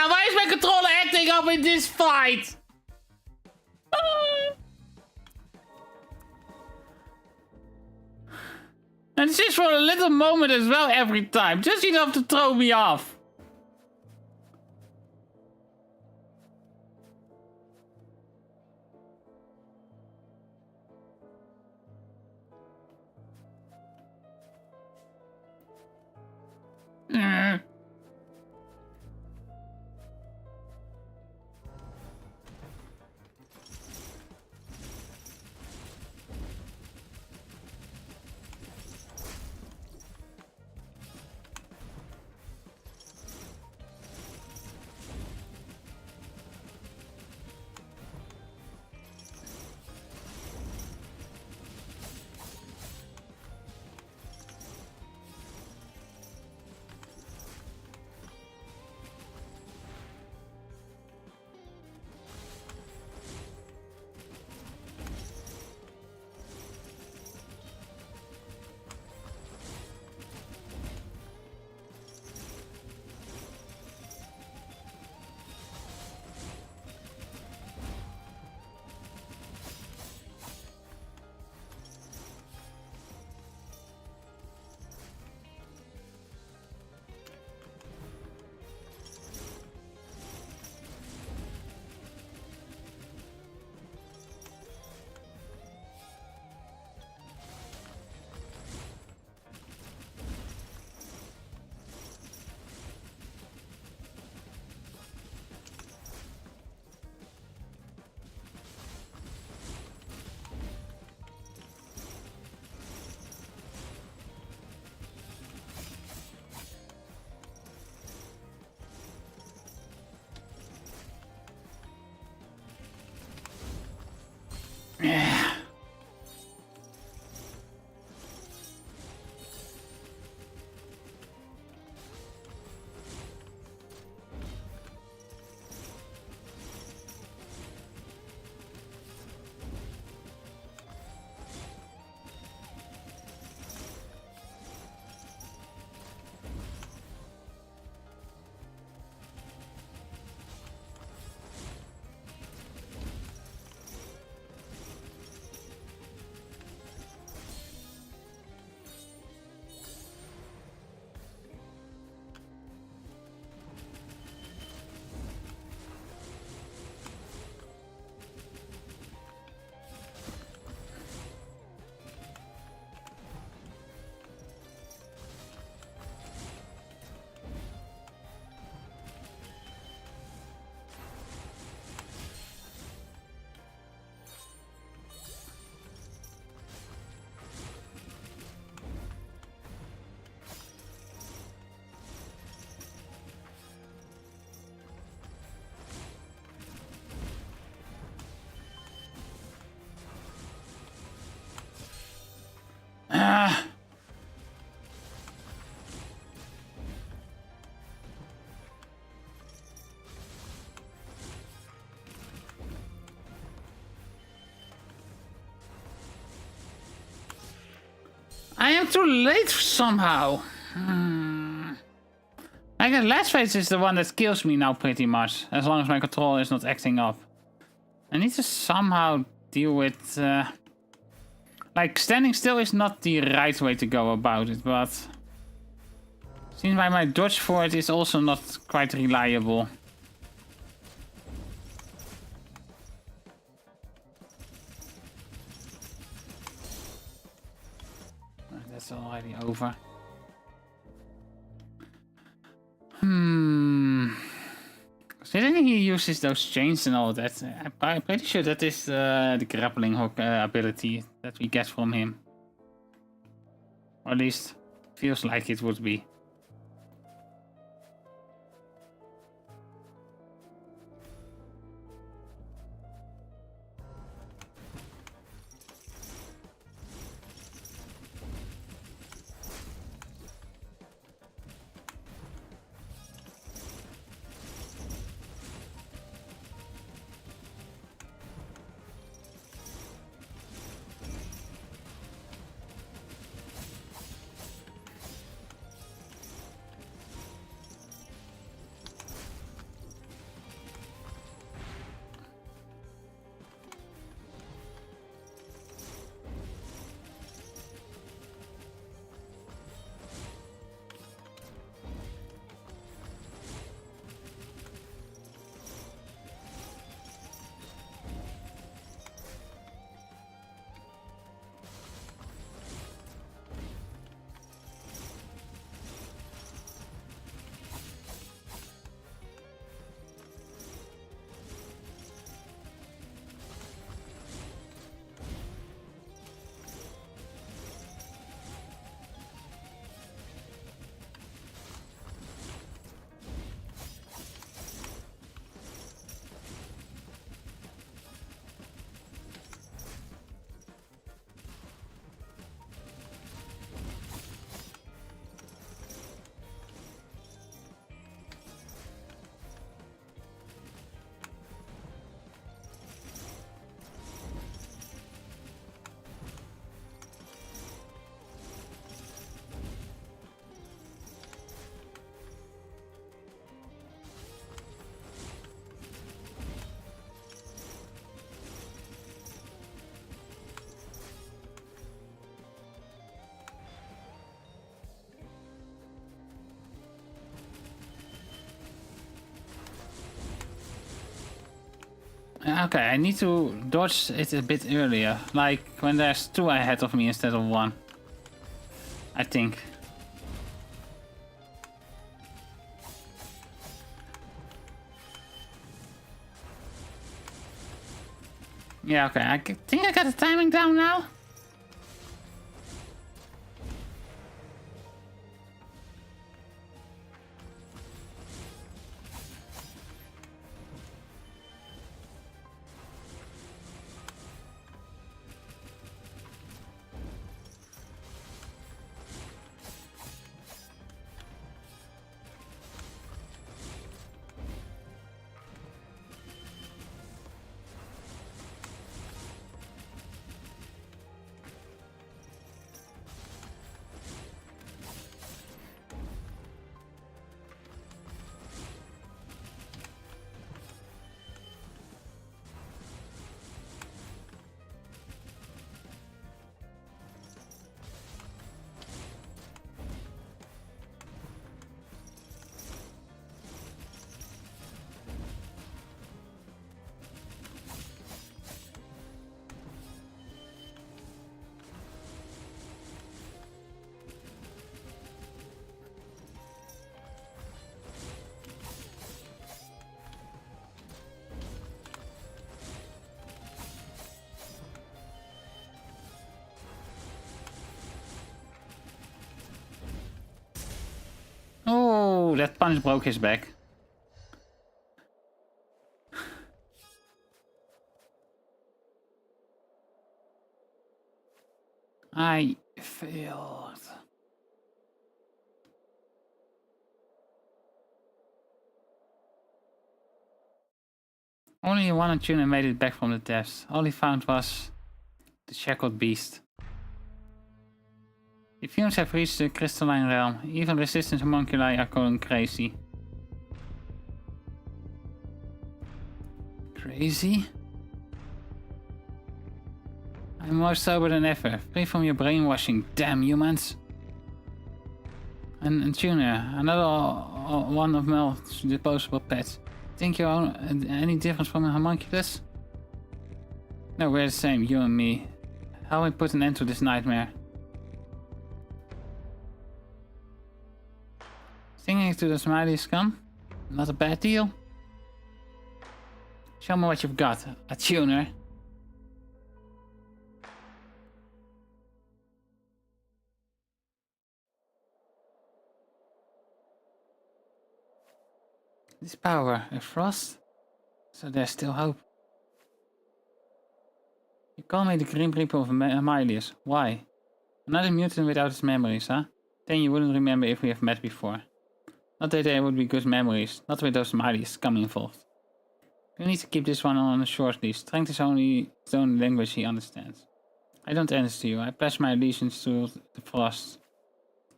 Why is my controller acting up in this fight? And it's just for a little moment as well every time. Just enough to throw me off. I am too late somehow. Like the last phase is the one that kills me now pretty much. As long as my controller is not acting up. I need to somehow deal with... like standing still is not the right way to go about it, but... seems like my dodge for it is also not quite reliable. That's already over. Considering he uses those chains and all that, I'm pretty sure that is the grappling hook ability that we get from him. Or at least feels like it would be. Okay, I need to dodge it a bit earlier. Like when there's two ahead of me instead of one. I think. Yeah, okay. I think I got the timing down now. Oh, that punch broke his back. I failed. Only one tuna made it back from the depths. All he found was the shackled beast. The fumes have reached the crystalline realm. Even resistant homunculi are going crazy. Crazy? I'm more sober than ever. Free from your brainwashing, damn humans. And Tuner, another one of Mel's disposable pets. Think you're any different from a homunculus? No, we're the same, you and me. How we put an end to this nightmare? Singing to the smiley scum? Not a bad deal. Show me what you've got, a tuner. This power, a frost? So there's still hope. You call me the Grim Reaper of Amilius. Why? Another mutant without his memories, huh? Then you wouldn't remember if we have met before. Not that they would be good memories, not with those Amilius scum involved. You need to keep this one on a short leash. Strength is only his own language he understands. I don't answer to you. I pledge my allegiance to the frost.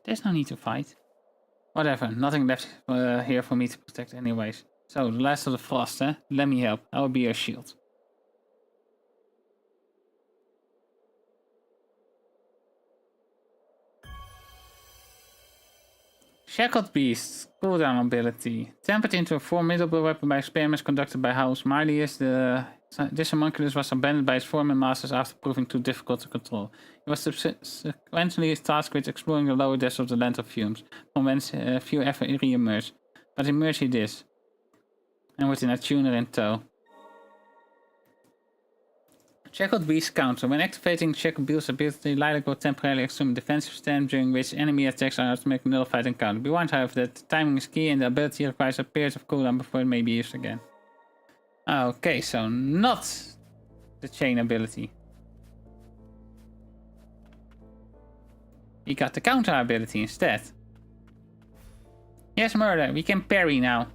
There's no need to fight. Whatever, nothing left here for me to protect anyways. So, the last of the frost, eh? Let me help. I will be your shield. Shackled Beast, cooldown ability. Tempered into a formidable weapon by experiments conducted by House Marlius, this homunculus was abandoned by its former masters after proving too difficult to control. He was subsequently tasked with exploring the lower depths of the land of fumes, from whence few ever re-emerged. But emerged he did, and with an tuner in tow. Shackled Beast counter. When activating Shackled Beast's ability, Lilac will temporarily assume a defensive stand during which enemy attacks are automatically nullified and countered. Be warned, however, that the timing is key and the ability requires a period of cooldown before it may be used again. Okay, so not the chain ability. We got the counter ability instead. Yes, Murder, we can parry now.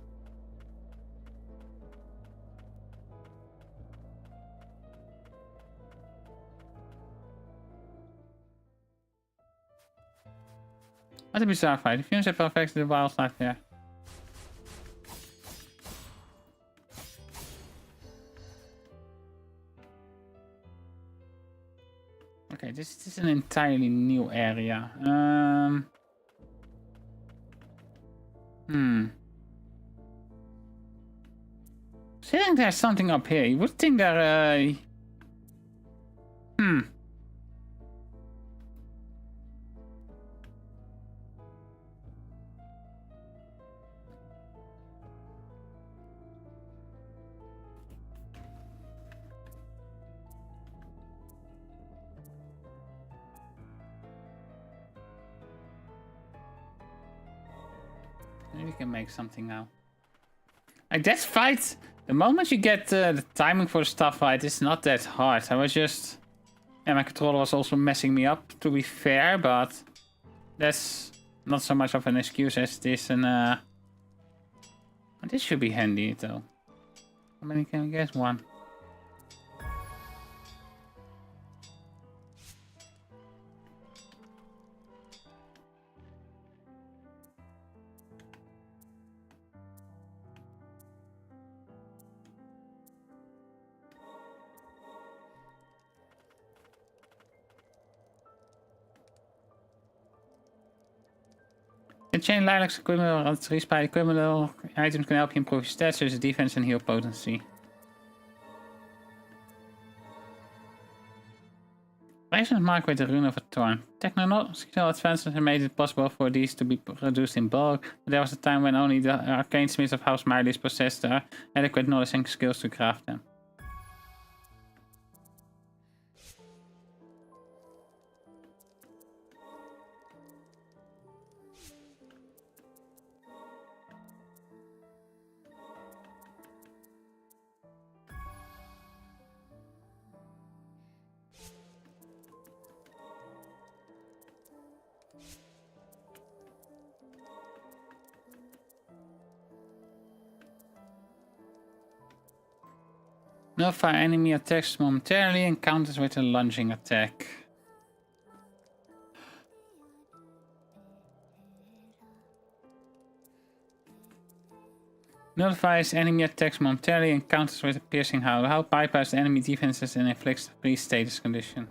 What a bizarre fight. The fumes have affected the wildlife there. Okay, this is an entirely new area. I think there's something up here. You would think there, maybe we can make something now. Like that fight, the moment you get the timing for the stuff fight, it's not that hard. I was just... Yeah, my controller was also messing me up, to be fair, but... That's not so much of an excuse as it is an... This should be handy, though. How many can we get? One. The chain Lilac's equipment at respawn equipment items can help you improve your stats, such as defense and heal potency. Raven is marked with the rune of a thorn. Technological advances have made it possible for these to be produced in bulk, but there was a time when only the arcane smiths of House Marlius possessed the adequate knowledge and skills to craft them. Nullify enemy attacks momentarily and counters with a lunging attack. Nullifies enemy attacks momentarily and counters with a piercing howl. How bypasses enemy defenses and inflicts a freeze status condition.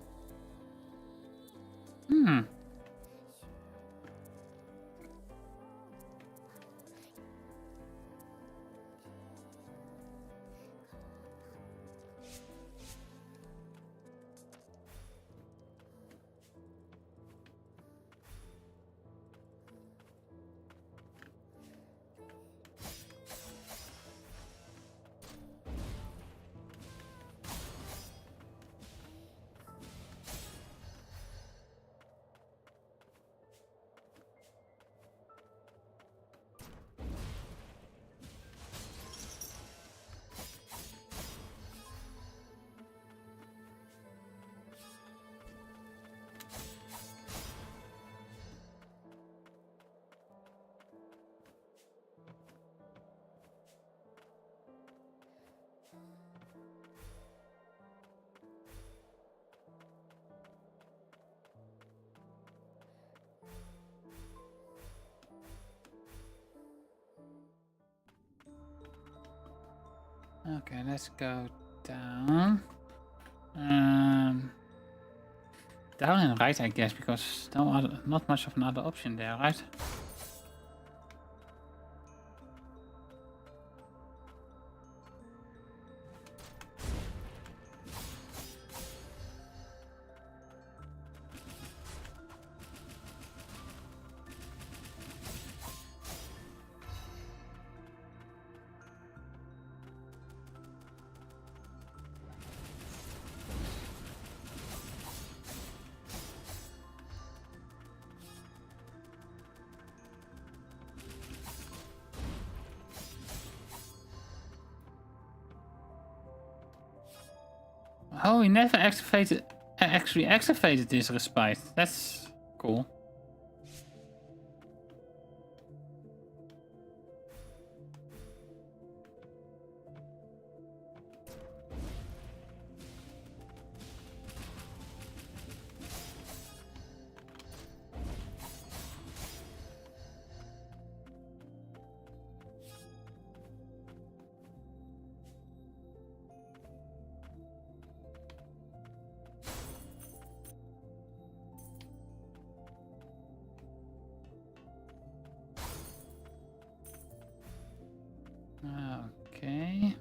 Okay, let's go down. Down and right, I guess, because not much of another option there, right? Oh, he never actually activated this respite. That's cool. Okay.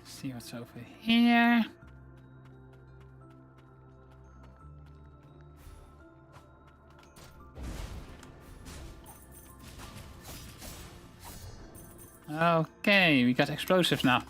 See what's over here. Okay, we got explosives now.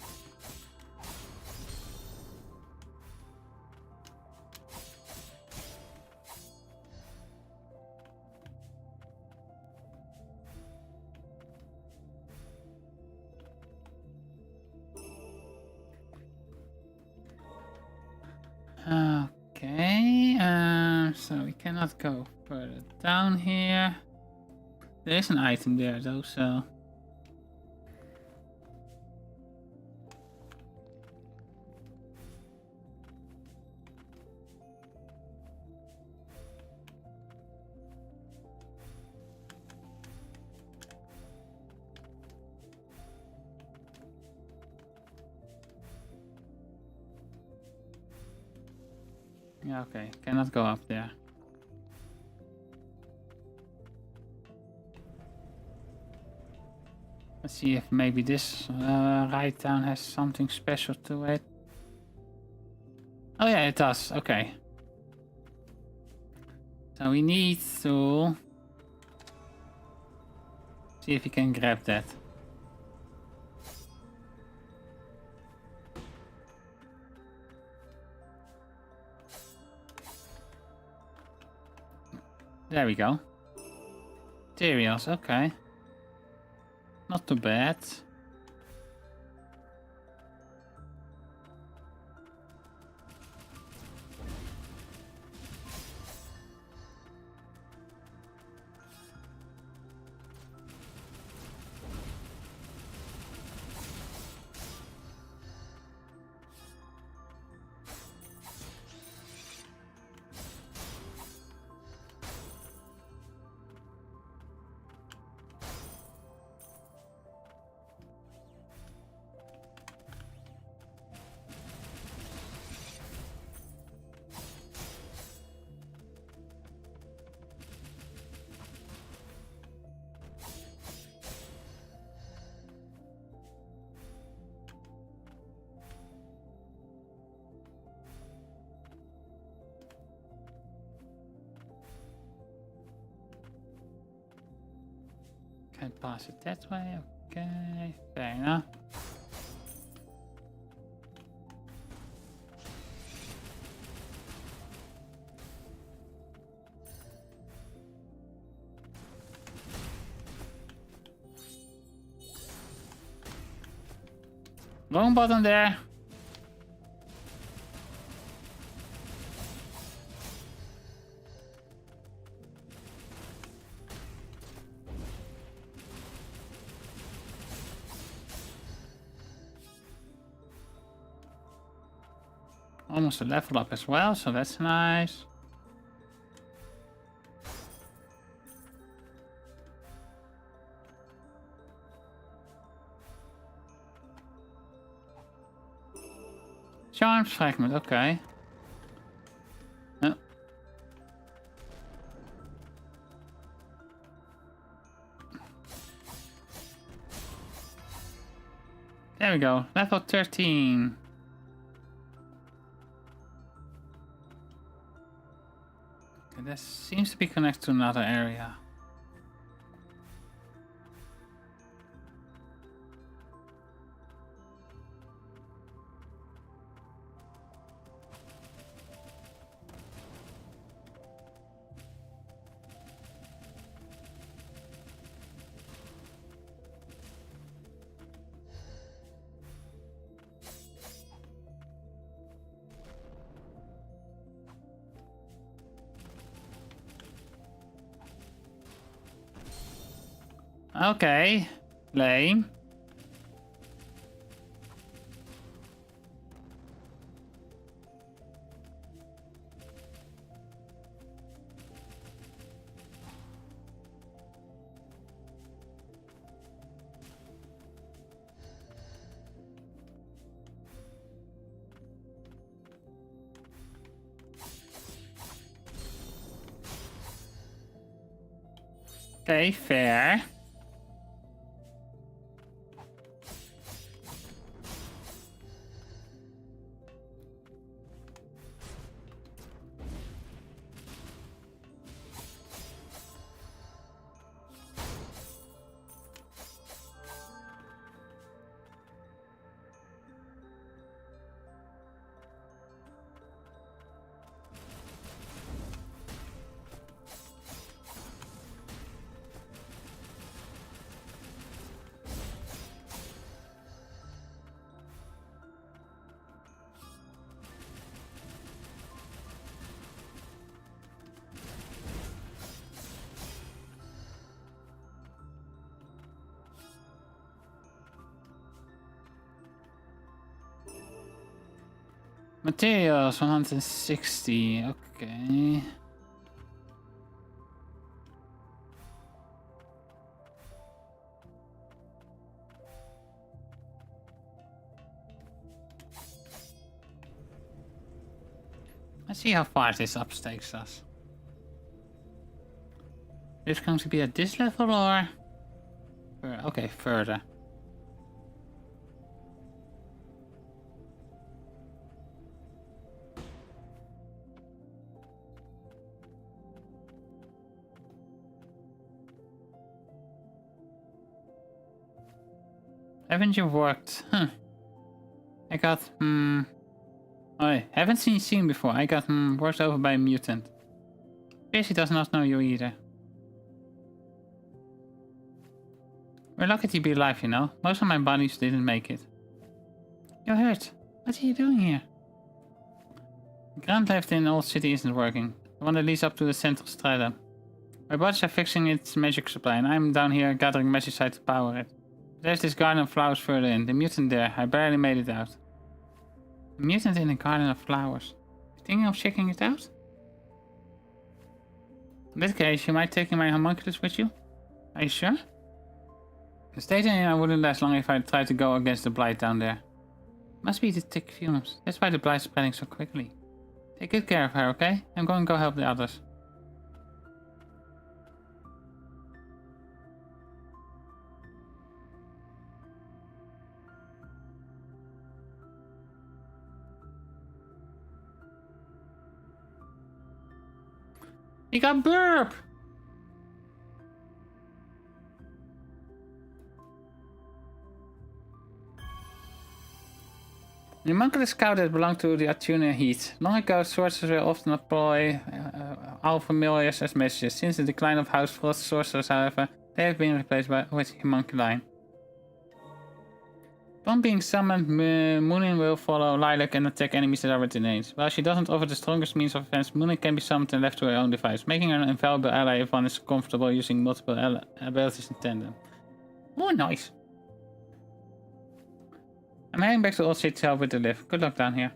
Okay, so we cannot go further down here. There is an item there though, so... Yeah, okay, cannot go up there. Let's see if maybe this ride down has something special to it. Oh yeah, it does, okay. So we need to See if you can grab that. There we go. Materials, okay. Not too bad. Can pass it that way, okay, fair enough. Wrong button there. Almost a level up as well, so that's nice. Charms fragment, okay. There we go, level 13. Okay, that seems to be connected to another area. Okay, lame. Okay, fair. Materials 160, okay. Let's see how far this up takes us. Is it going to be at this level or? Okay, further. Haven't you worked? Huh. I got, I haven't seen before. I got, worked over by a mutant. Casey does not know you either. We're lucky to be alive, you know. Most of my buddies didn't make it. You're hurt. What are you doing here? The ground left in the old city isn't working. The one that leads up to the central strata. My buddies are fixing its magic supply, and I'm down here gathering magicite to power it. There's this garden of flowers further in. The mutant there. I barely made it out. A mutant in a garden of flowers. You thinking of checking it out? In that case, you might take my homunculus with you? Are you sure? The state I wouldn't last long if I tried to go against the blight down there. Must be the thick fumes. That's why the blight's spreading so quickly. Take good care of her, okay? I'm going to go help the others. He got burp! The homunculus scout that belonged to the Atuna Heat. Long ago, sorcerers will often employ all familiars as messages. Since the decline of House Frost sorcerers, however, they have been replaced with homunculi. Upon being summoned, Moonin will follow Lilac and attack enemies that are within range. While she doesn't offer the strongest means of defense, Moonin can be summoned and left to her own device, making her an invaluable ally if one is comfortable using multiple abilities in tandem. Oh, nice. I'm heading back to Old City to help with the lift. Good luck down here.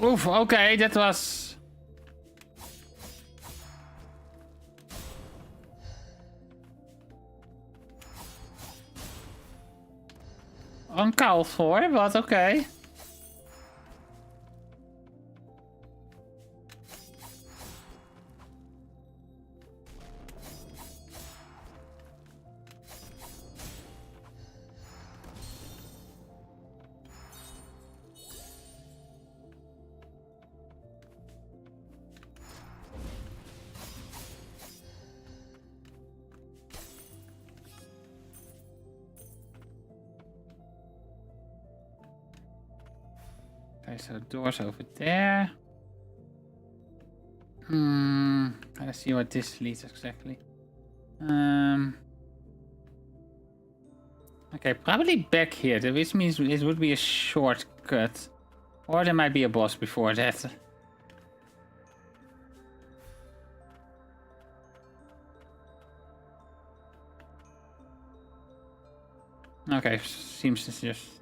Oof, okay, that was... uncalled for, but okay. Okay, so doors over there. Let's see what this leads exactly. Okay, probably back here, which means it would be a shortcut. Or there might be a boss before that. Okay, seems to just...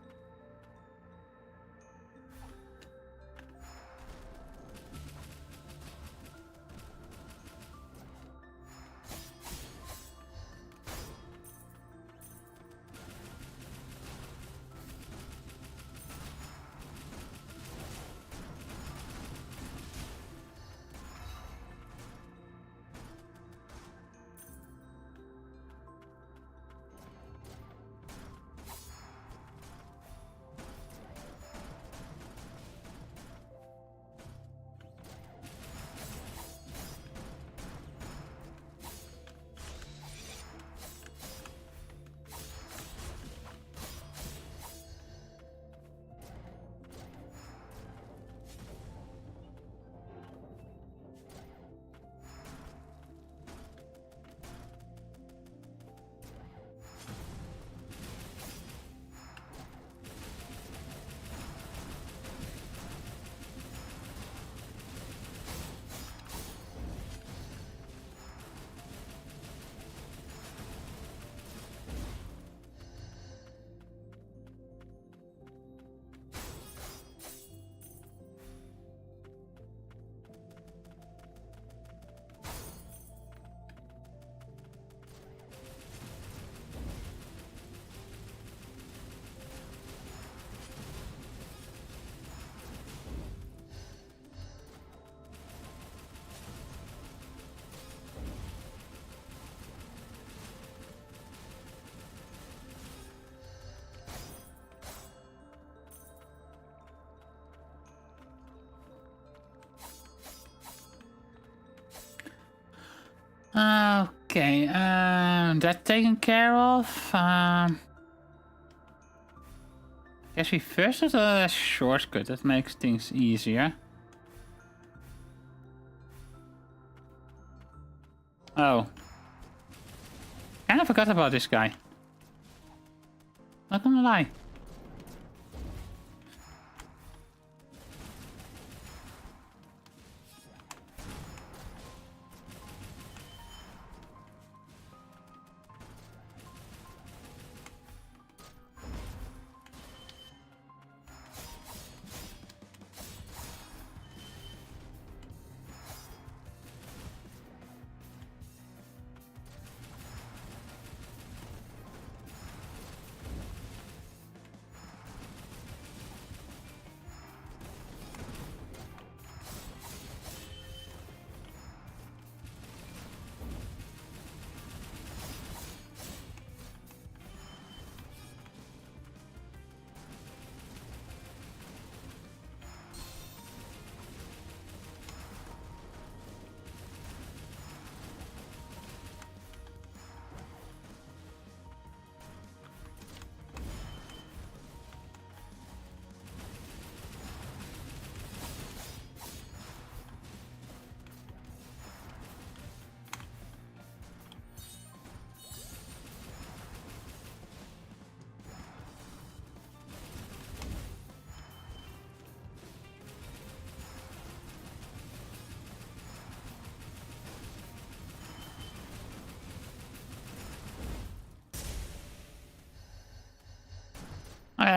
Okay, that taken care of. Guess we first do a shortcut. That makes things easier. Oh. Kinda forgot about this guy. Not gonna lie.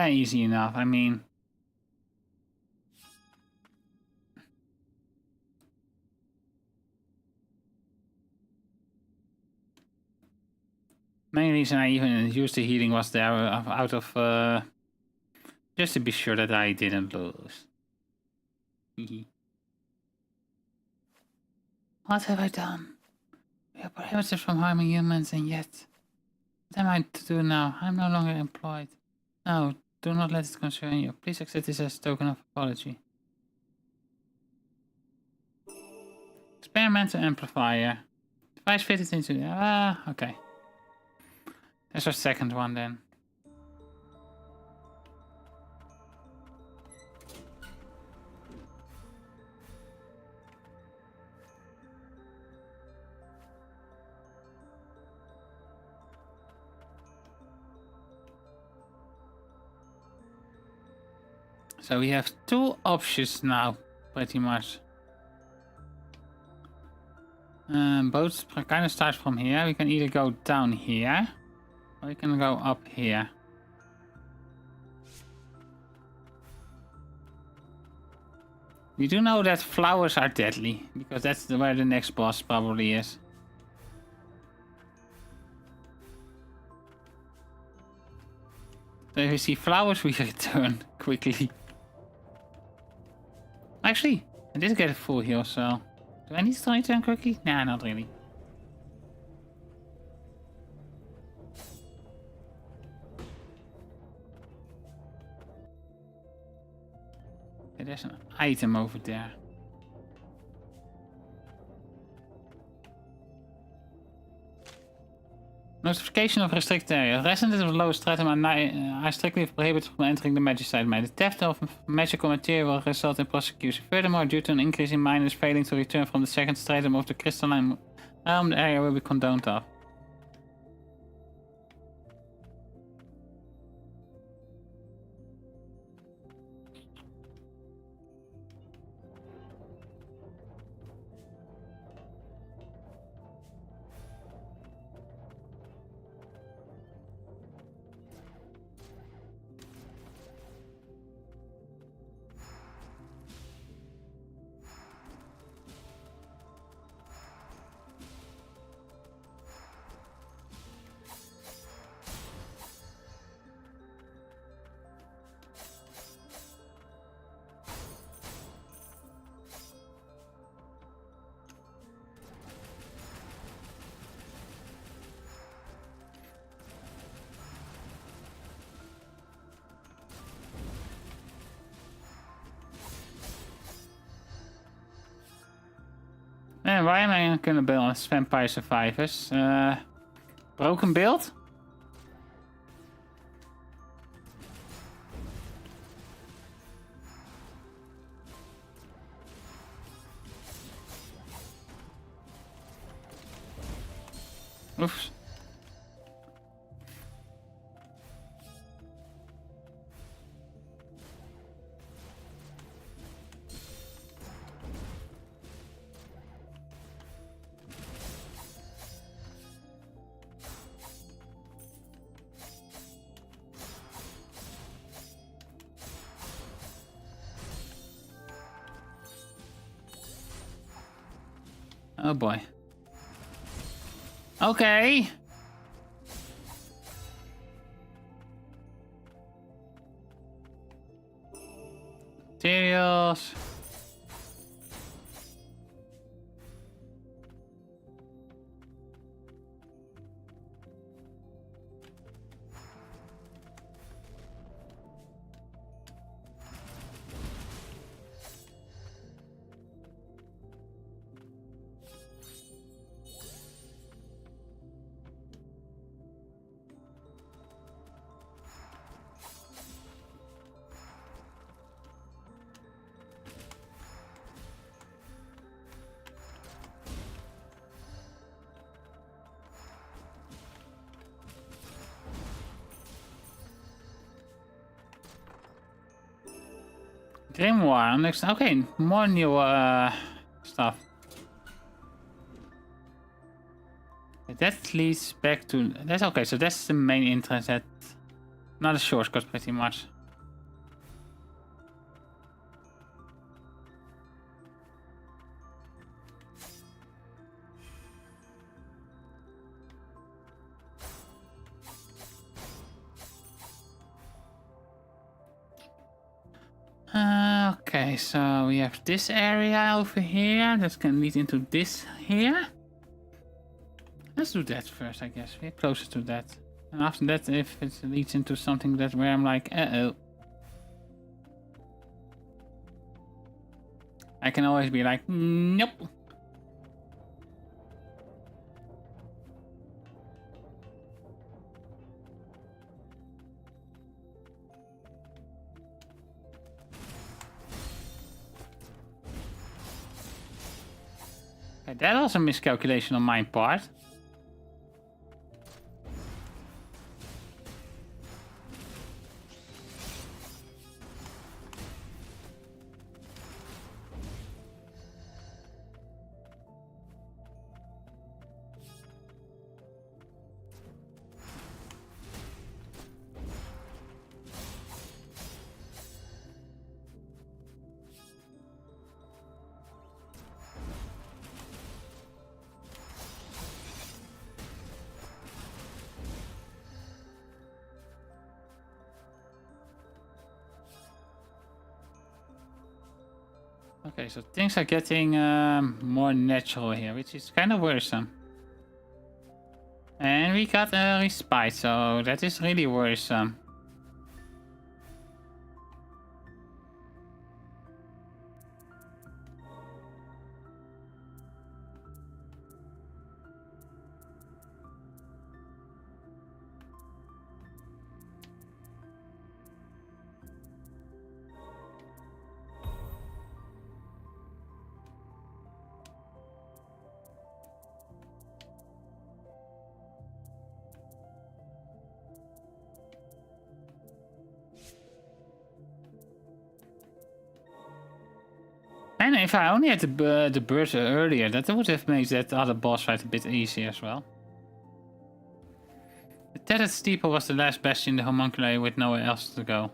Easy enough, I mean. Main reason I even used the healing was there out of just to be sure that I didn't lose. What have I done? We are prohibited from harming humans, and yet... What am I to do now? I'm no longer employed. No, do not let it concern you. Please accept this as a token of apology. Experimental amplifier. Device fitted into the... okay. That's our second one then. So we have two options now, pretty much. Both kind of start from here. We can either go down here, or we can go up here. We do know that flowers are deadly, because that's where the next boss probably is. So if we see flowers, we return quickly. Actually, I did get a full heal, so... Do I need to return quickly? Nah, not really. Okay, there's an item over there. Notification of restricted area. Residents of low stratum are strictly prohibited from entering the magic site. The theft of magical material will result in prosecution. Furthermore, due to an increase in miners failing to return from the second stratum of the crystalline realm, the area will be condoned off. Man, why am I gonna build on Vampire Survivors? Broken build? Oops. Oh boy. Okay. Materials. Grimoire. Next. Okay, more new stuff. That leads back to. That's okay. So that's the main entrance. That not a shortcut, pretty much. Okay, so we have this area over here that can lead into this here. Let's do that first, I guess. We're closer to that. And after that, if it leads into something that where I'm like, uh-oh. I can always be like, nope. Okay, that was a miscalculation on my part. Okay, so things are getting more natural here, which is kind of worrisome. And we got a respite, so that is really worrisome. And if I only had the birds earlier, that would have made that other boss fight a bit easier as well. The tattered steeple was the last bastion in the homunculi with nowhere else to go.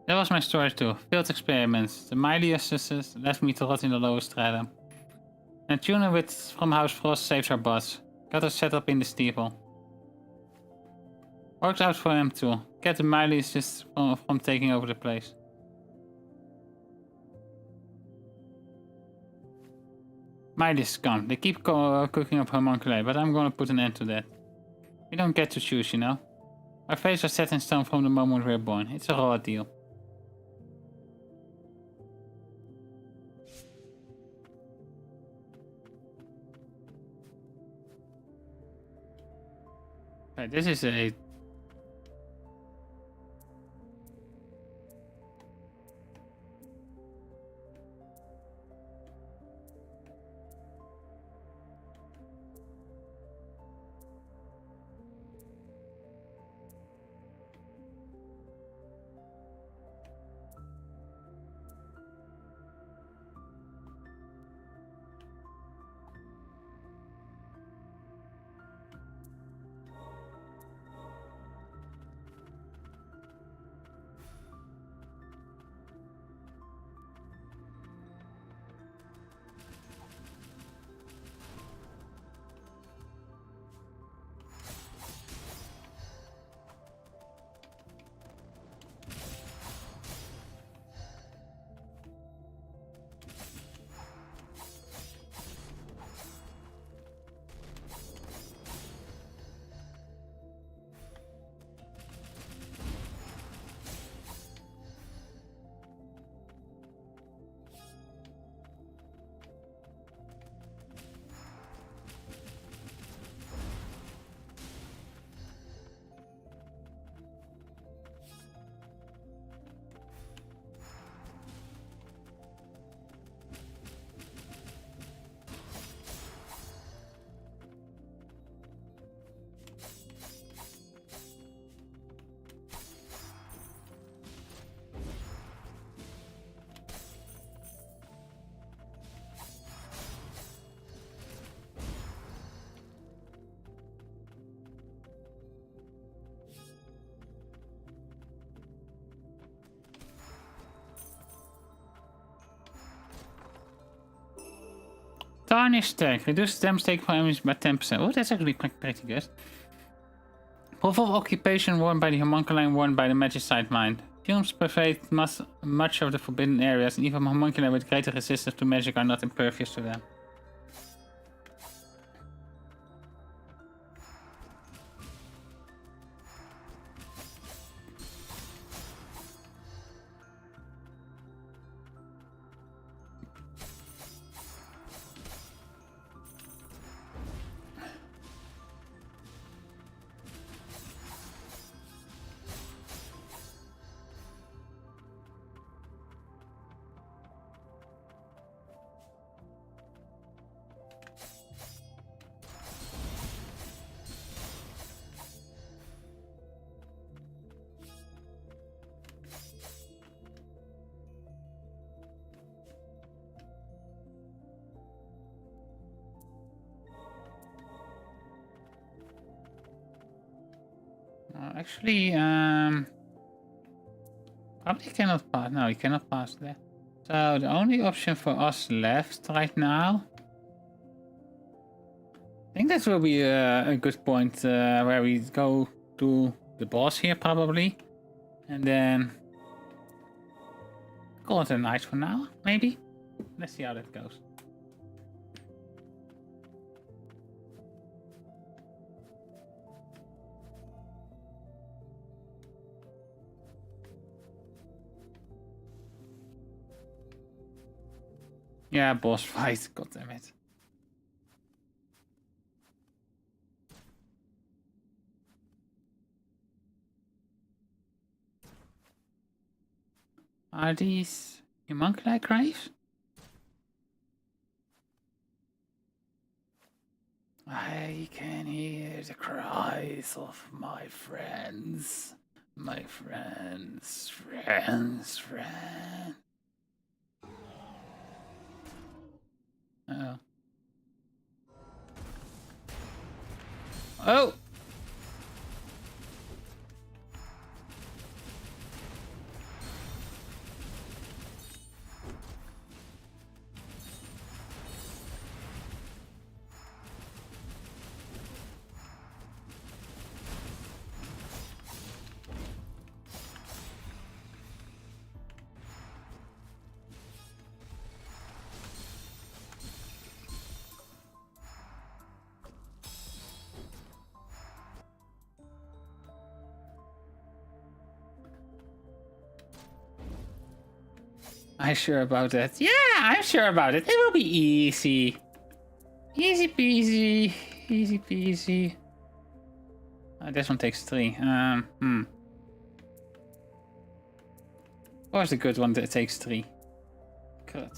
That was my story too. Failed experiments. The Myliuses left me to rot in the lowest stratum. And Tuna with from House Frost saved our boss. Got us set up in the steeple. Worked out for him too. Kept the Myliuses from taking over the place. Mylius is gone. They keep cooking up homunculi, but I'm gonna put an end to that. We don't get to choose, you know. Our fates are set in stone from the moment we're born. It's a raw deal. Okay, this is a... Tarnished tech. Reduce damage taken by enemies by 10%. Oh, that's actually pretty good. Proof of occupation worn by the homunculi and worn by the magicite mind. Fumes pervade much of the forbidden areas, and even homunculi with greater resistance to magic are not impervious to them. Actually, probably cannot pass. No, you cannot pass there. So the only option for us left right now, I think that will be a good point where we go to the boss here probably, and then call it a night for now, maybe. Let's see how that goes. Yeah, boss fight. God damn it. Are these homunculi graves? I can hear the cries of my friends. My friends. Oh. Oh! I'm sure about that. Yeah, I'm sure about it. It will be easy. Easy peasy. Easy peasy. This one takes 3. Or is the good one that takes 3? Good.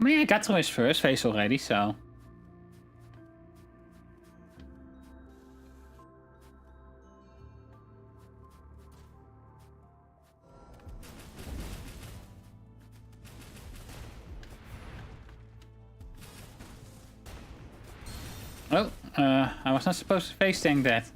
I mean, I got through his first phase already, so... Oh, I was not supposed to face tank that.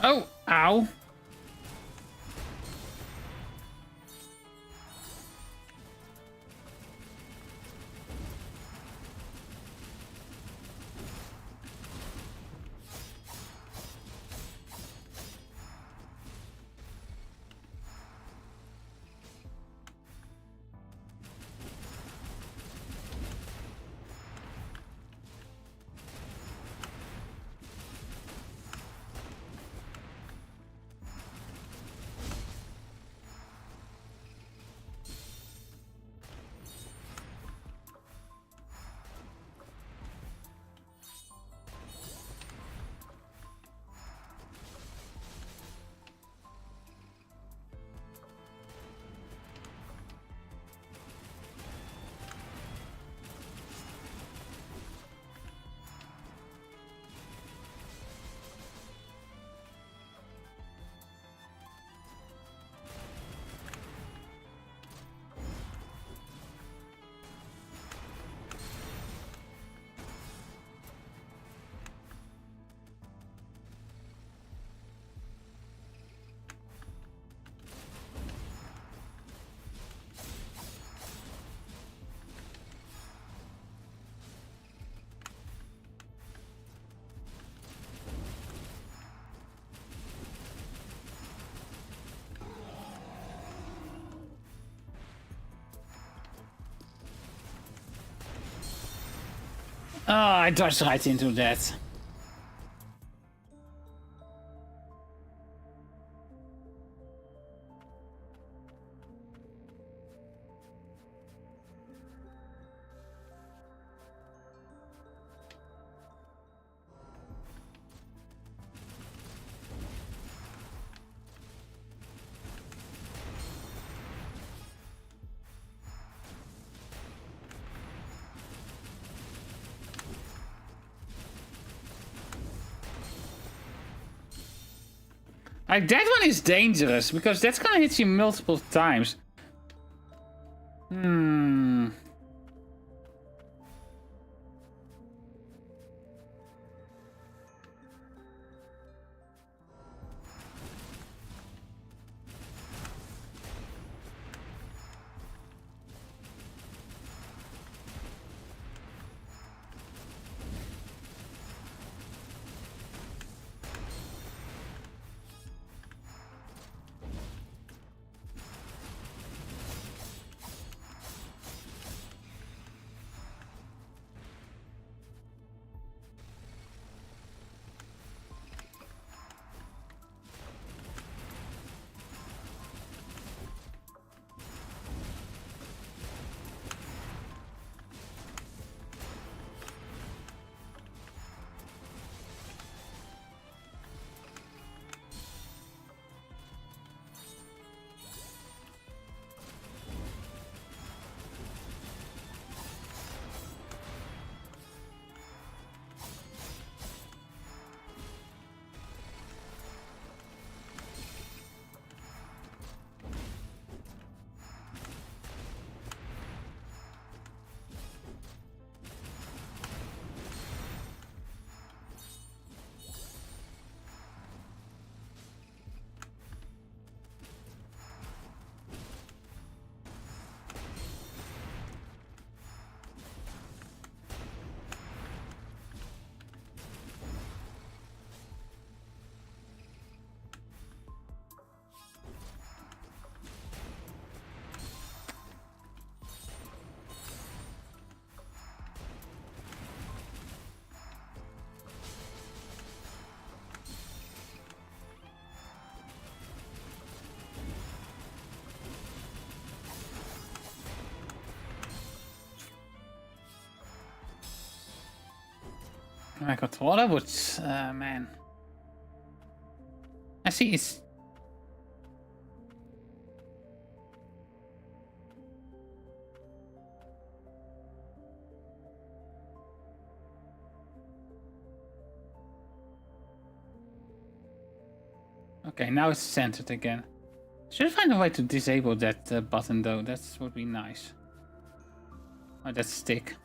Oh, ow. Oh, I dodged right into that. Like, that one is dangerous, because that's gonna hit you multiple times. My controller would, man. I see it's... Okay, now it's centered again. Should find a way to disable that button though, that would be nice. Oh, that stick.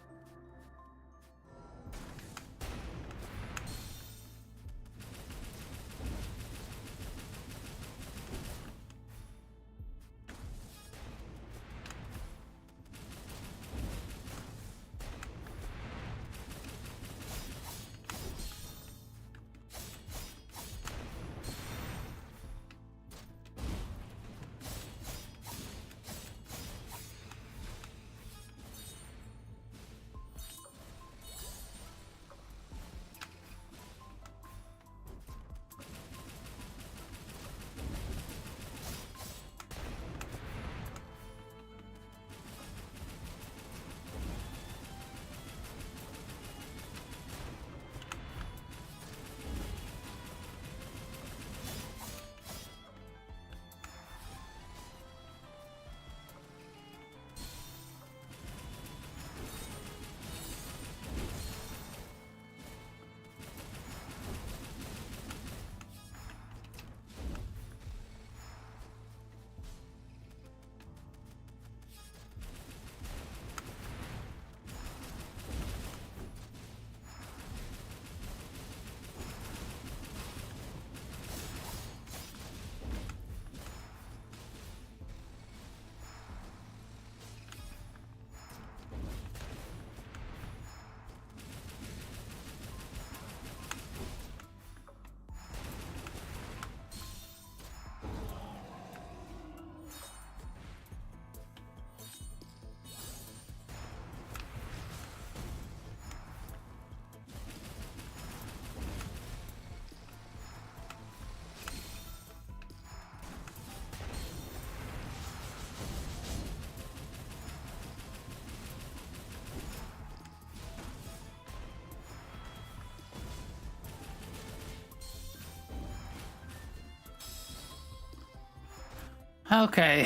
Okay,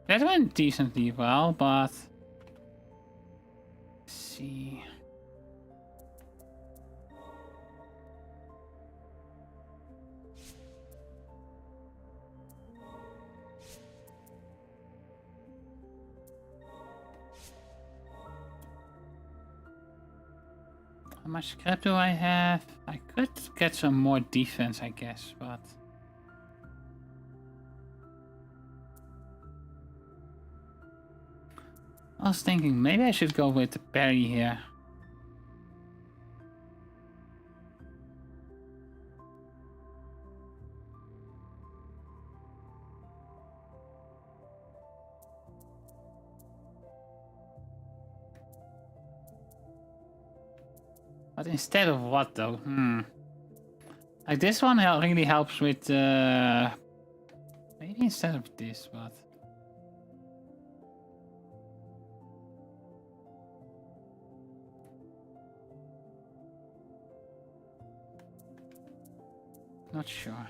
that went decently well, but... Let's see... How much scrap do I have? I could get some more defense, I guess, but... I was thinking maybe I should go with the parry here. But instead of what though? Like this one really helps with maybe instead of this, but not sure.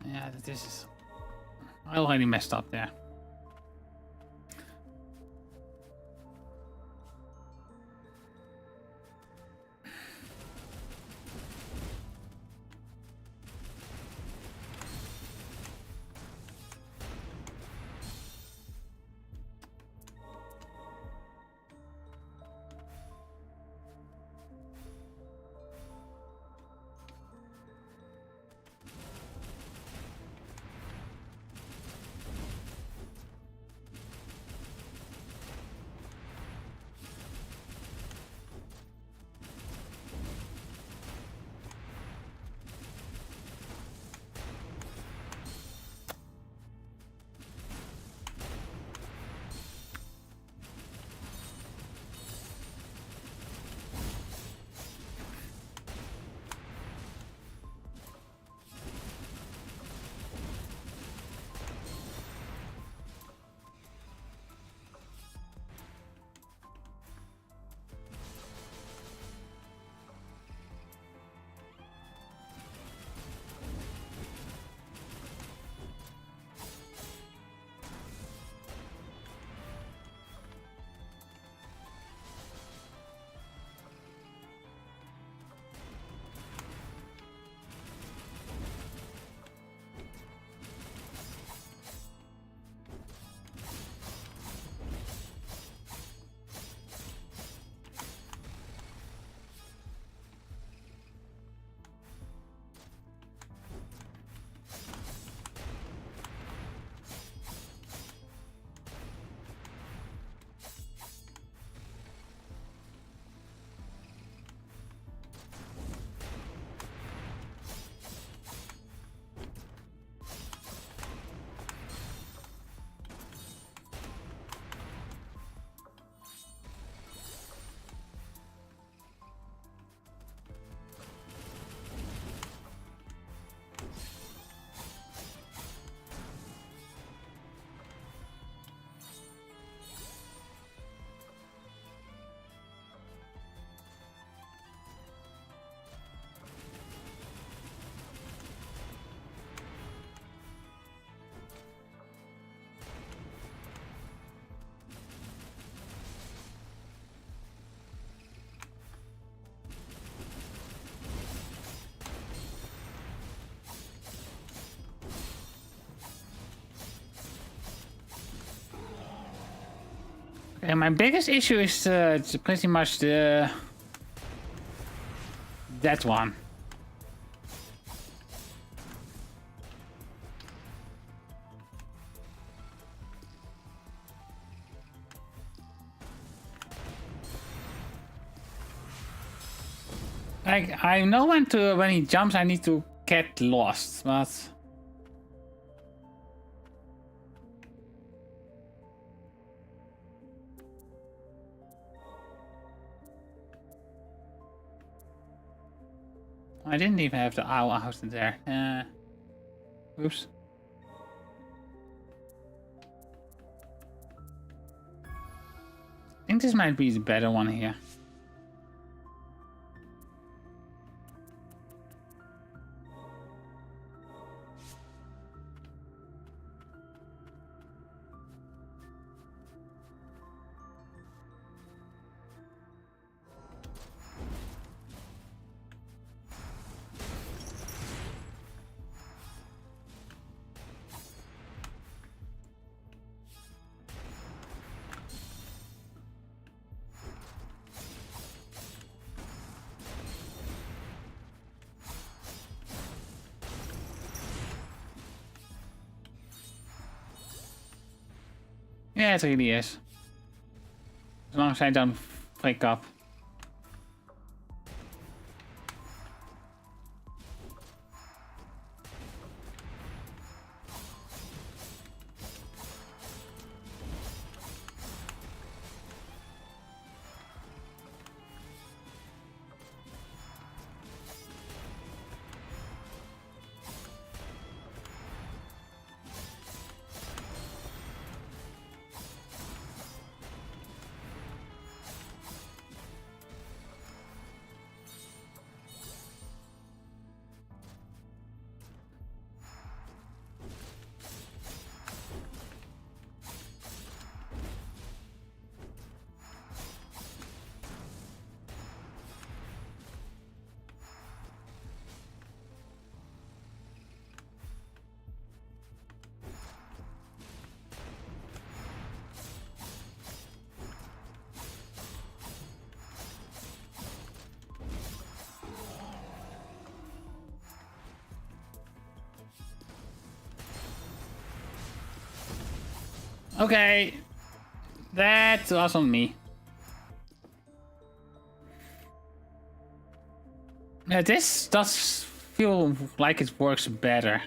Yeah, this is... I already messed up there. And my biggest issue is pretty much that one. Like, I know when he jumps I need to get lost, but I didn't even have the owl out there. Oops. I think this might be the better one here. Yeah, it really is. As long as I don't break up. Okay, that was on me. Yeah, this does feel like it works better.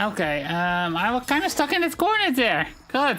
Okay, I was kind of stuck in that corner there. Good.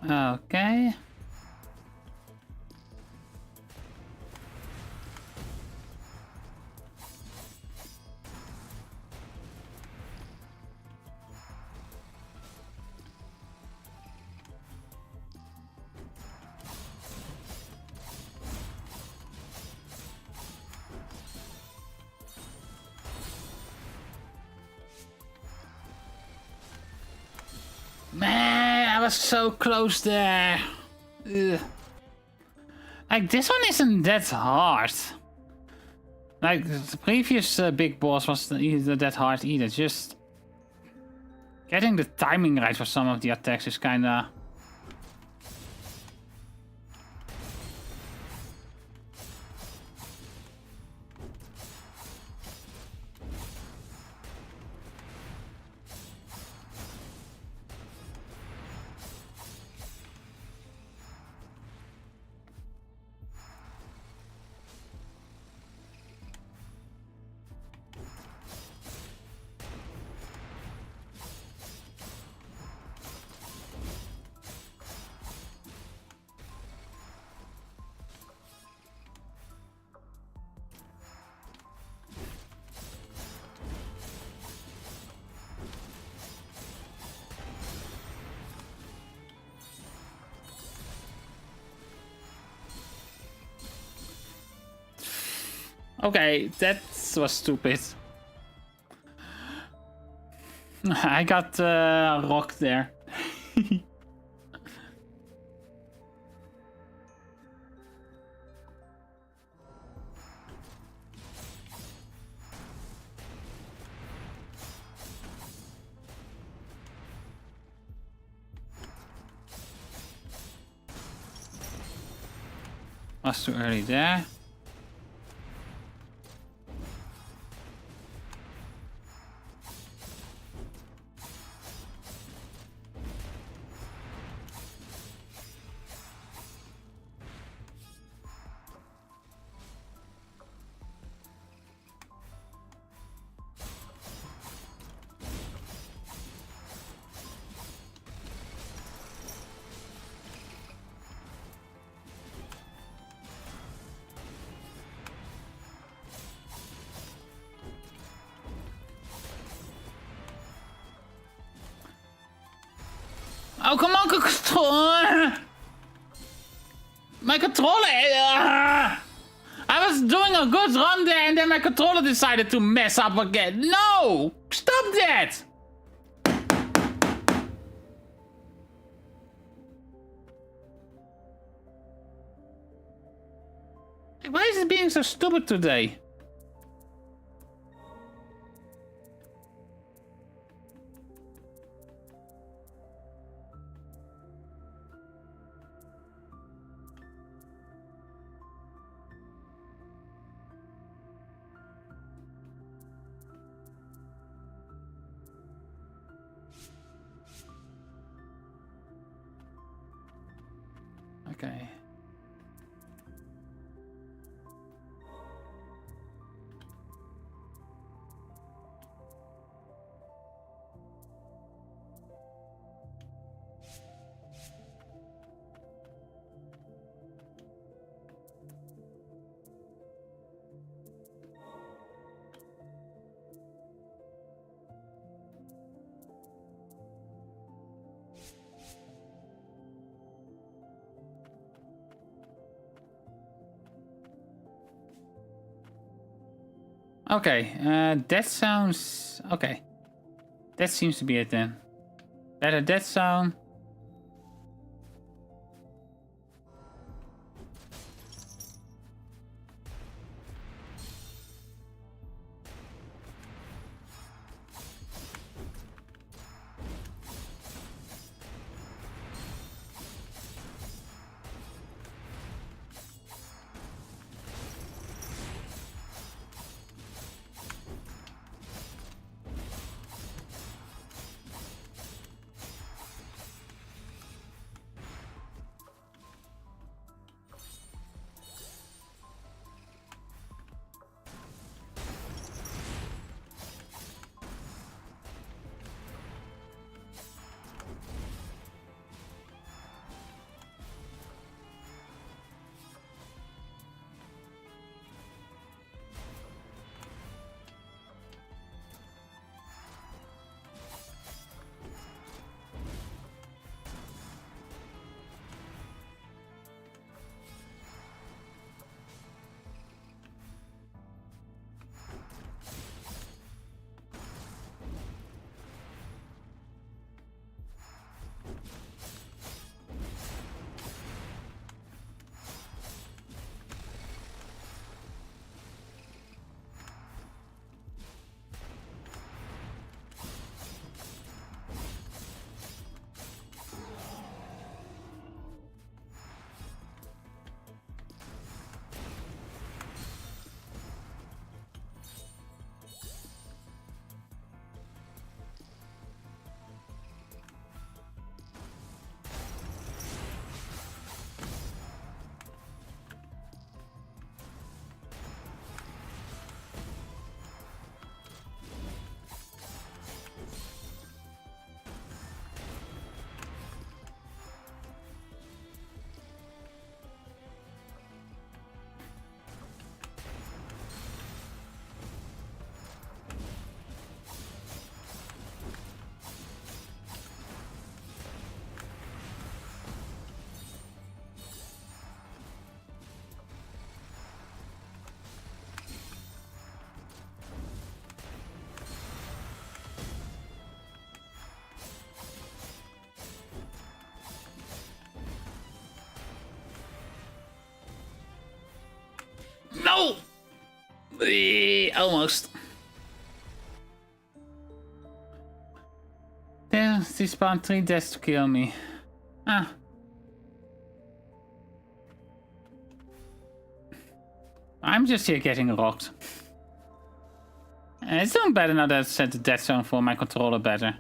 Okay. Man, I was so close there. Ugh. Like, this one isn't that hard. Like, the previous big boss wasn't either that hard either. Just getting the timing right for some of the attacks is kinda... Okay, that was stupid. I got rocked there. Was too early there. Oh, come on, controller! My controller... I was doing a good run there and then my controller decided to mess up again. No! Stop that! Why is it being so stupid today? Okay. Okay, that sounds... Okay. That seems to be it then. Better that sound. Almost. They spawned 3 deaths to kill me. Ah. I'm just here getting rocked. And it's doing better now that I set the death zone for my controller better.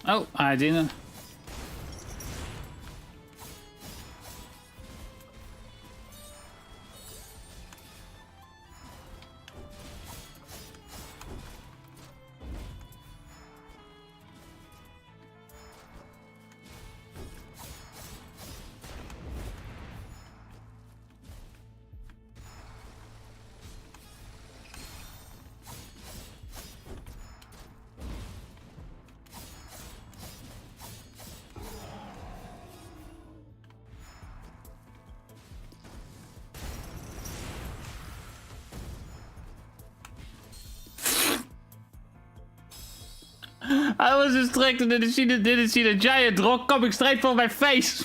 Oh, I didn't. I was distracted and didn't see the giant rock coming straight for my face.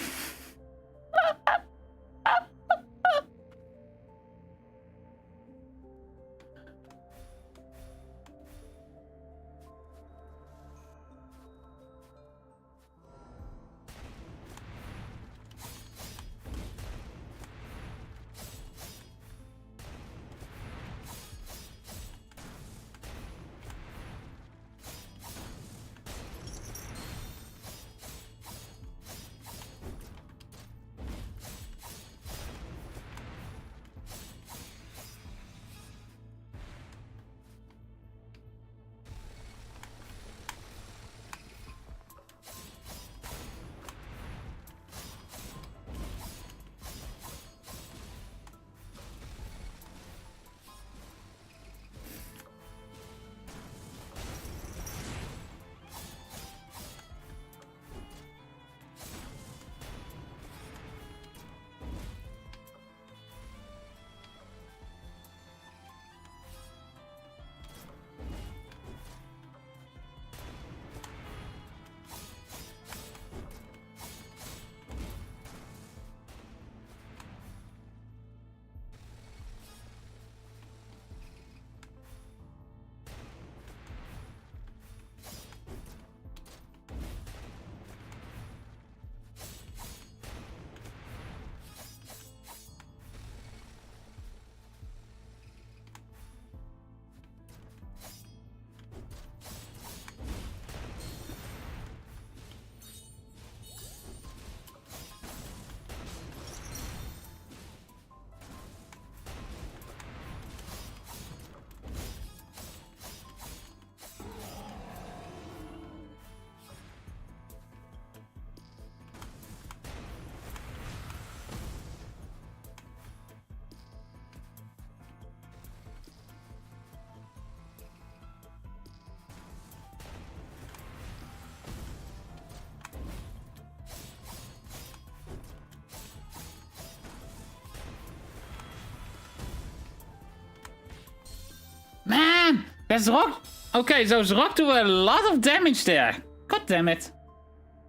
Man, there's rock. Okay, those rock do a lot of damage there. God damn it.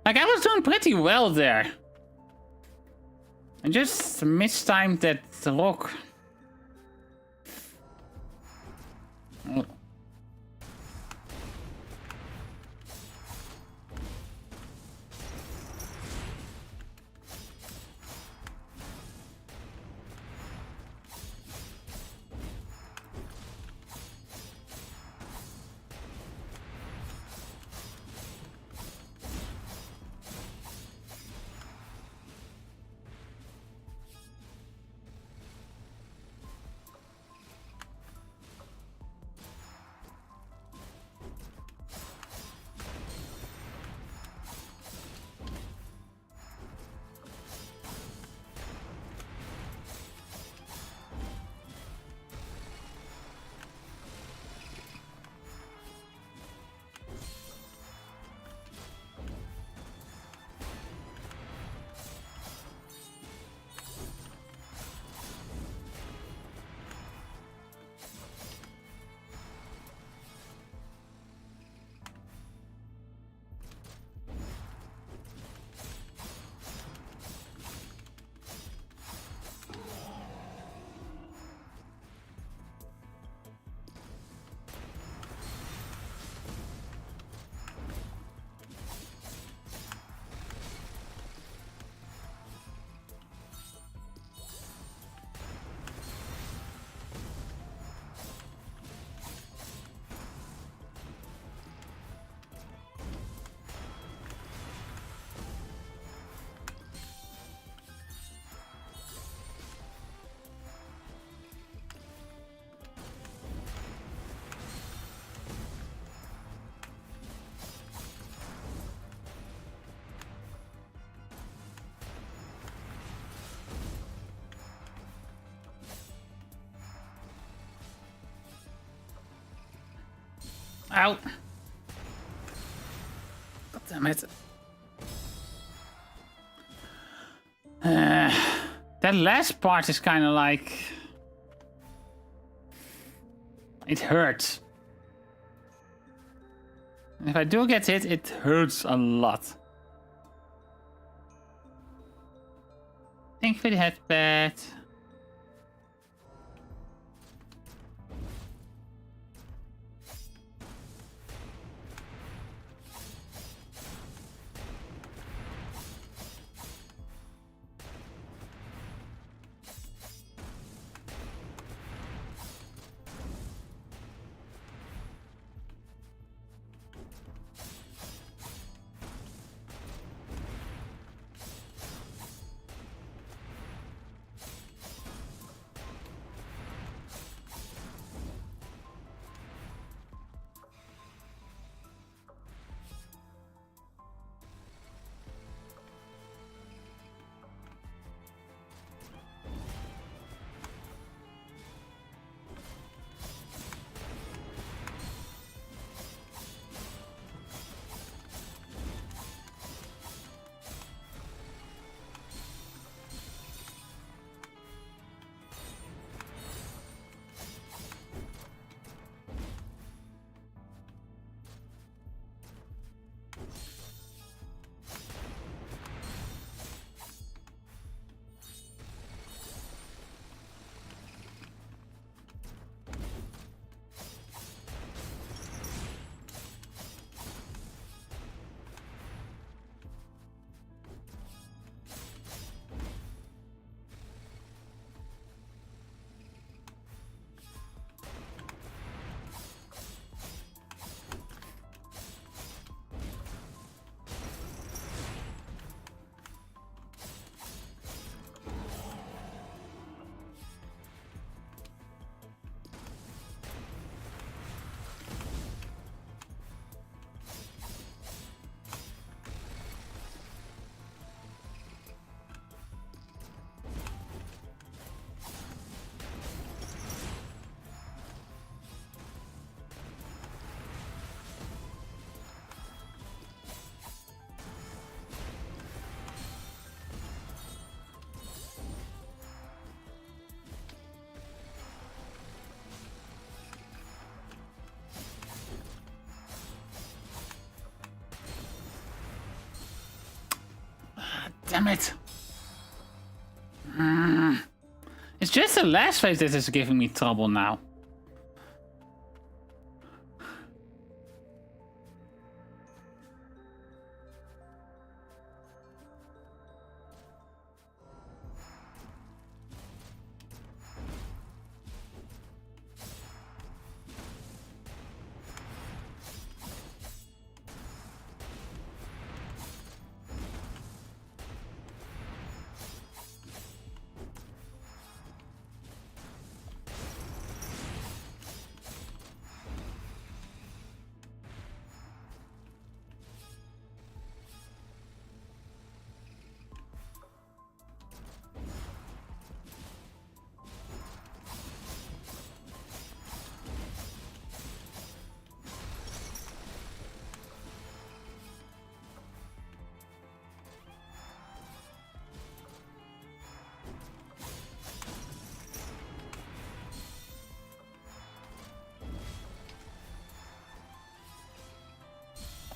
Like, I was doing pretty well there. I just mistimed that rock. Oh. Ow! God damn it. That last part is kind of like... It hurts. If I do get hit, it hurts a lot. Thank you for the headband. Damn it. It's just the last phase that is giving me trouble now.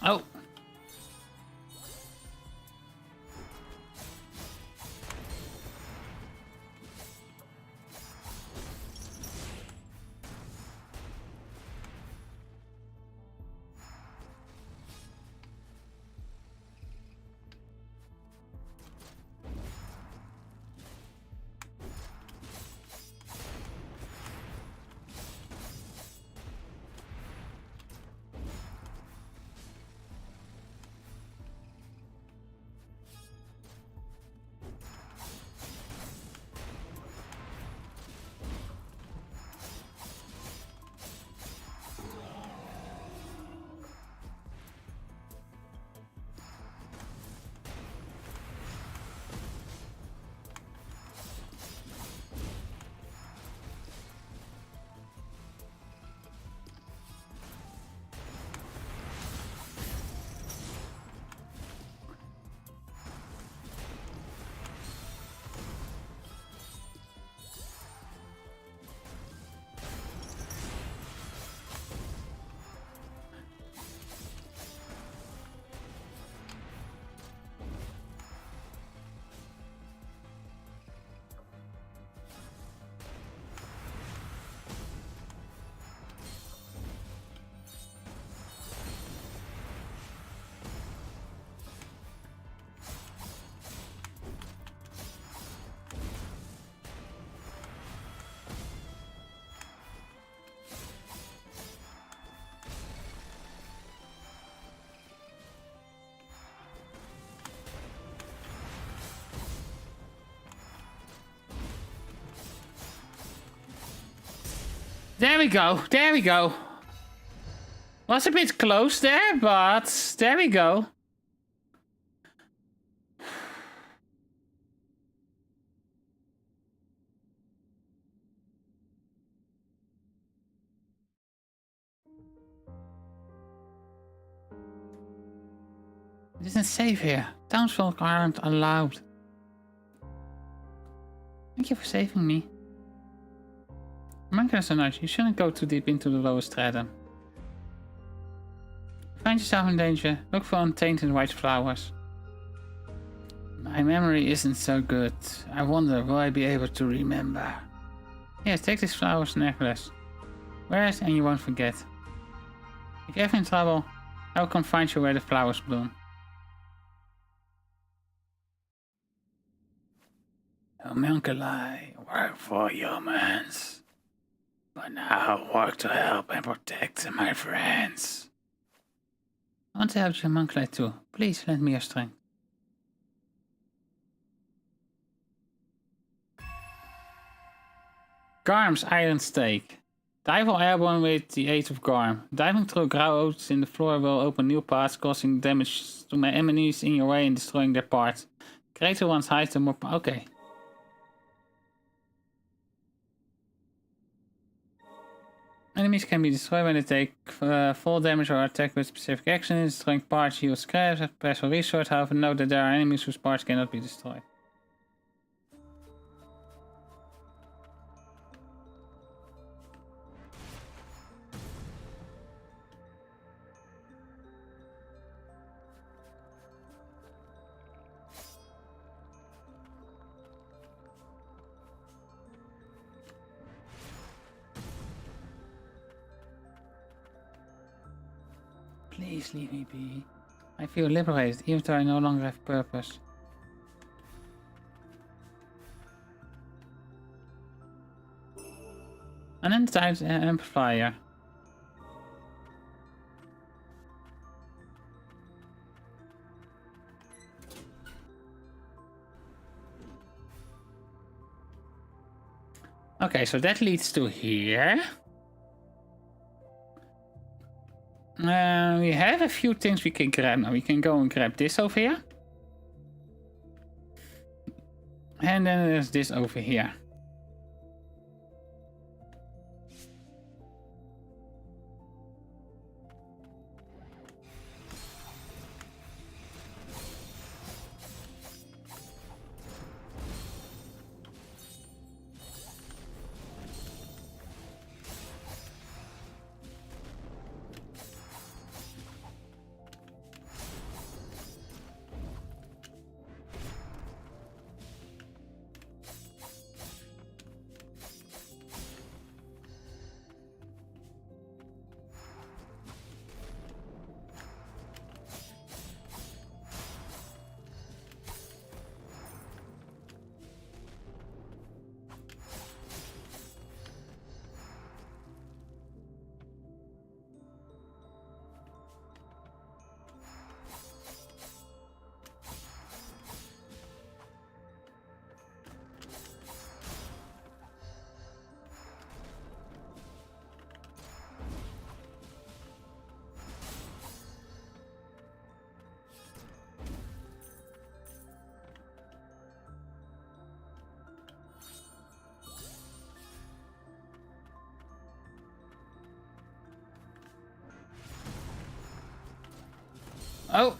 Oh. There we go. There we go. Was a bit close there, but there we go. It isn't safe here. Townsfolk aren't allowed. Thank you for saving me. Monkey rhezaanj, you shouldn't go too deep into the lowest stratum. Find yourself in danger. Look for untainted white flowers. My memory isn't so good. I wonder, will I be able to remember? Yes, take this flowers necklace. Wear it and you won't forget. If you're ever in trouble, I will come find you where the flowers bloom. Homunculi work for humans, but now work to help and protect my friends. I want to help you homunculi too. Please lend me your strength. Garm's Iron Stake. Dive or airborne with the aid of Garm. Diving through growths in the floor will open new paths, causing damage to my enemies in your way and destroying their parts. Greater ones hide the more. Okay. Enemies can be destroyed when they take fall damage or attack with specific actions. Destroying parts heals scraps as special resource. However, note that there are enemies whose parts cannot be destroyed. Please leave me be. I feel liberated, even though I no longer have purpose. An untied amplifier. Okay, so that leads to here. We have a few things we can grab now. We can go and grab this over here. And then there's this over here. Oh.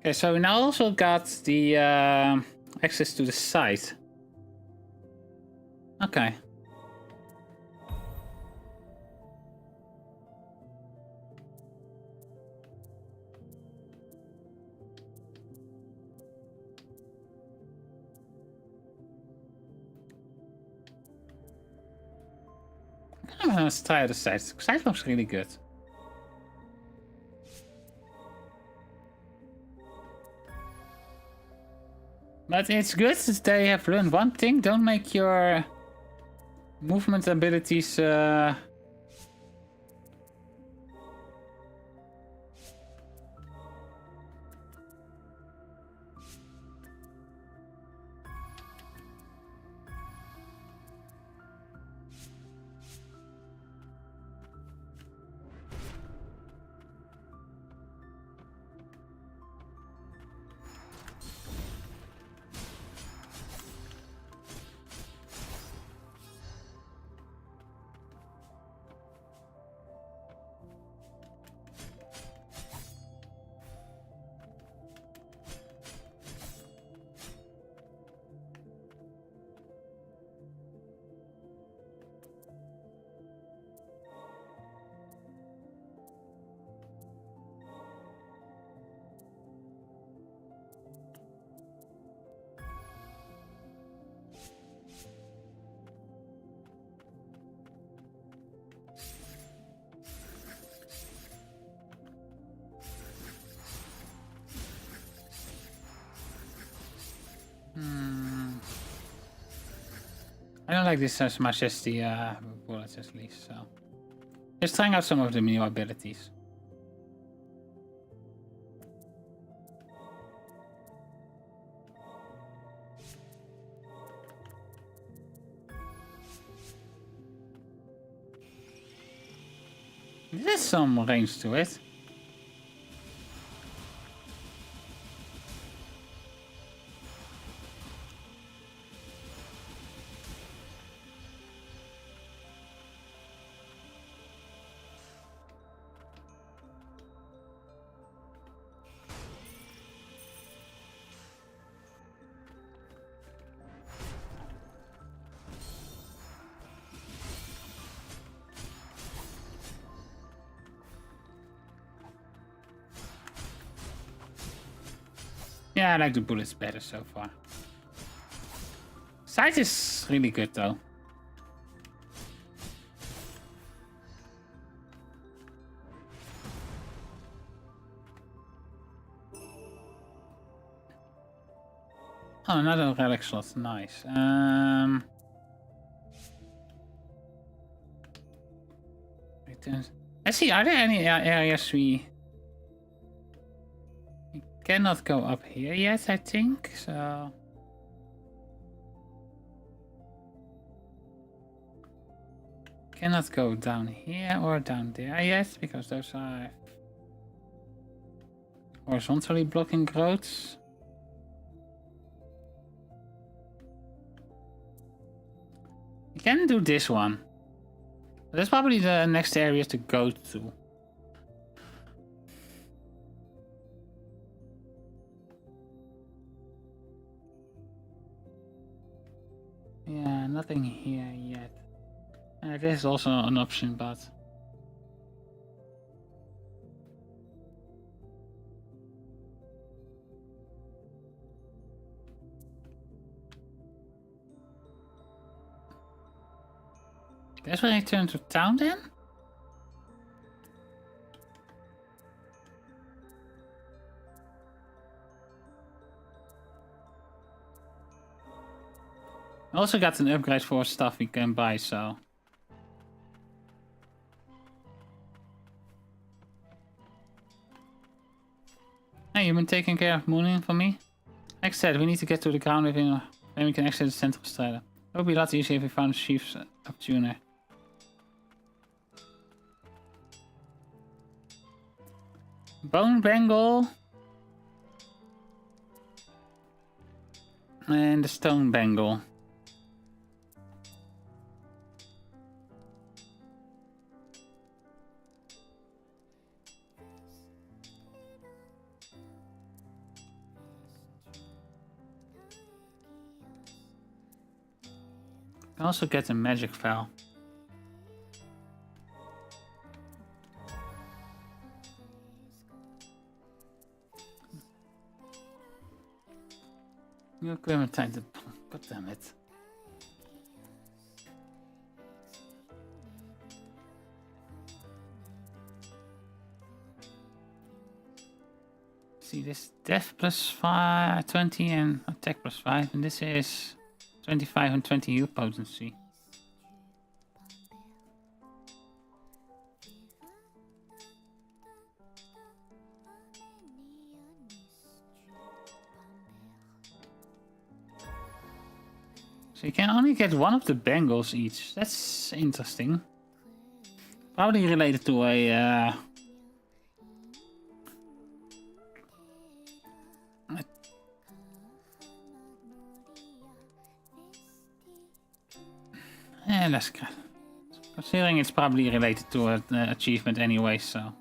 Okay, so we now also got the access to the site. Okay. Let's try the site. The site looks really good. But it's good that they have learned one thing. Don't make your movement abilities I don't like this as much as the bullets, at least. So, just trying out some of the new abilities. There's some range to it. Yeah, I like the bullets better so far. Sight is really good though. Oh, another relic slot. Nice. Let's see, are there any areas we cannot go up here yet, I think, so... Cannot go down here or down there yet, because those are horizontally blocking growths. You can do this one. That's probably the next area to go to. Yeah, nothing here yet. This is also an option, but... Guess when I turn to town then? I also got an upgrade for stuff we can buy, so... Hey, you've been taking care of Mooning for me? Like I said, we need to get to the ground within, then we can exit the central strata. It would be a lot easier if we found the chief's up-tuner. Bone Bangle. And the Stone Bangle. can also get a magic file. New equipment time to... God damn it. See, this death plus 5, 20 and attack plus 5, and this is 25 and 20 U potency. So you can only get one of the bangles each. That's interesting. Probably related to a let's go. Considering it's probably related to an achievement anyway, so.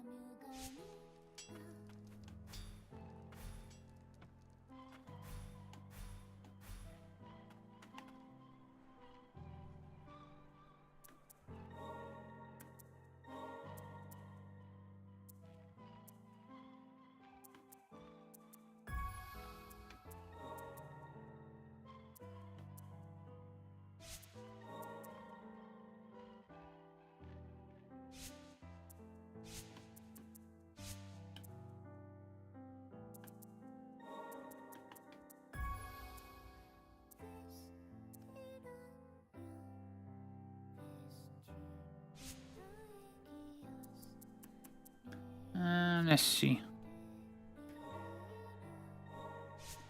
Let's see.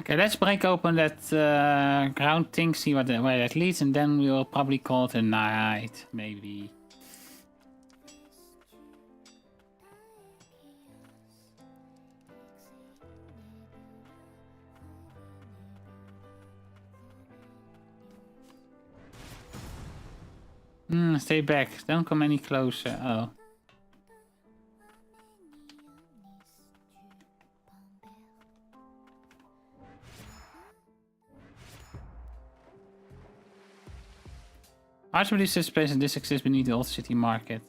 Okay, let's break open that ground thing, see where that leads, and then we'll probably call it a night, maybe. Stay back. Don't come any closer. Oh. Arch release this place and this exists beneath the old city market.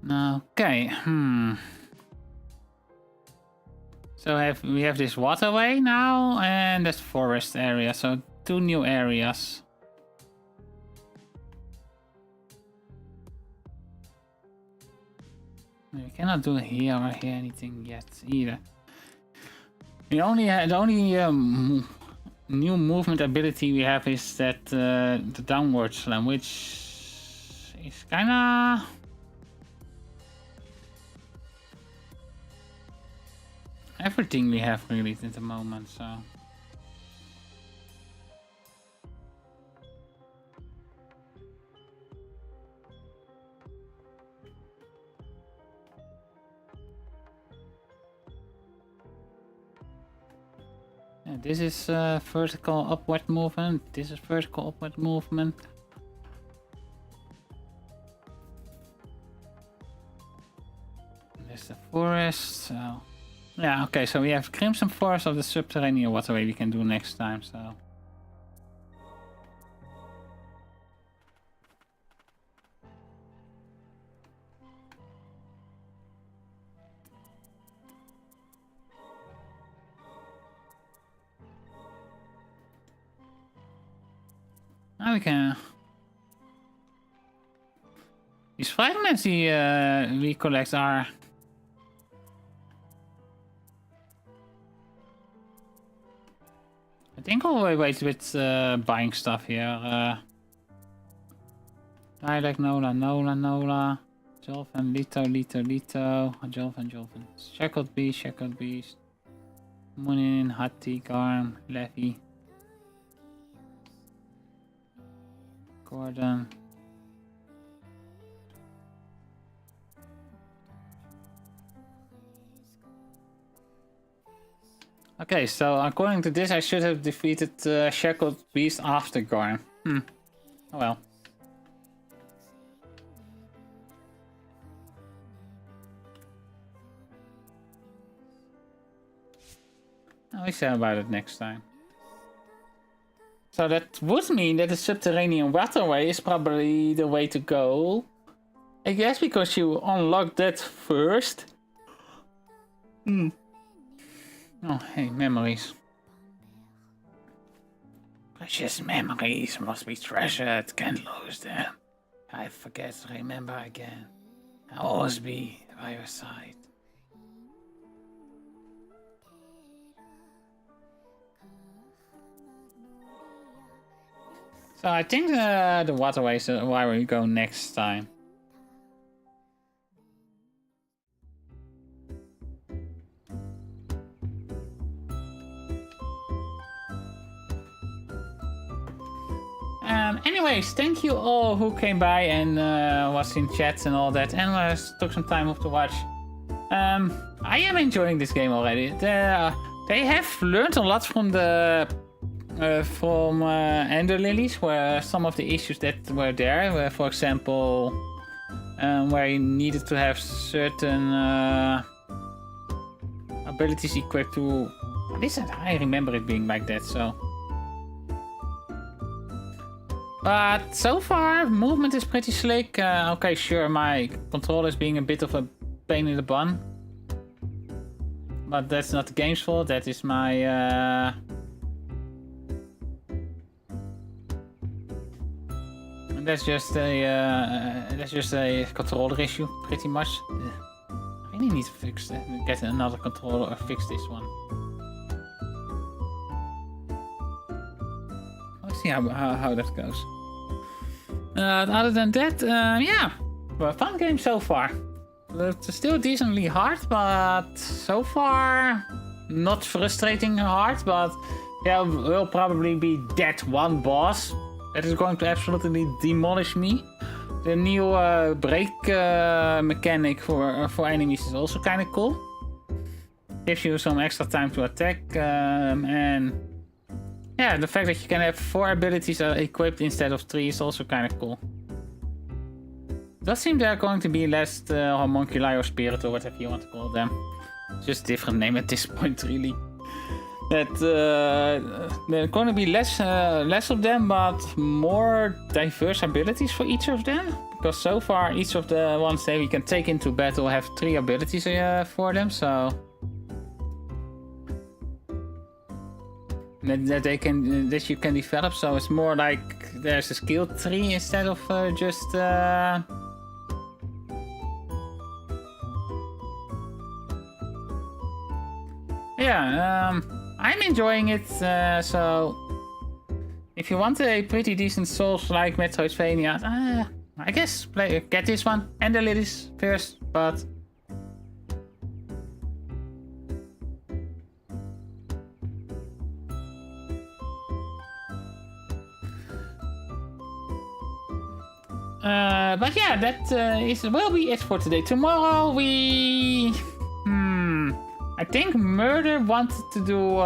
Okay, So we have this waterway now and this forest area, so 2 new areas. We cannot do here or here anything yet either. The only new movement ability we have is that the downward slam, which is kinda everything we have really at the moment. So. This is vertical upward movement. This is vertical upward movement. There's the forest. So yeah, okay. So we have Crimson Forest of the Subterranean Waterway. We can do next time. So. Now we can. These fragments we collect are. I think I'll wait with buying stuff here. Dialect Nola. Jolvan, Lito. Jolvan. Shackled Beast. Munin, Hatti, Garm, Levy. Gordon. Okay, so according to this, I should have defeated Shackled Beast after Gorn. Oh well. I'll say about it next time. So that would mean that the subterranean waterway is probably the way to go. I guess because you unlock that first. Oh, hey, memories. Precious memories must be treasured, can't lose them. I forget to remember again. I'll always be by your side. So I think the waterway is where we go next time. Anyways, thank you all who came by and was in chats and all that, and took some time off to watch. I am enjoying this game already. They have learned a lot from the Ender Lilies, where some of the issues that were there, where, for example, where you needed to have certain abilities equipped to. At least I remember it being like that. So. But so far, movement is pretty slick. Okay, sure, my controller is being a bit of a pain in the bum. But that's not the game's fault, that is my... That's just a controller issue, pretty much. I really need to get another controller or fix this one. See how that goes. Other than that, yeah, well, a fun game so far. It's still decently hard, but so far not frustrating hard. But there will probably be that one boss that is going to absolutely demolish me. The new break mechanic for enemies is also kind of cool. Gives you some extra time to attack and. Yeah, the fact that you can have 4 abilities equipped instead of 3 is also kind of cool. It does seem they're going to be less homunculi or spirit or whatever you want to call them. Just different name at this point, really. That there are going to be less of them, but more diverse abilities for each of them. Because so far, each of the ones that we can take into battle have 3 abilities for them, so... that you can develop, so it's more like there's a skill tree instead of just yeah, I'm enjoying it, so if you want a pretty decent Souls-like metroidvania, I guess get this one and the Lilies first, but but yeah, that will be it for today. Tomorrow we... I think Murder wanted to do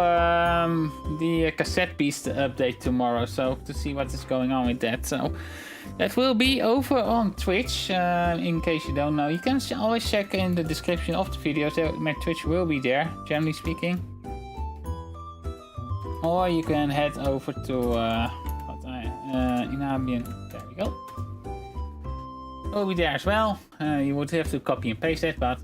the cassette piece update tomorrow, so to see what is going on with that. So that will be over on Twitch, in case you don't know. You can always check in the description of the video, so my Twitch will be there, generally speaking. Or you can head over to Inabian. There we go. Will be there as well. You would have to copy and paste it, but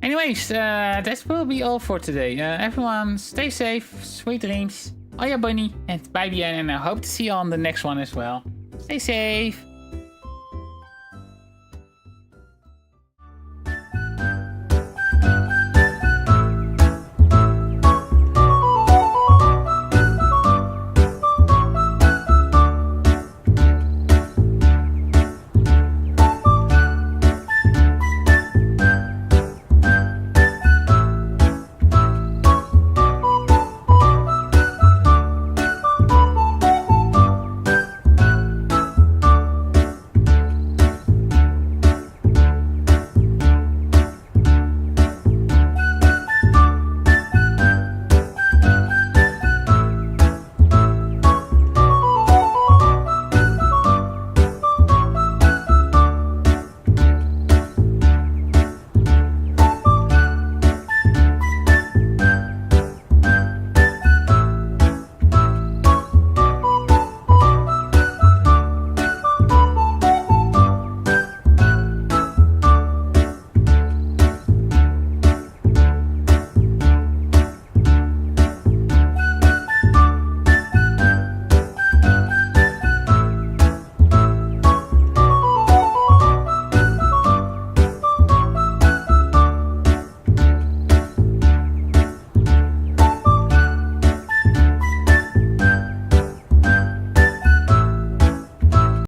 anyways, that will be all for today. Everyone, stay safe, sweet dreams, Aya Bunny, and bye bye, and I hope to see you on the next one as well. Stay safe.